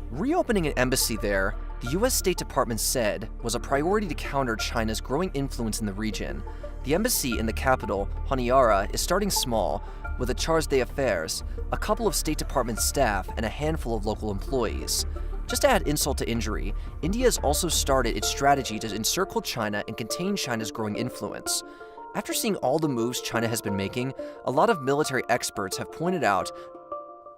A: Reopening an embassy there, the U.S. State Department said, was a priority to counter China's growing influence in the region. The embassy in the capital, Honiara, is starting small, with a charge d'affaires, a couple of State Department staff, and a handful of local employees. Just to add insult to injury, India has also started its strategy to encircle China and contain China's growing influence. After seeing all the moves China has been making, a lot of military experts have pointed out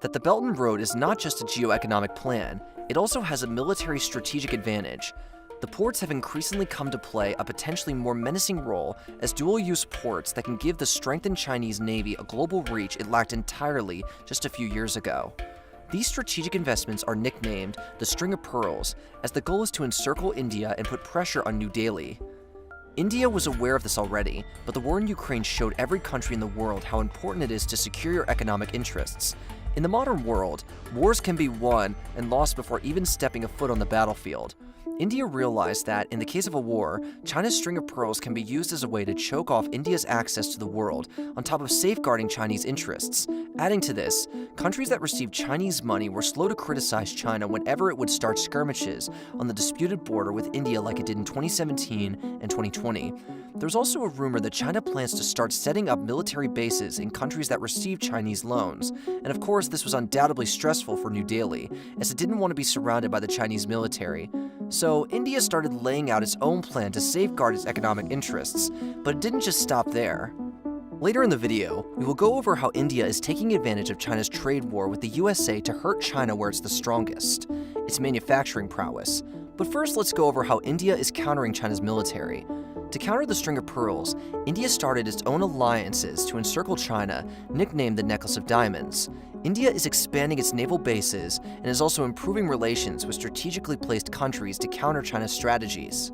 A: that the Belt and Road is not just a geoeconomic plan, it also has a military strategic advantage. The ports have increasingly come to play a potentially more menacing role as dual-use ports that can give the strengthened Chinese Navy a global reach it lacked entirely just a few years ago. These strategic investments are nicknamed the String of Pearls, as the goal is to encircle India and put pressure on New Delhi. India was aware of this already, but the war in Ukraine showed every country in the world how important it is to secure your economic interests. In the modern world, wars can be won and lost before even stepping a foot on the battlefield. India realized that, in the case of a war, China's String of Pearls can be used as a way to choke off India's access to the world, on top of safeguarding Chinese interests. Adding to this, countries that received Chinese money were slow to criticize China whenever it would start skirmishes on the disputed border with India like it did in 2017 and 2020. There's also a rumor that China plans to start setting up military bases in countries that received Chinese loans, and of course this was undoubtedly stressful for New Delhi, as it didn't want to be surrounded by the Chinese military. So India started laying out its own plan to safeguard its economic interests, but it didn't just stop there. Later in the video, we will go over how India is taking advantage of China's trade war with the USA to hurt China where it's the strongest, its manufacturing prowess. But first, let's go over how India is countering China's military. To counter the String of Pearls, India started its own alliances to encircle China, nicknamed the Necklace of Diamonds. India is expanding its naval bases and is also improving relations with strategically placed countries to counter China's strategies.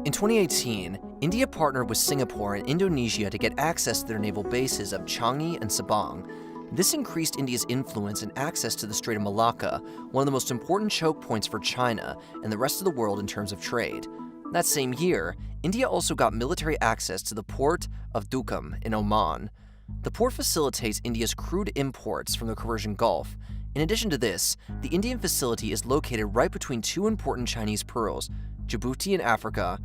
A: In 2018, India partnered with Singapore and Indonesia to get access to their naval bases of Changi and Sabang. This increased India's influence and access to the Strait of Malacca, one of the most important choke points for China and the rest of the world in terms of trade. That same year, India also got military access to the port of Duqm in Oman. The port facilitates India's crude imports from the Persian Gulf. In addition to this, the Indian facility is located right between two important Chinese pearls, Djibouti in Africa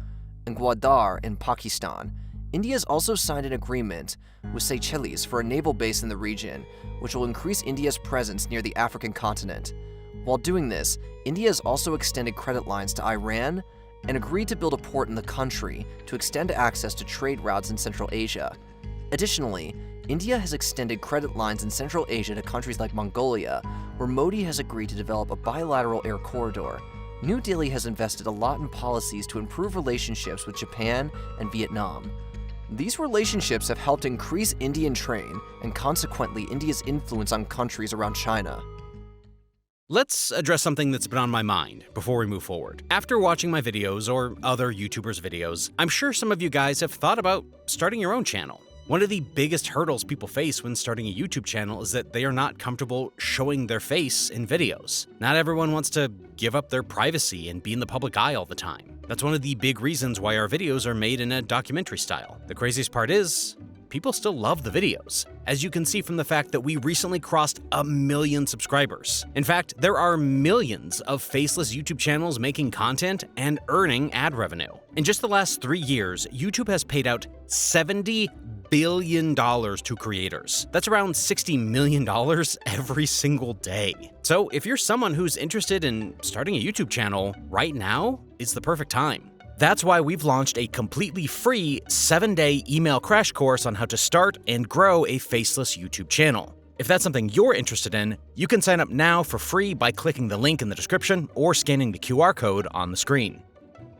A: and Gwadar in Pakistan. India has also signed an agreement with Seychelles for a naval base in the region, which will increase India's presence near the African continent. While doing this, India has also extended credit lines to Iran and agreed to build a port in the country to extend access to trade routes in Central Asia. Additionally, India has extended credit lines in Central Asia to countries like Mongolia, where Modi has agreed to develop a bilateral air corridor. New Delhi has invested a lot in policies to improve relationships with Japan and Vietnam. These relationships have helped increase Indian trade and consequently India's influence on countries around China.
C: Let's address something that's been on my mind before we move forward. After watching my videos or other YouTubers' videos, I'm sure some of you guys have thought about starting your own channel. One of the biggest hurdles people face when starting a YouTube channel is that they are not comfortable showing their face in videos. Not everyone wants to give up their privacy and be in the public eye all the time. That's one of the big reasons why our videos are made in a documentary style. The craziest part is, people still love the videos, as you can see from the fact that we recently crossed 1 million subscribers. In fact, there are millions of faceless YouTube channels making content and earning ad revenue. In just the last 3 years, YouTube has paid out $70 billion to creators. That's around $60 million every single day. So if you're someone who's interested in starting a YouTube channel, right now is the perfect time. That's why we've launched a completely free 7-day email crash course on how to start and grow a faceless YouTube channel. If that's something you're interested in, you can sign up now for free by clicking the link in the description or scanning the QR code on the screen.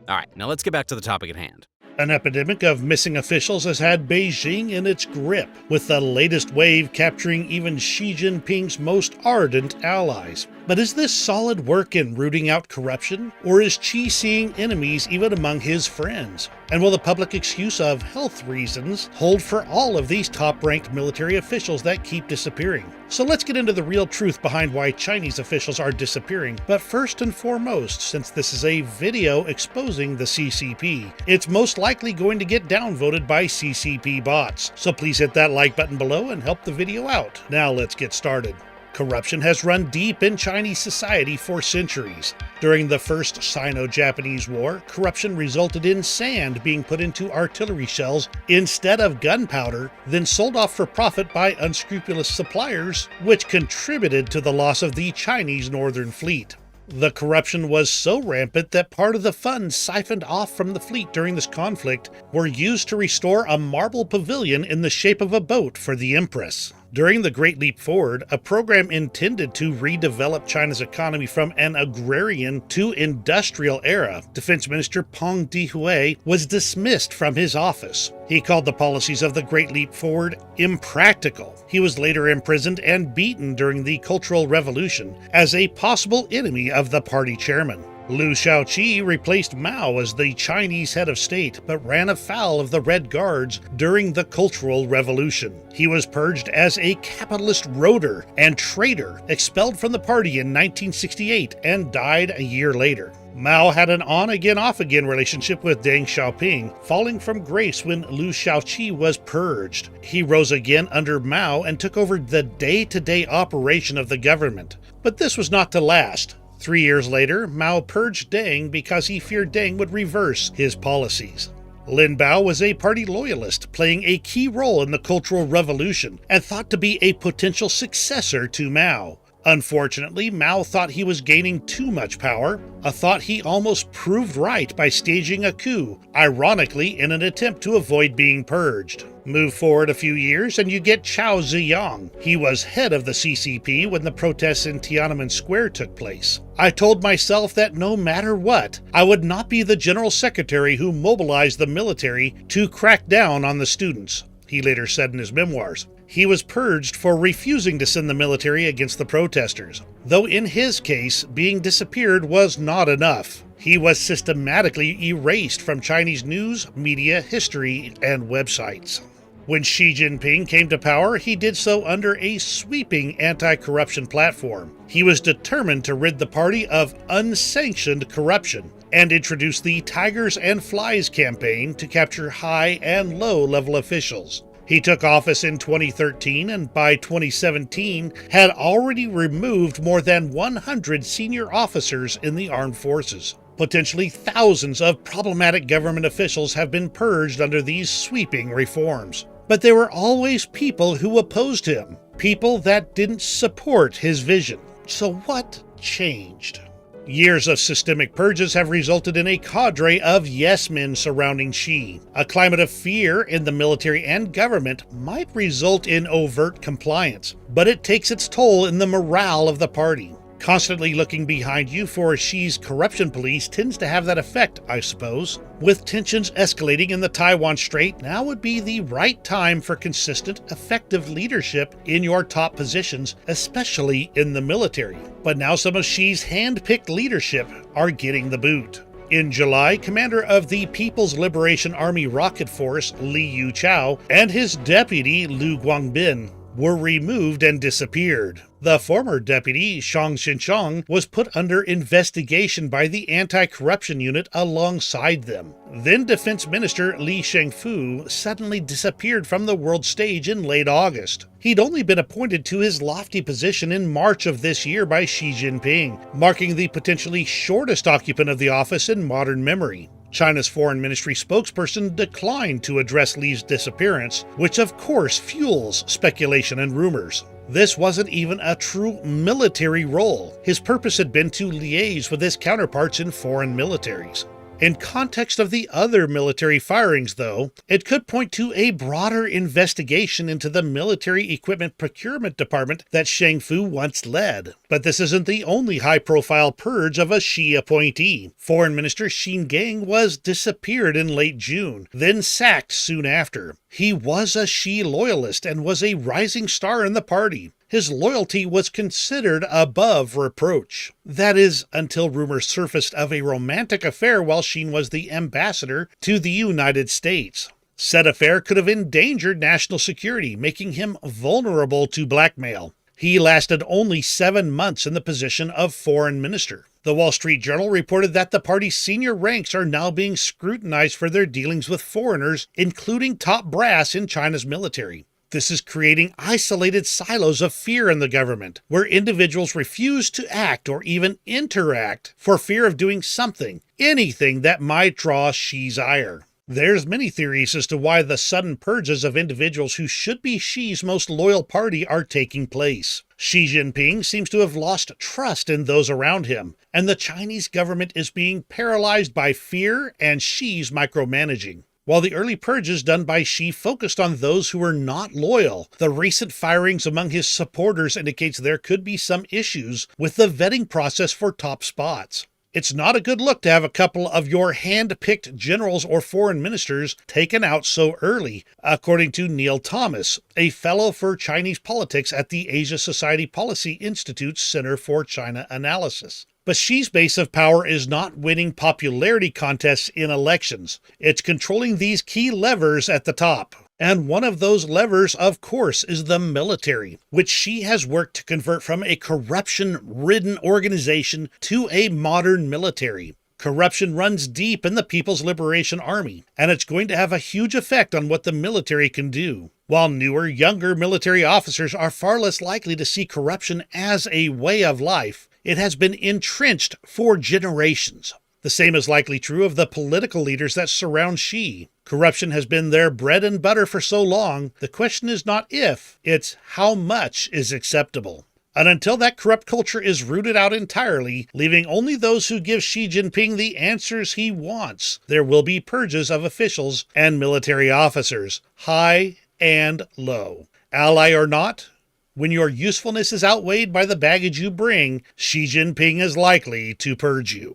C: All right, now let's get back to the topic at hand.
I: An epidemic of missing officials has had Beijing in its grip, with the latest wave capturing even Xi Jinping's most ardent allies. But is this solid work in rooting out corruption, or is Xi seeing enemies even among his friends? And will the public excuse of health reasons hold for all of these top-ranked military officials that keep disappearing? So let's get into the real truth behind why Chinese officials are disappearing. But first and foremost, since this is a video exposing the CCP, it's most likely going to get downvoted by CCP bots. So please hit that like button below and help the video out. Now let's get started. Corruption has run deep in Chinese society for centuries. During the First Sino-Japanese War, corruption resulted in sand being put into artillery shells instead of gunpowder, then sold off for profit by unscrupulous suppliers, which contributed to the loss of the Chinese Northern Fleet. The corruption was so rampant that part of the funds siphoned off from the fleet during this conflict were used to restore a marble pavilion in the shape of a boat for the Empress. During the Great Leap Forward, a program intended to redevelop China's economy from an agrarian to industrial era, Defense Minister Peng Dehuai was dismissed from his office. He called the policies of the Great Leap Forward impractical. He was later imprisoned and beaten during the Cultural Revolution as a possible enemy of the party chairman. Liu Shaoqi replaced Mao as the Chinese head of state, but ran afoul of the Red Guards during the Cultural Revolution. He was purged as a capitalist roader and traitor, expelled from the party in 1968, and died a year later. Mao had an on-again, off-again relationship with Deng Xiaoping, falling from grace when Liu Shaoqi was purged. He rose again under Mao and took over the day-to-day operation of the government. But this was not to last. 3 years later, Mao purged Deng because he feared Deng would reverse his policies. Lin Biao was a party loyalist, playing a key role in the Cultural Revolution, and thought to be a potential successor to Mao. Unfortunately, Mao thought he was gaining too much power, a thought he almost proved right by staging a coup, ironically in an attempt to avoid being purged. Move forward a few years and you get Chao Ziyang. He was head of the CCP when the protests in Tiananmen Square took place. I told myself that no matter what, I would not be the general secretary who mobilized the military to crack down on the students, he later said in his memoirs. He was purged for refusing to send the military against the protesters, though in his case, being disappeared was not enough. He was systematically erased from Chinese news, media, history, and websites. When Xi Jinping came to power, he did so under a sweeping anti-corruption platform. He was determined to rid the party of unsanctioned corruption and introduced the Tigers and Flies campaign to capture high and low-level officials. He took office in 2013 and by 2017 had already removed more than 100 senior officers in the armed forces. Potentially thousands of problematic government officials have been purged under these sweeping reforms. But there were always people who opposed him, people that didn't support his vision. So what changed? Years of systemic purges have resulted in a cadre of yes-men surrounding Xi. A climate of fear in the military and government might result in overt compliance, but it takes its toll in the morale of the party. Constantly looking behind you for Xi's corruption police tends to have that effect, I suppose. With tensions escalating in the Taiwan Strait, now would be the right time for consistent, effective leadership in your top positions, especially in the military. But now some of Xi's hand-picked leadership are getting the boot. In July, commander of the People's Liberation Army Rocket Force, Li Yuchao, and his deputy, Liu Guangbin, were removed and disappeared. The former deputy, Shang Xinchong, was put under investigation by the anti-corruption unit alongside them. Then Defense Minister Li Shengfu suddenly disappeared from the world stage in late August. He'd only been appointed to his lofty position in March of this year by Xi Jinping, marking the potentially shortest occupant of the office in modern memory. China's foreign ministry spokesperson declined to address Li's disappearance, which of course fuels speculation and rumors. This wasn't even a true military role. His purpose had been to liaise with his counterparts in foreign militaries. In context of the other military firings, though, it could point to a broader investigation into the military equipment procurement department that Shengfu once led. But this isn't the only high-profile purge of a Xi appointee. Foreign Minister Xin Gang was disappeared in late June, then sacked soon after. He was a Xi loyalist and was a rising star in the party. His loyalty was considered above reproach. That is, until rumors surfaced of a romantic affair while Xin was the ambassador to the United States. Said affair could have endangered national security, making him vulnerable to blackmail. He lasted only 7 months in the position of foreign minister. The Wall Street Journal reported that the party's senior ranks are now being scrutinized for their dealings with foreigners, including top brass in China's military. This is creating isolated silos of fear in the government, where individuals refuse to act or even interact for fear of doing something, anything that might draw Xi's ire. There's many theories as to why the sudden purges of individuals who should be Xi's most loyal party are taking place. Xi Jinping seems to have lost trust in those around him, and the Chinese government is being paralyzed by fear and Xi's micromanaging. While the early purges done by Xi focused on those who were not loyal, the recent firings among his supporters indicates there could be some issues with the vetting process for top spots. It's not a good look to have a couple of your hand-picked generals or foreign ministers taken out so early, according to Neil Thomas, a fellow for Chinese politics at the Asia Society Policy Institute's Center for China Analysis. But Xi's base of power is not winning popularity contests in elections. It's controlling these key levers at the top. And one of those levers, of course, is the military, which Xi has worked to convert from a corruption-ridden organization to a modern military. Corruption runs deep in the People's Liberation Army, and it's going to have a huge effect on what the military can do. While newer, younger military officers are far less likely to see corruption as a way of life, it has been entrenched for generations. The same is likely true of the political leaders that surround Xi. Corruption has been their bread and butter for so long, the question is not if, it's how much is acceptable. And until that corrupt culture is rooted out entirely, leaving only those who give Xi Jinping the answers he wants, there will be purges of officials and military officers, high and low. Ally or not, when your usefulness is outweighed by the baggage you bring, Xi Jinping is likely to purge you.